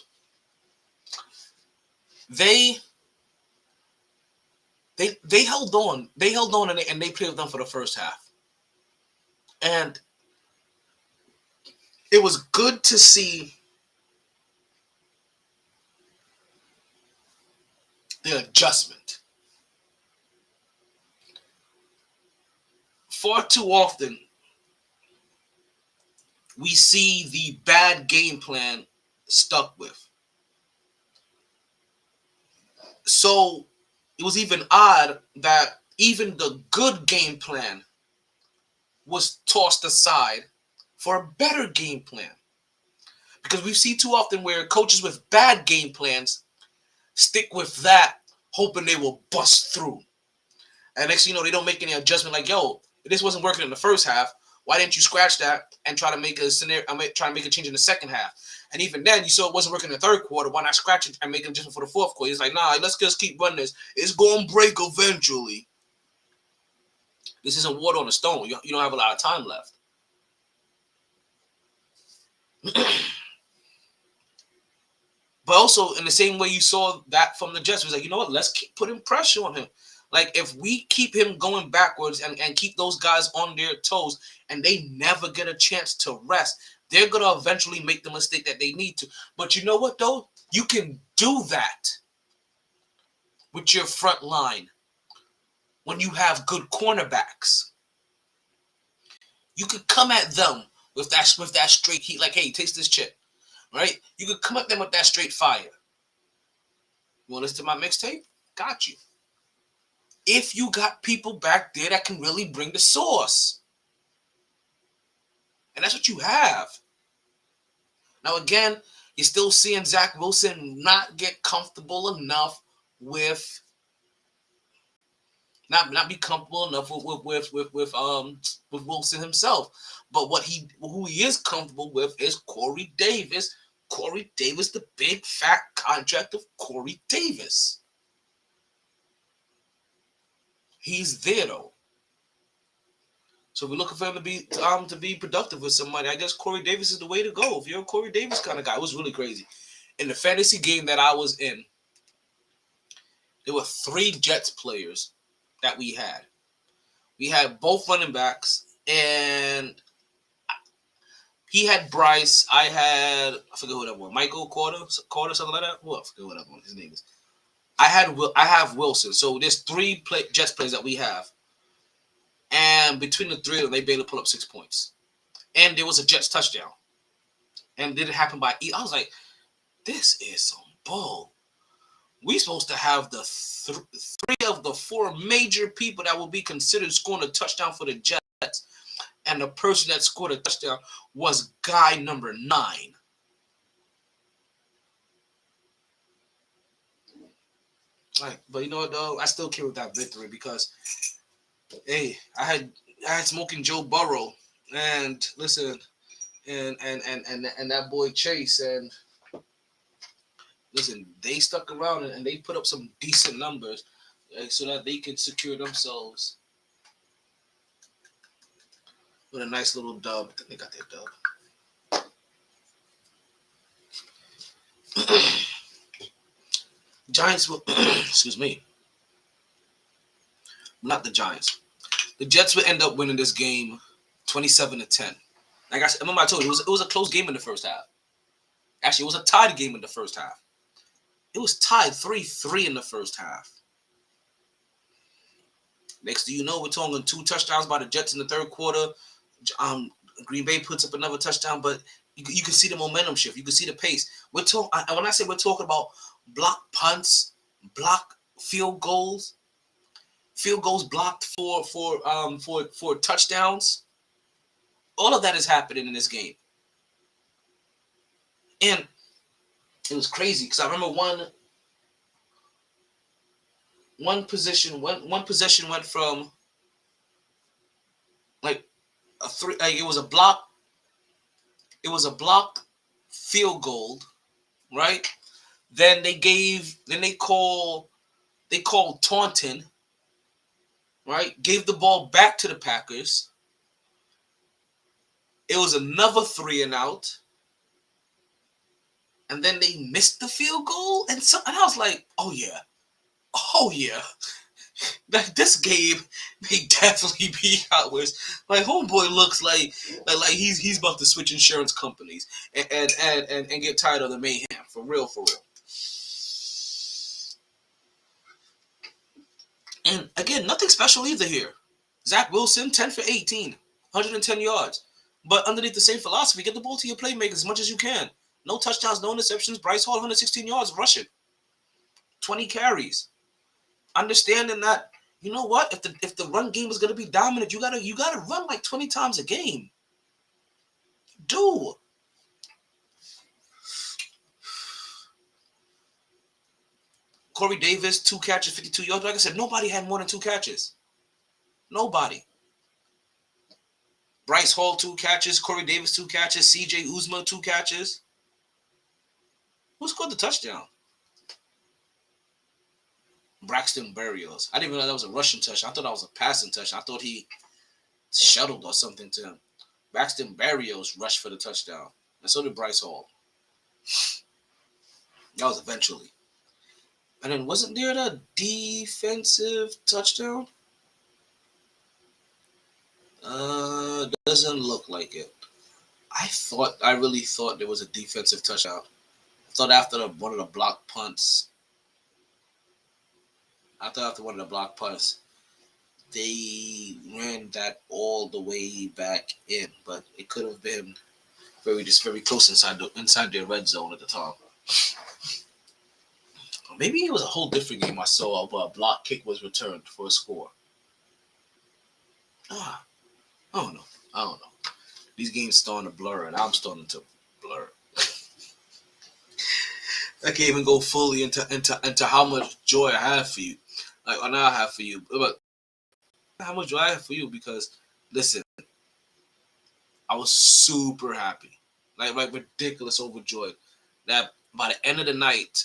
They held on. They held on and they played with them for the first half. And it was good to see the adjustment. Far too often, we see the bad game plan stuck with. So it was even odd that even the good game plan was tossed aside for a better game plan. Because we see too often where coaches with bad game plans stick with that, hoping they will bust through. And next thing you know, they don't make any adjustment like, yo, this wasn't working in the first half. Why didn't you scratch that and try to make a scenario? Try to make a change in the second half. And even then, you saw it wasn't working in the third quarter. Why not scratch it and make an adjustment for the fourth quarter? It's like, nah, let's just keep running this. It's going to break eventually. This isn't water on a stone. You don't have a lot of time left. But also, in the same way you saw that from the Jets, it was like, you know what? Let's keep putting pressure on him. Like, if we keep him going backwards and keep those guys on their toes and they never get a chance to rest, they're going to eventually make the mistake that they need to. But you know what, though? You can do that with your front line when you have good cornerbacks. You could come at them with that straight heat, like, hey, taste this chip, right? You could come at them with that straight fire. You want to listen to my mixtape? Got you. If you got people back there that can really bring the sauce. And that's what you have. Now, again, you're still seeing Zach Wilson not get comfortable enough with not be comfortable enough with Wilson himself. But who he is comfortable with is Corey Davis. Corey Davis, the big fat contract of Corey Davis. He's there though. So we're looking for him to be productive with somebody. I guess Corey Davis is the way to go. If you're a Corey Davis kind of guy, it was really crazy. In the fantasy game that I was in, there were 3 Jets players that we had. We had both running backs, and he had Bryce. I forget who that was. Michael Carter, something like that. Well, I forget what that one his name is. I have Wilson. So there's 3 Jets players that we have, and between the 3 of them, they barely pull up 6 points. And there was a Jets touchdown, and did it happen by I was like, this is some bull. We supposed to have the 3 of the 4 major people that will be considered scoring a touchdown for the Jets, and the person that scored a touchdown was guy number 9. Right, but you know what though? I still came with that victory because, hey, I had smoking Joe Burrow, and listen, and that boy Chase, and listen, they stuck around and they put up some decent numbers, so that they can secure themselves with a nice little dub. I think they got their dub. Giants will, excuse me, not the Giants. The Jets will end up winning this game 27-10. Like I said, remember I told you, it was a close game in the first half. Actually, it was a tied game in the first half. It was tied 3-3 in the first half. Next thing you know, we're talking 2 touchdowns by the Jets in the third quarter. Green Bay puts up another touchdown, but you can see the momentum shift. You can see the pace. When I say we're talking about block punts, block field goals blocked for touchdowns. All of that is happening in this game, and it was crazy because I remember one possession went from like a 3. Like it was a blocked field goal, right? Then they called taunting, right? Gave the ball back to the Packers. It was another 3 and out, and then they missed the field goal, and I was like, oh yeah, this game may definitely be ours. My homeboy looks like he's about to switch insurance companies and get tired of the mayhem. For real. And again, nothing special either here. Zach Wilson, 10 for 18, 110 yards. But underneath the same philosophy, get the ball to your playmakers as much as you can. No touchdowns, no interceptions. Bryce Hall, 116 yards rushing, 20 carries. Understanding that, you know what, if the run game is gonna be dominant, you gotta run like 20 times a game. Do. Corey Davis, 2 catches, 52 yards. Like I said, nobody had more than 2 catches. Nobody. Bryce Hall, 2 catches. Corey Davis, 2 catches. CJ Uzma, 2 catches. Who scored the touchdown? Braxton Berrios. I didn't even know that was a rushing touchdown. I thought that was a passing touchdown. I thought he shuttled or something to him. Braxton Berrios rushed for the touchdown. And so did Bryce Hall. That was eventually. And then wasn't there a defensive touchdown? Doesn't look like it. I really thought there was a defensive touchdown. I thought after one of the block punts, they ran that all the way back in, but it could have been very close inside their red zone at the time. Maybe it was a whole different game I saw, but a block kick was returned for a score. I don't know. These games starting to blur, and I'm starting to blur. I can't even go fully into how much joy I have for you. Like, or now I have for you. But how much joy I have for you because, listen, I was super happy. Like ridiculous overjoyed. That by the end of the night,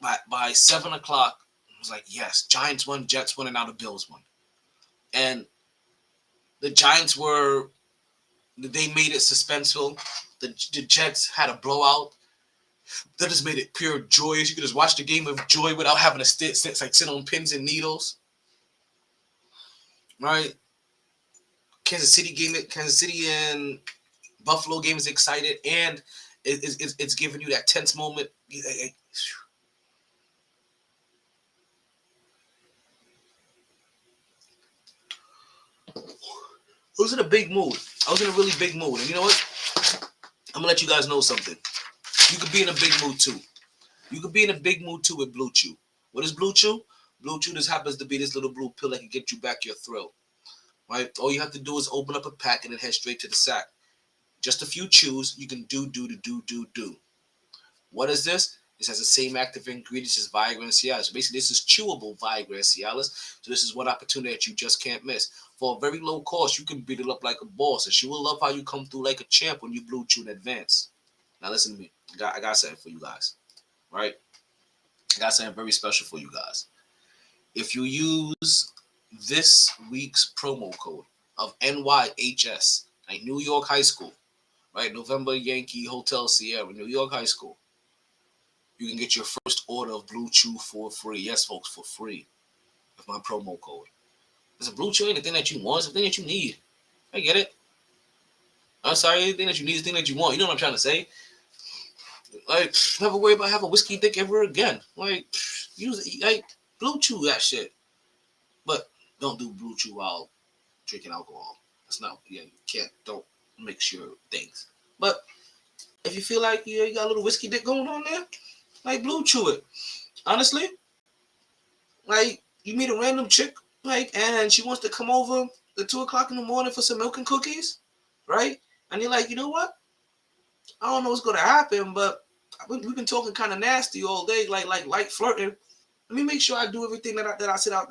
by 7 o'clock, it was like, yes, Giants won, Jets won, and now the Bills won. And the Giants they made it suspenseful. The Jets had a blowout. That just made it pure joyous. You could just watch the game with joy without having to sit on pins and needles. Right? Kansas City and Buffalo game is excited, and it's giving you that tense moment. I was in a big mood. I was in a really big mood. And you know what? I'm going to let you guys know something. You could be in a big mood too. You could be in a big mood too with Blue Chew. What is Blue Chew? Blue Chew just happens to be this little blue pill that can get you back your throat. Right? All you have to do is open up a pack and then head straight to the sack. Just a few chews. You can do. What is this? This has the same active ingredients as Viagra and Cialis. So basically, this is chewable Viagra and Cialis. So this is one opportunity that you just can't miss. For a very low cost, you can beat it up like a boss. And she will love how you come through like a champ when you Blue Chew in advance. Now listen to me. I got something for you guys. Right? I got something very special for you guys. If you use this week's promo code of NYHS, like New York High School, right? November Yankee Hotel Sierra, New York High School, you can get your first order of Blue Chew for free. Yes, folks, for free with my promo code. Is a Blue Chew anything that you want? It's the thing that you need. I get it. I'm sorry, anything that you need is the thing that you want. You know what I'm trying to say? Like, never worry about having a whiskey dick ever again. Like, use it. Like, Blue Chew that shit. But don't do Blue Chew while drinking alcohol. That's not, you can't, don't mix your things. But if you feel like you got a little whiskey dick going on there, like, Blue Chew it. Honestly, like, you meet a random chick, like, and she wants to come over at 2 o'clock in the morning for some milk and cookies, right? And you're like, you know what? I don't know what's gonna happen, but we've been talking kind of nasty all day, like flirting. Let me make sure I do everything that I said I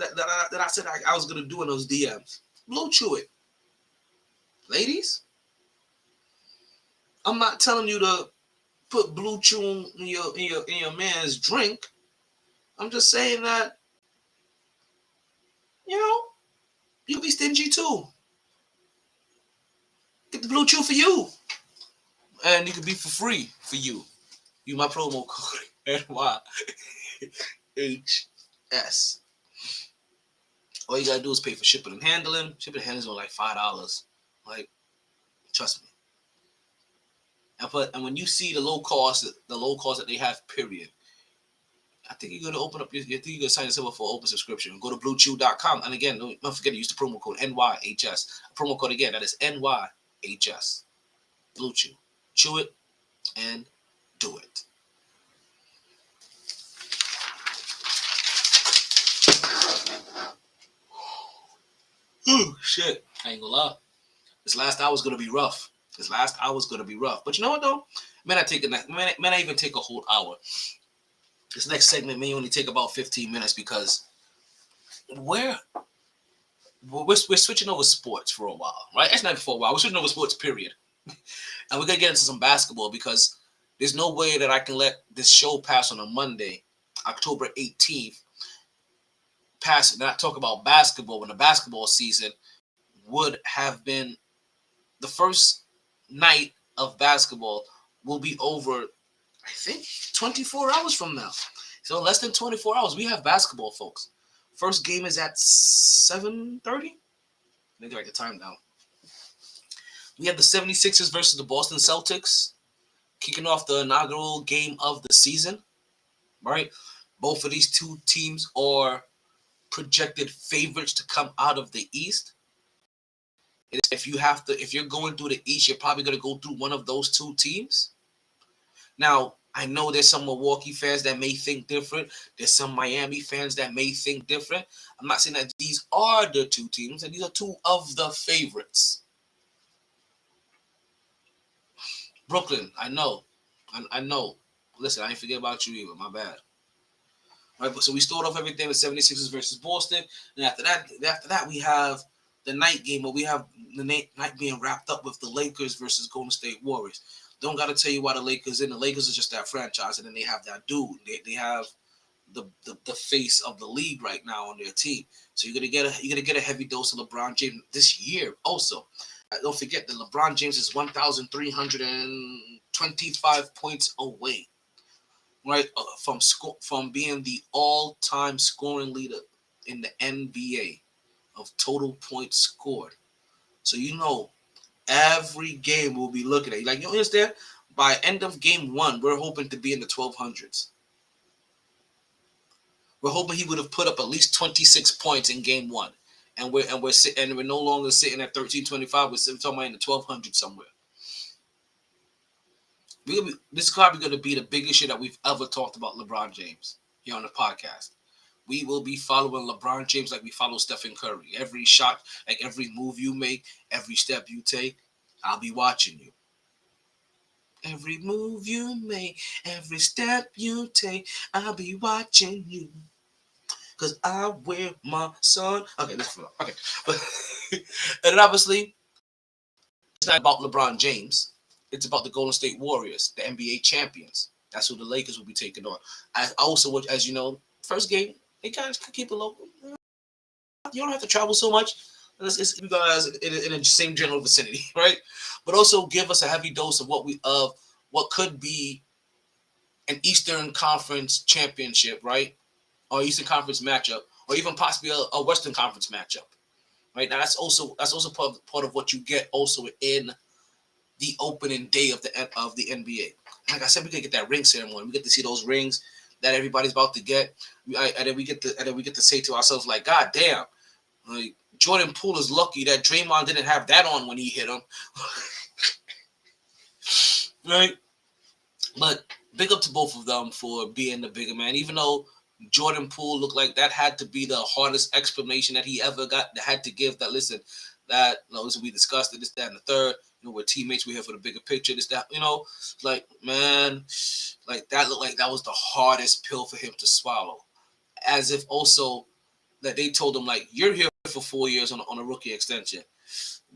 was gonna do in those DMs. Blue Chew it, ladies. I'm not telling you to put Blue Chew in your man's drink. I'm just saying that, you know, you can be stingy too. Get the Blue Chew for you, and you can be for free for you. Use my promo code NYHS. All you gotta do is pay for shipping and handling. Shipping and handling is only like $5. Like, trust me. And when you see the low cost that they have, period, I think you're gonna open up. I think you're gonna sign yourself up for an open subscription. Go to BlueChew.com, and again, don't forget to use the promo code NYHS. Promo code again, that is NYHS. Blue Chew. Chew it and do it. Shit, I ain't gonna lie. This last hour's gonna be rough. But you know what though? May not even take a whole hour. This next segment may only take about 15 minutes because we're switching over sports for a while, right? It's not for a while. We're switching over sports, period. And we're gonna get into some basketball because there's no way that I can let this show pass on a Monday, October 18th, pass and not talk about basketball when the basketball season would have been the first night of basketball will be over, I think, 24 hours from now. So less than 24 hours, we have basketball, folks. First game is at 7:30. I need to write the time down. We have the 76ers versus the Boston Celtics, kicking off the inaugural game of the season, right? Both of these two teams are projected favorites to come out of the East. If you're going through the East, you're probably going to go through one of those two teams. Now, I know there's some Milwaukee fans that may think different. There's some Miami fans that may think different. I'm not saying that these are the two teams, and these are two of the favorites. Brooklyn, I know. Listen, I ain't forget about you either. My bad. Right, so we start off everything with 76ers versus Boston, and after that, we have the night game, where we have the night being wrapped up with the Lakers versus Golden State Warriors. Don't got to tell you why the Lakers in. The Lakers is just that franchise, and then they have that dude. They have the face of the league right now on their team. So you're gonna get a heavy dose of LeBron James this year. Also, don't forget that LeBron James is 1,325 points away right? From being the all-time scoring leader in the NBA of total points scored. So every game we'll be looking at. Like, you understand? By end of game one, we're hoping to be in the 1200s. We're hoping he would have put up at least 26 points in game one, and we're no longer sitting at 1325. We're talking about in the 1200s somewhere. This is probably going to be the biggest shit that we've ever talked about LeBron James here on the podcast. We will be following LeBron James like we follow Stephen Curry. Every shot, like every move you make, every step you take, I'll be watching you. Every move you make, every step you take, I'll be watching you. Cause I wear my son. Okay, this is okay. But and then obviously, it's not about LeBron James. It's about the Golden State Warriors, the NBA champions. That's who the Lakers will be taking on. I also, as you know, first game, they guys can keep it local. You don't have to travel so much. You guys in the same general vicinity, right? But also give us a heavy dose of what could be an Eastern Conference championship, right? Or Eastern Conference matchup, or even possibly a Western Conference matchup, right? Now that's also part of what you get also in the opening day of the NBA. Like I said, we could get that ring ceremony. We get to see those rings that everybody's about to get, and then we get to say to ourselves like, God damn, like Jordan Poole is lucky that Draymond didn't have that on when he hit him, right? But big up to both of them for being the bigger man, even though Jordan Poole looked like that had to be the hardest explanation that he ever had to give. That listen, that this we discussed it, this, that, and the third. We're teammates. We're here for the bigger picture. This, that, like man, like that looked like that was the hardest pill for him to swallow. As if also that they told him like, you're here for 4 years on a rookie extension.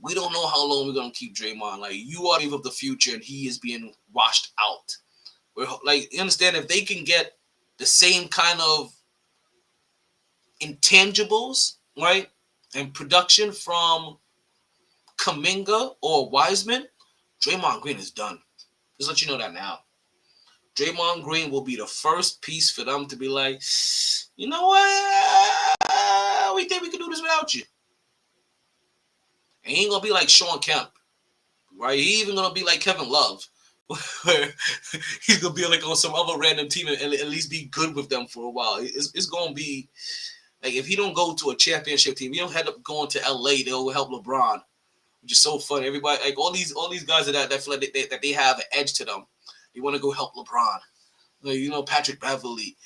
We don't know how long we're gonna keep Draymond. Like you are the wave of the future, and he is being washed out. We're like, you understand, if they can get the same kind of intangibles, right, and production from Kuminga or Wiseman, Draymond Green is done. Just let you know that now. Draymond Green will be the first piece for them to be like, you know what? We think we can do this without you. And he ain't gonna be like Sean Kemp, right? He even gonna be like Kevin Love, where he's gonna be like on some other random team and at least be good with them for a while. It's gonna be like, if he don't go to a championship team, he don't end up going to LA. They'll help LeBron, which is so funny. Everybody, like all these guys that feel like that they have an edge to them. They want to go help LeBron. Like, Patrick Beverly,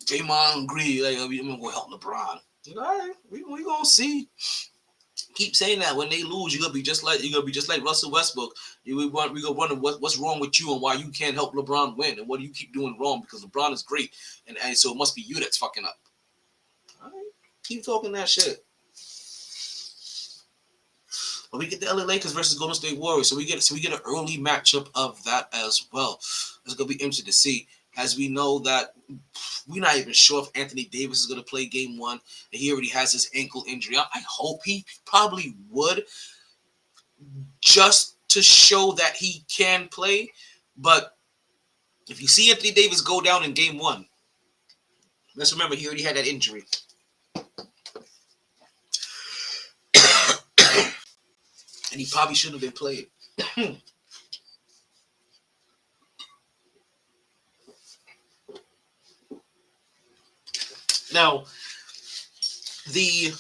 Draymond Green. Like, we're gonna go help LeBron. All right, we gonna see. Keep saying that when they lose, you're gonna be just like Russell Westbrook. We gonna wonder what's wrong with you and why you can't help LeBron win, and what do you keep doing wrong, because LeBron is great, and so it must be you that's fucking up. All right, keep talking that shit. But we get the LA Lakers versus Golden State Warriors, so we get an early matchup of that as well. It's gonna be interesting to see, as we know that we're not even sure if Anthony Davis is gonna play Game 1, and he already has his ankle injury. I hope he probably would, just to show that he can play. But if you see Anthony Davis go down in Game 1, let's remember he already had that injury. And he probably shouldn't have been played. Now, the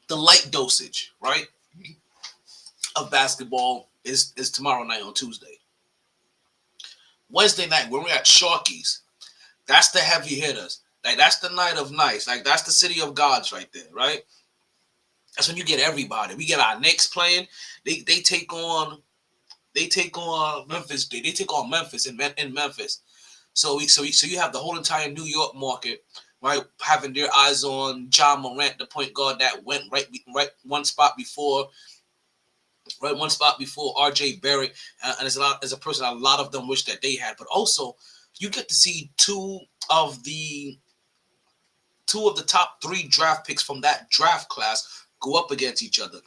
light dosage, right, of basketball is tomorrow night on Tuesday. Wednesday night, when we're at Sharkies, that's the heavy hitters. Like, that's the night of nights. Like, that's the city of gods right there, right? That's when you get everybody. We get our Knicks playing. They take on Memphis. They take on Memphis in Memphis. So you have the whole entire New York market, right, having their eyes on John Morant, the point guard that went right one spot before R.J. Barrett, and as a person, a lot of them wish that they had. But also, you get to see two of the top 3 draft picks from that draft class go up against each other.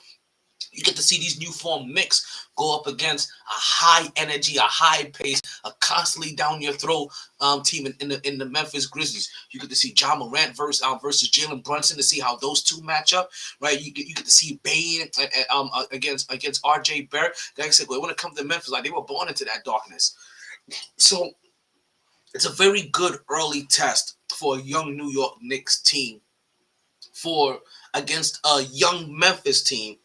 You get to see these new form Knicks go up against a high energy, a high pace, a constantly down your throat team in the Memphis Grizzlies. You get to see John Morant versus Jalen Brunson to see how those two match up, right? You get to see Bane against RJ Barrett. Like I said, when it comes to Memphis, like they were born into that darkness. So it's a very good early test for a young New York Knicks team for against a young Memphis team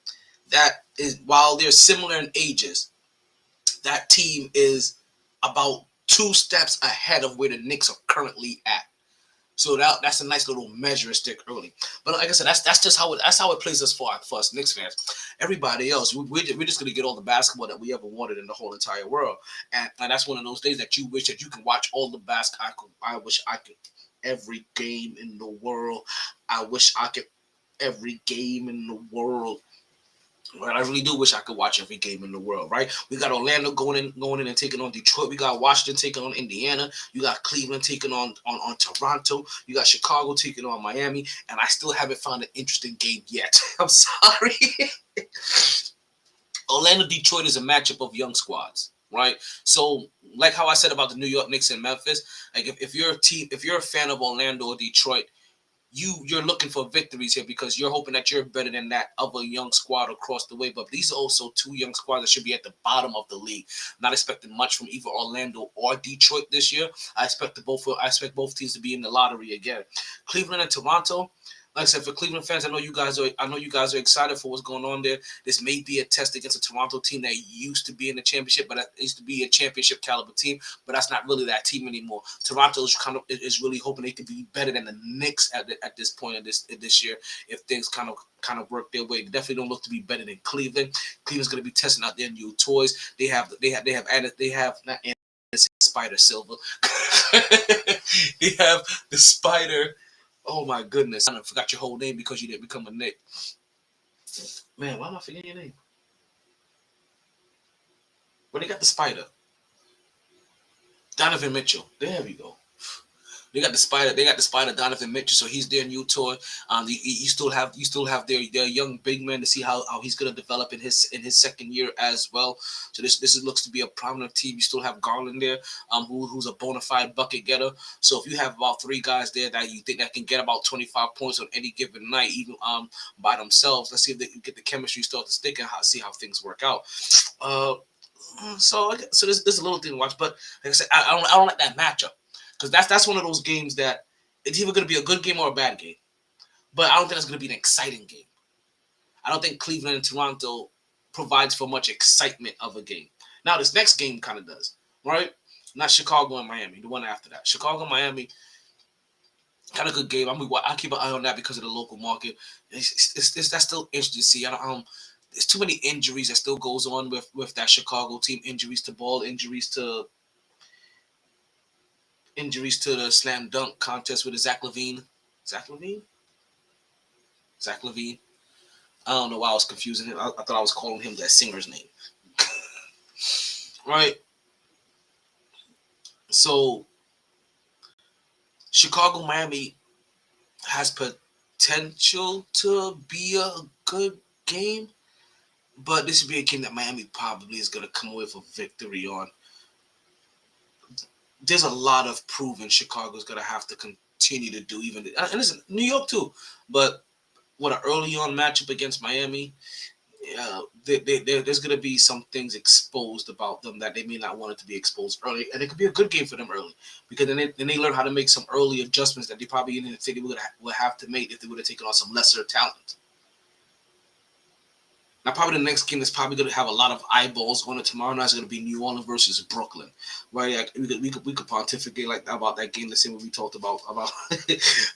that is, while they're similar in ages, that team is about 2 steps ahead of where the Knicks are currently at. So that's a nice little measure stick early. But like I said, that's just how it plays us for us Knicks fans. Everybody else, we're just gonna get all the basketball that we ever wanted in the whole entire world, and that's one of those days that you wish that you can watch all the basketball. I wish I could every game in the world. I wish I could every game in the world. Right, I really do wish I could watch every game in the world. Right, we got Orlando going in and taking on Detroit. We got Washington taking on Indiana. You got Cleveland taking on Toronto. You got Chicago taking on Miami. And I still haven't found an interesting game yet. I'm sorry. Orlando Detroit is a matchup of young squads. Right, so like how I said about the New York Knicks and Memphis, like if you're a fan of Orlando or Detroit, you're looking for victories here because you're hoping that you're better than that other young squad across the way. But these are also 2 young squads that should be at the bottom of the league. Not expecting much from either Orlando or Detroit this year. I expect both teams to be in the lottery again. Cleveland and Toronto. Like I said, for Cleveland fans, I know you guys are excited for what's going on there. This may be a test against a Toronto team that used to be in the championship, but used to be a championship caliber team. But that's not really that team anymore. Toronto is really hoping they can be better than the Knicks at this point of this year if things kind of work their way. They definitely don't look to be better than Cleveland. Cleveland's going to be testing out their new toys. They have not Spider Silver. They have the Spider. Oh my goodness! I forgot your whole name because you didn't become a Knick. Man, why am I forgetting your name? Well, they got the Spider, Donovan Mitchell. There we go. They got the Spider. They got the Spider, Donovan Mitchell. So he's their new toy. You still have their young big man to see how he's gonna develop in his second year as well. So this looks to be a prominent team. You still have Garland there, who's a bona fide bucket getter. So if you have about 3 guys there that you think that can get about 25 points on any given night, even by themselves, let's see if they can get the chemistry start to stick and see how things work out. So there's a little thing to watch, but like I said, I don't like that matchup. Because that's one of those games that it's either going to be a good game or a bad game. But I don't think it's going to be an exciting game. I don't think Cleveland and Toronto provides for much excitement of a game. Now, this next game kind of does, right? Not Chicago and Miami, the one after that. Chicago and Miami, kind of good game. I keep an eye on that because of the local market. That's still interesting to see. There's too many injuries that still goes on with that Chicago team. Injuries to Ball, injuries to the slam dunk contest with Zach LaVine. Zach LaVine? Zach LaVine. I don't know why I was confusing him. I thought I was calling him that singer's name. Right? So, Chicago, Miami has potential to be a good game, but this would be a game that Miami probably is going to come away with a victory on. There's a lot of proving Chicago's going to have to continue to do, and listen, New York too, but what an early on matchup against Miami, there's going to be some things exposed about them that they may not want it to be exposed early, and it could be a good game for them early because then they learn how to make some early adjustments that they probably didn't think they would have to make if they would have taken on some lesser talent. Now, probably the next game that's probably going to have a lot of eyeballs on it tomorrow night is going to be New Orleans versus Brooklyn. Right? Like, we could pontificate like about that game the same way we talked about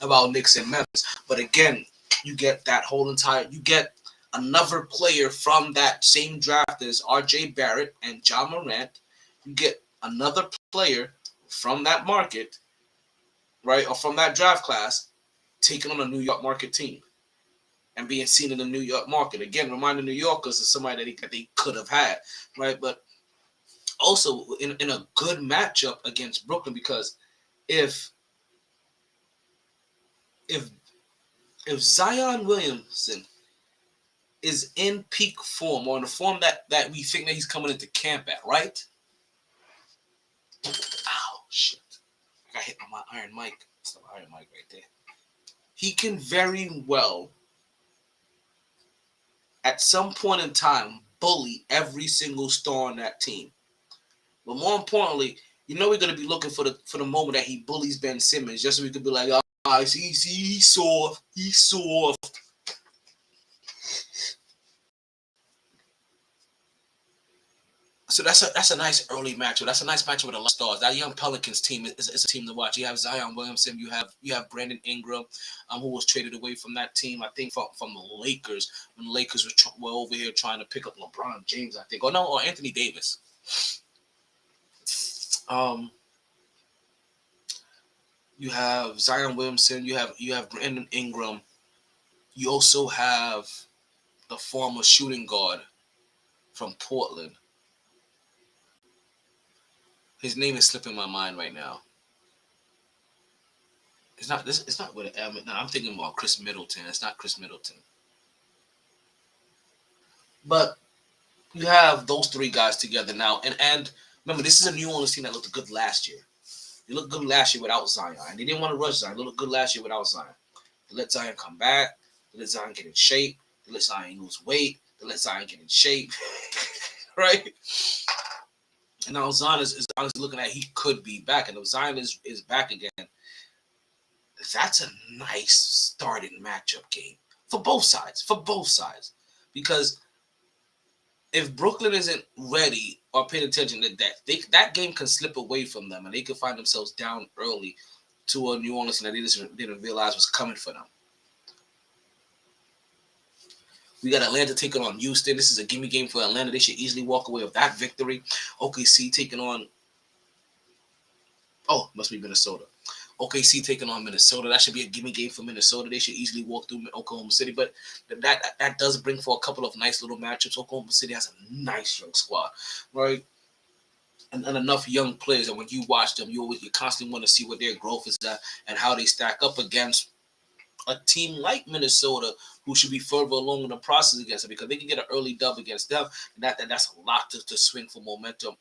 about Knicks and Memphis. But again, you get another player from that same draft as R.J. Barrett and John Morant. You get another player from that market, right, or from that draft class, taking on a New York market team and being seen in the New York market. Again, reminding New Yorkers of somebody that they could have had, right? But also in a good matchup against Brooklyn, because if Zion Williamson is in peak form, or in the form that we think that he's coming into camp at, right? Ow, shit. I got hit on my iron mic. It's the iron mic right there. He can very well, at some point in time, bully every single star on that team. But more importantly, we're gonna be looking for the moment that he bullies Ben Simmons, just so we could be like, he's soft, he's soft. So that's a nice early matchup. That's a nice matchup with a lot of stars. That young Pelicans team is a team to watch. You have Zion Williamson. You have Brandon Ingram, who was traded away from that team. I think from the Lakers when the Lakers were over here trying to pick up LeBron James. I think, or Anthony Davis. You have Zion Williamson. You have Brandon Ingram. You also have the former shooting guard from Portland. His name is slipping my mind right now. It's not this. It's not with an M. No, I'm thinking about Chris Middleton. It's not Chris Middleton. But you have those three guys together now, and remember, this is a New Orleans team that looked good last year. They looked good last year without Zion, and they didn't want to rush Zion. They looked good last year without Zion. They let Zion come back. They let Zion get in shape. They let Zion lose weight. They let Zion get in shape, right? And now Zion is honestly looking at he could be back, and if Zion is back again, that's a nice starting matchup game for both sides. Because if Brooklyn isn't ready or paying attention to that game can slip away from them, and they could find themselves down early to a New Orleans that they didn't realize was coming for them. We got Atlanta taking on Houston. This is a gimme game for Atlanta. They should easily walk away with that victory. OKC taking on... Oh, must be Minnesota. OKC taking on Minnesota. That should be a gimme game for Minnesota. They should easily walk through Oklahoma City. But that does bring for a couple of nice little matchups. Oklahoma City has a nice young squad, right? And enough young players that when you watch them, you constantly want to see what their growth is at and how they stack up against a team like Minnesota, who should be further along in the process against them, because they can get an early dub against them. And that's a lot to swing for momentum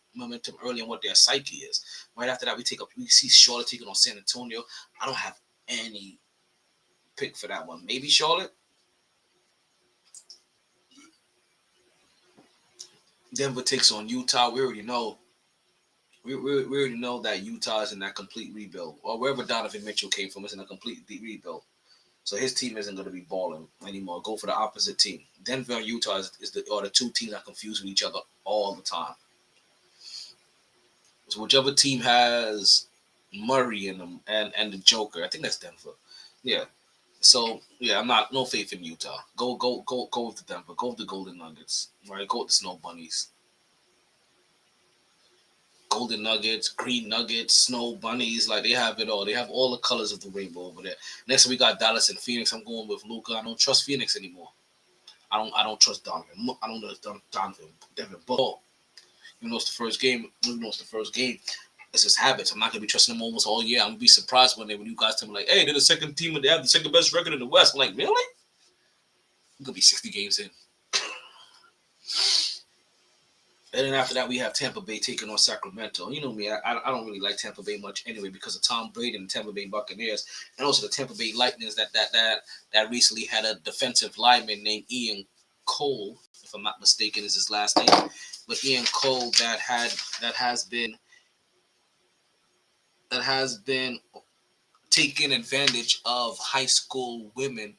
early on what their psyche is. Right after that, we see Charlotte taking on San Antonio. I don't have any pick for that one. Maybe Charlotte. Denver takes on Utah. We already know. We already know that Utah is in that complete rebuild, or wherever Donovan Mitchell came from is in a complete rebuild. So his team isn't going to be balling anymore. Go for the opposite team. Denver and Utah are the two teams that confuse with each other all the time. So whichever team has Murray in them and the Joker, I think that's Denver. Yeah. So yeah, no faith in Utah. Go with the Denver. Go with the Golden Nuggets. Right. Go with the Snow Bunnies. Golden Nuggets, Green Nuggets, Snow Bunnies, like they have it all. They have all the colors of the rainbow over there. Next we got Dallas and Phoenix. I'm going with Luka. I don't trust Phoenix anymore. I don't trust Donovan. I don't know Donovan Devin Booker. Even though it's the first game, it's just habits. I'm not gonna be trusting them almost all year. I'm gonna be surprised when you guys tell me like, hey, they're the second team and they have the second best record in the West. I'm like, really? I'm gonna be 60 games in. And then after that, we have Tampa Bay taking on Sacramento. You know me, I don't really like Tampa Bay much anyway because of Tom Brady and the Tampa Bay Buccaneers, and also the Tampa Bay Lightnings that recently had a defensive lineman named Ian Cole, if I'm not mistaken, is his last name. But Ian Cole that has been taking advantage of high school women,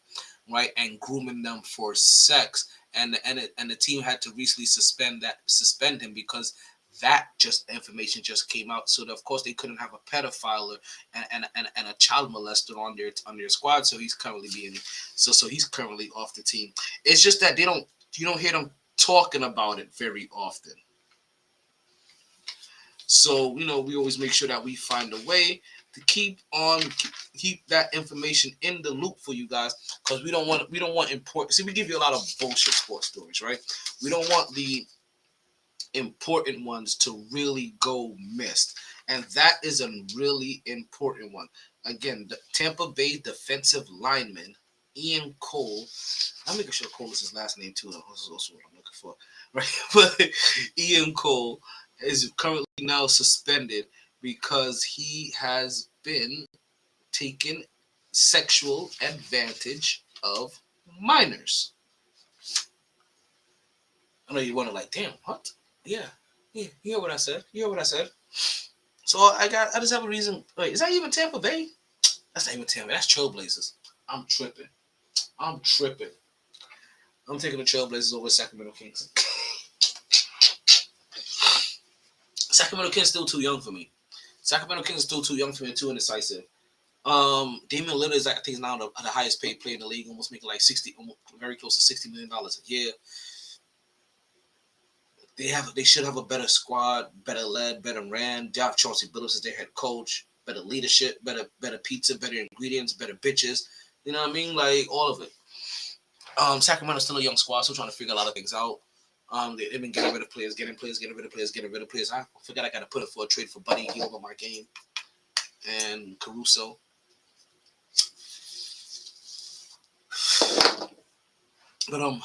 right, and grooming them for sex. And the team had to recently suspend him because that information just came out. So of course they couldn't have a pedophile and a child molester on their squad. So he's currently he's currently off the team. It's just that you don't hear them talking about it very often. So we always make sure that we find a way to keep that information in the loop for you guys, because we don't want important. See, we give you a lot of bullshit sports stories, right? We don't want the important ones to really go missed, and that is a really important one. Again, the Tampa Bay defensive lineman Ian Cole. I'm making sure Cole is his last name too. That's also what I'm looking for, right? But Ian Cole is currently now suspended because he has been taking sexual advantage of minors. I know you want to like, damn, what? Yeah, yeah. You hear what I said? You hear what I said? So I just have a reason. Wait, is that even Tampa Bay? That's not even Tampa. That's Trailblazers. I'm tripping. I'm tripping. I'm taking the Trailblazers over Sacramento Kings. Sacramento Kings still too young for me. Sacramento Kings is still too young for me and too indecisive. Damian Lillard is, I think, is now the highest paid player in the league, almost making like 60, almost very close to $60 million a year. They should have a better squad, better led, better ran. They have Chauncey Billups as their head coach, better leadership, better pizza, better ingredients, better bitches. You know what I mean? Like all of it. Sacramento's still a young squad, still trying to figure a lot of things out. They've been getting rid of players, getting rid of players. I forgot I got to put it for a trade for Buddy. He over my game and Caruso. But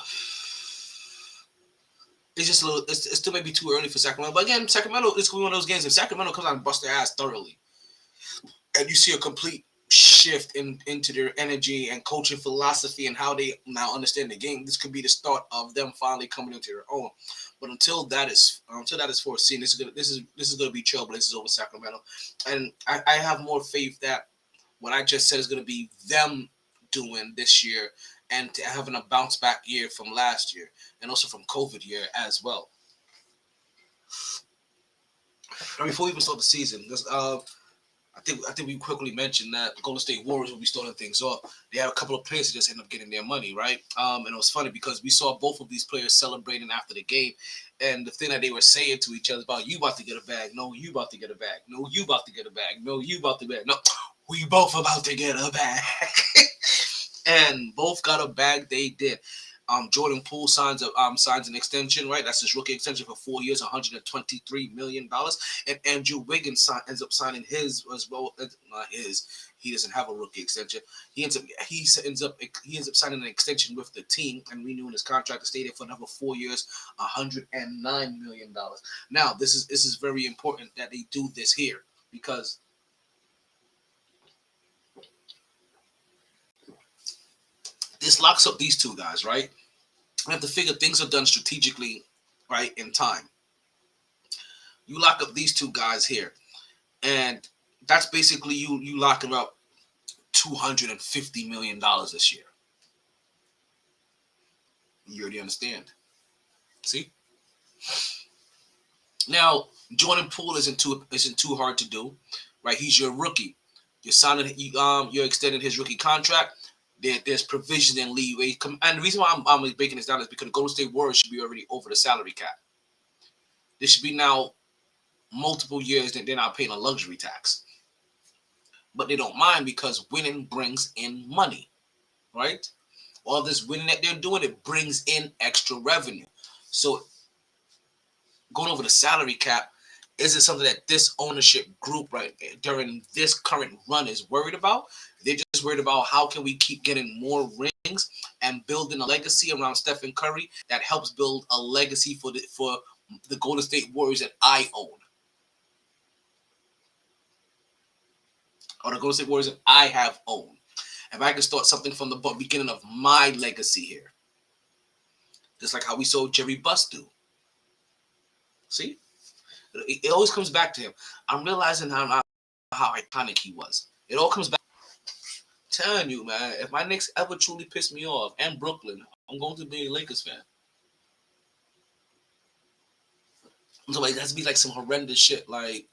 it's just a little. It's still maybe too early for Sacramento. But again, Sacramento is one of those games. If Sacramento comes out and busts their ass thoroughly, and you see a complete shift into their energy and coaching philosophy and how they now understand the game, this could be the start of them finally coming into their own. But until that is foreseen, this is gonna be Trailblazers over Sacramento, and I have more faith that what I just said is gonna be them doing this year and having a bounce back year from last year and also from COVID year as well. Now, before we even start the season, I think we quickly mentioned that the Golden State Warriors will be starting things off. They had a couple of players that just end up getting their money, right? And it was funny because we saw both of these players celebrating after the game, and the thing that they were saying to each other about, you about to get a bag, no, you about to get a bag, no, you about to get a bag, no, you about to get, no, we both about to get a bag. And both got a bag. They did. Jordan Poole signs an extension, right? That's his rookie extension for 4 years, $123 million. And Andrew Wiggins ends up signing his as well. Not his. He doesn't have a rookie extension. He ends up signing an extension with the team and renewing his contract to stay there for another 4 years, $109 million. Now, this is very important that they do this here because this locks up these two guys, right? We have to figure things are done strategically, right, in time. You lock up these two guys here, and that's basically you locking up $250 million this year. You already understand. See? Now, Jordan Poole isn't too hard to do, right? He's your rookie. You're extending his rookie contract. There's provision and leeway. And the reason why I'm breaking this down is because the Golden State Warriors should be already over the salary cap. They should be now multiple years that they're not paying a luxury tax. But they don't mind because winning brings in money, right? All this winning that they're doing, it brings in extra revenue. So going over the salary cap isn't something that this ownership group right during this current run is worried about. They're just worried about how can we keep getting more rings and building a legacy around Stephen Curry that helps build a legacy for the Golden State Warriors that I own. Or the Golden State Warriors that I have owned. If I can start something from the beginning of my legacy here. Just like how we saw Jerry Buss do. See? It always comes back to him. I'm realizing how iconic he was. It all comes back. I'm telling you, man, if my Knicks ever truly piss me off, and Brooklyn, I'm going to be a Lakers fan. So like, it has to be like some horrendous shit. Like,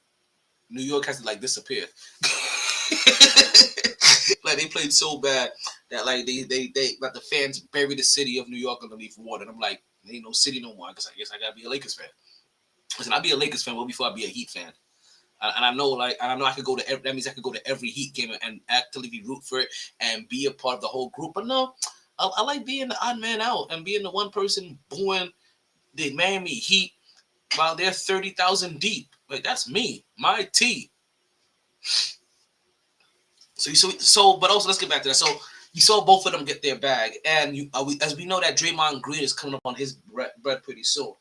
New York has to like disappear. Like they played so bad that like they like the fans buried the city of New York underneath water. And I'm like, there ain't no city no more. I guess I gotta be a Lakers fan. Listen, I'll be a Lakers fan well before I be a Heat fan. And I know I could go to that means I could go to every Heat game and actively root for it and be a part of the whole group. But no, I like being the odd man out and being the one person booing the Miami Heat while they're 30,000 deep. Like that's me, MyT. But also let's get back to that. So You saw both of them get their bag, and as we know that Draymond Green is coming up on his bread pretty soon.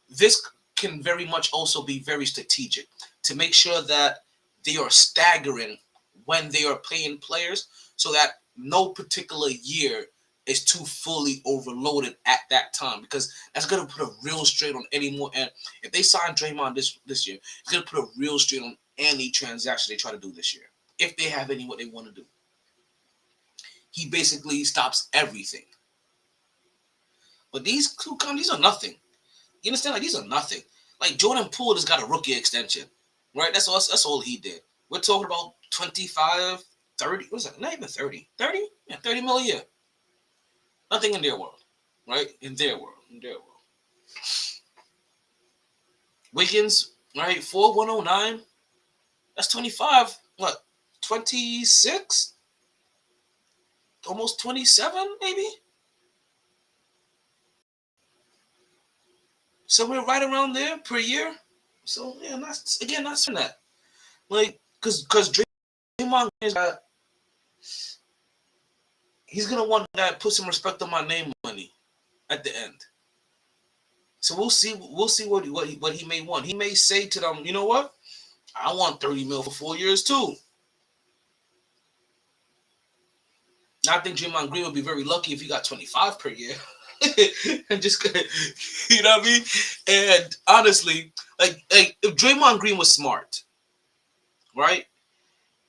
This can very much also be very strategic to make sure that they are staggering when they are playing players, so that no particular year is too fully overloaded at that time, because that's gonna put a real strain on any more. And if they sign Draymond this year, it's gonna put a real strain on any transaction they try to do this year, if they have any what they want to do. He basically stops everything. But these two these are nothing. You understand? Like, these are nothing. Like, Jordan Poole has got a rookie extension, right? That's all he did. We're talking about 25, 30. What's that? Not even 30. 30? Yeah, 30 mil a year. Nothing in their world, right? In their world. Wiggins, right? 4109. That's 25. What? 26? Almost 27, maybe? Somewhere right around there per year. So yeah, that's again, that's that. Like, cause Draymond is got, he's gonna want that put some respect on my name money at the end. So we'll see what he may want. He may say to them, you know what? I want 30 mil for 4 years too. Now, I think Draymond Green would be very lucky if he got 25 per year. And just, you know what I mean? And honestly, like if Draymond Green was smart, right?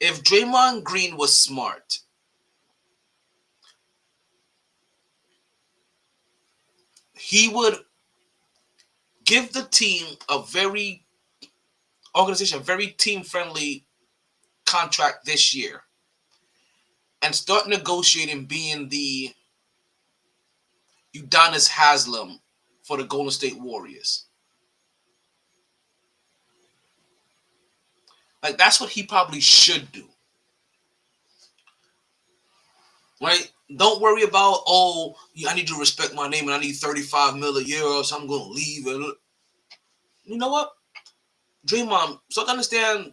If Draymond Green was smart, he would give the team a very team friendly contract this year and start negotiating being the Udonis Haslem for the Golden State Warriors. Like, that's what he probably should do. Right? Don't worry about, oh, I need to respect my name and I need 35 mil a year or so I'm going to leave. You know what? Draymond, start to understand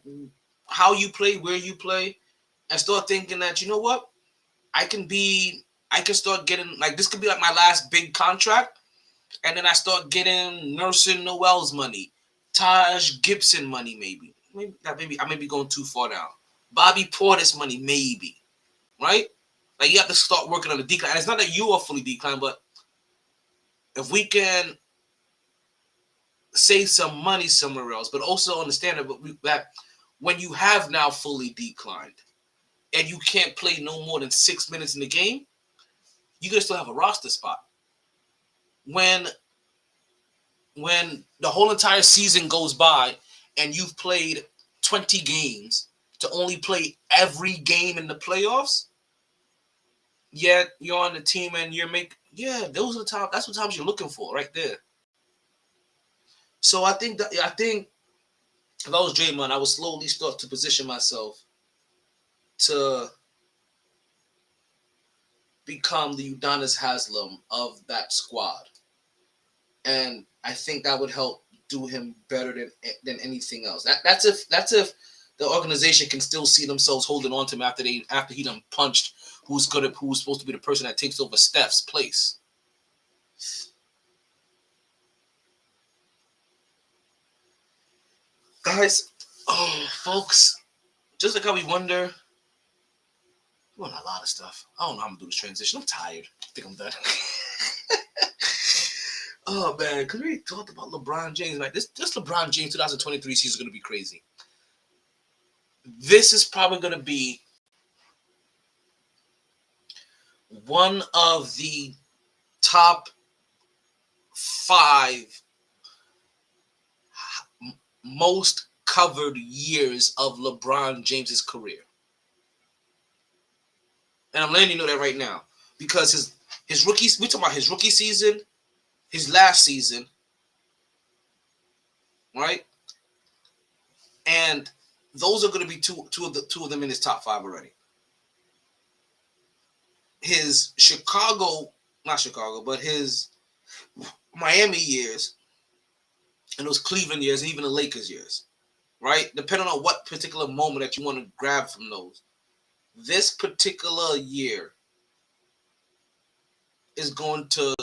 how you play, where you play, and start thinking that, you know what? I can start getting, like, this could be like my last big contract. And then I start getting Nursing Noel's money, Taj Gibson money, maybe I may be going too far down. Bobby Portis money, maybe, right? Like, you have to start working on the decline. And it's not that you are fully declined, but if we can save some money somewhere else, but also understand that when you have now fully declined and you can't play no more than 6 minutes in the game, you can still have a roster spot. When the whole entire season goes by and you've played 20 games to only play every game in the playoffs, yet you're on the team and those are the times. That's what times you're looking for right there. So I think if I was Draymond, I would slowly start to position myself to become the Udonis Haslem of that squad, and I think that would help do him better than anything else. That's if the organization can still see themselves holding on to him after he done punched who's supposed to be the person that takes over Steph's place. Guys, folks, just like how we wonder, well, a lot of stuff. I don't know how I'm gonna do this transition. I'm tired. I think I'm done. Oh man, because we talked about LeBron James, man. This LeBron James 2023 season is gonna be crazy. This is probably gonna be one of the top 5 most covered years of LeBron James's career. And I'm letting you know that right now. Because his rookies, we're talking about his rookie season, his last season, right? And those are going to be two of them in his top 5 already. His not Chicago, but his Miami years, and those Cleveland years, and even the Lakers years, right? Depending on what particular moment that you want to grab from those. This particular year is going to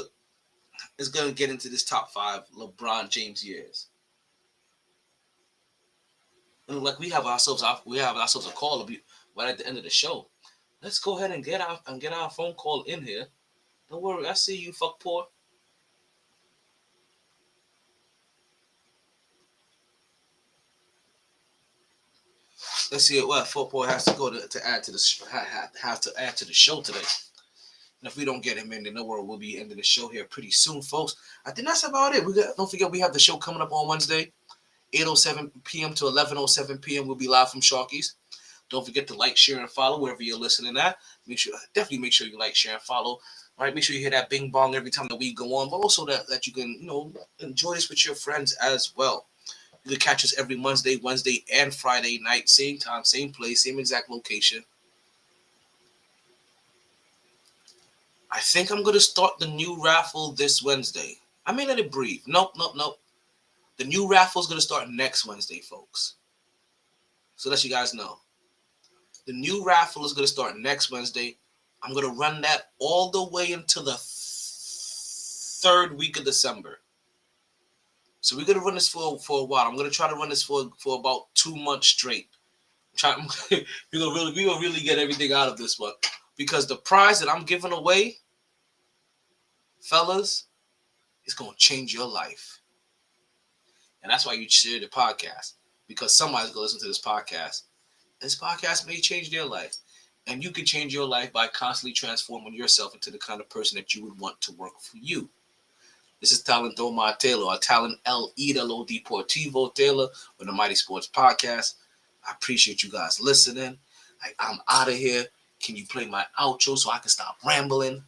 get into this top 5 LeBron James years. And like we have ourselves a call right at the end of the show. Let's go ahead and get our phone call in here. Don't worry, I see you, fuck poor. Let's see what fuck poor has to go to add to the show today. And if we don't get him in, then no worry, we'll be ending the show here pretty soon, folks. I think that's about it. Don't forget we have the show coming up on Wednesday, 8:07 p.m. to 11:07 p.m. We'll be live from Sharky's. Don't forget to like, share, and follow wherever you're listening at. Definitely make sure you like, share, and follow. All right, make sure you hear that bing bong every time that we go on, but also that you can enjoy this with your friends as well. You can catch us every Wednesday, and Friday night, same time, same place, same exact location. I think I'm gonna start the new raffle this Wednesday. I may let it breathe. Nope. The new raffle is gonna start next Wednesday, folks. So let you guys know. The new raffle is going to start next Wednesday. I'm going to run that all the way until the 3rd week of December. So we're going to run this for a while. I'm going to try to run this for about 2 months straight. We're going to really get everything out of this one. Because the prize that I'm giving away, fellas, is going to change your life. And that's why you share the podcast. Because somebody's going to listen to this podcast. This podcast may change their life. And you can change your life by constantly transforming yourself into the kind of person that you would want to work for you. This is Talento Ma Taylor, or Talent El Idolo Deportivo Taylor with the MyT Sports Podcast. I appreciate you guys listening. I'm out of here. Can you play my outro so I can stop rambling?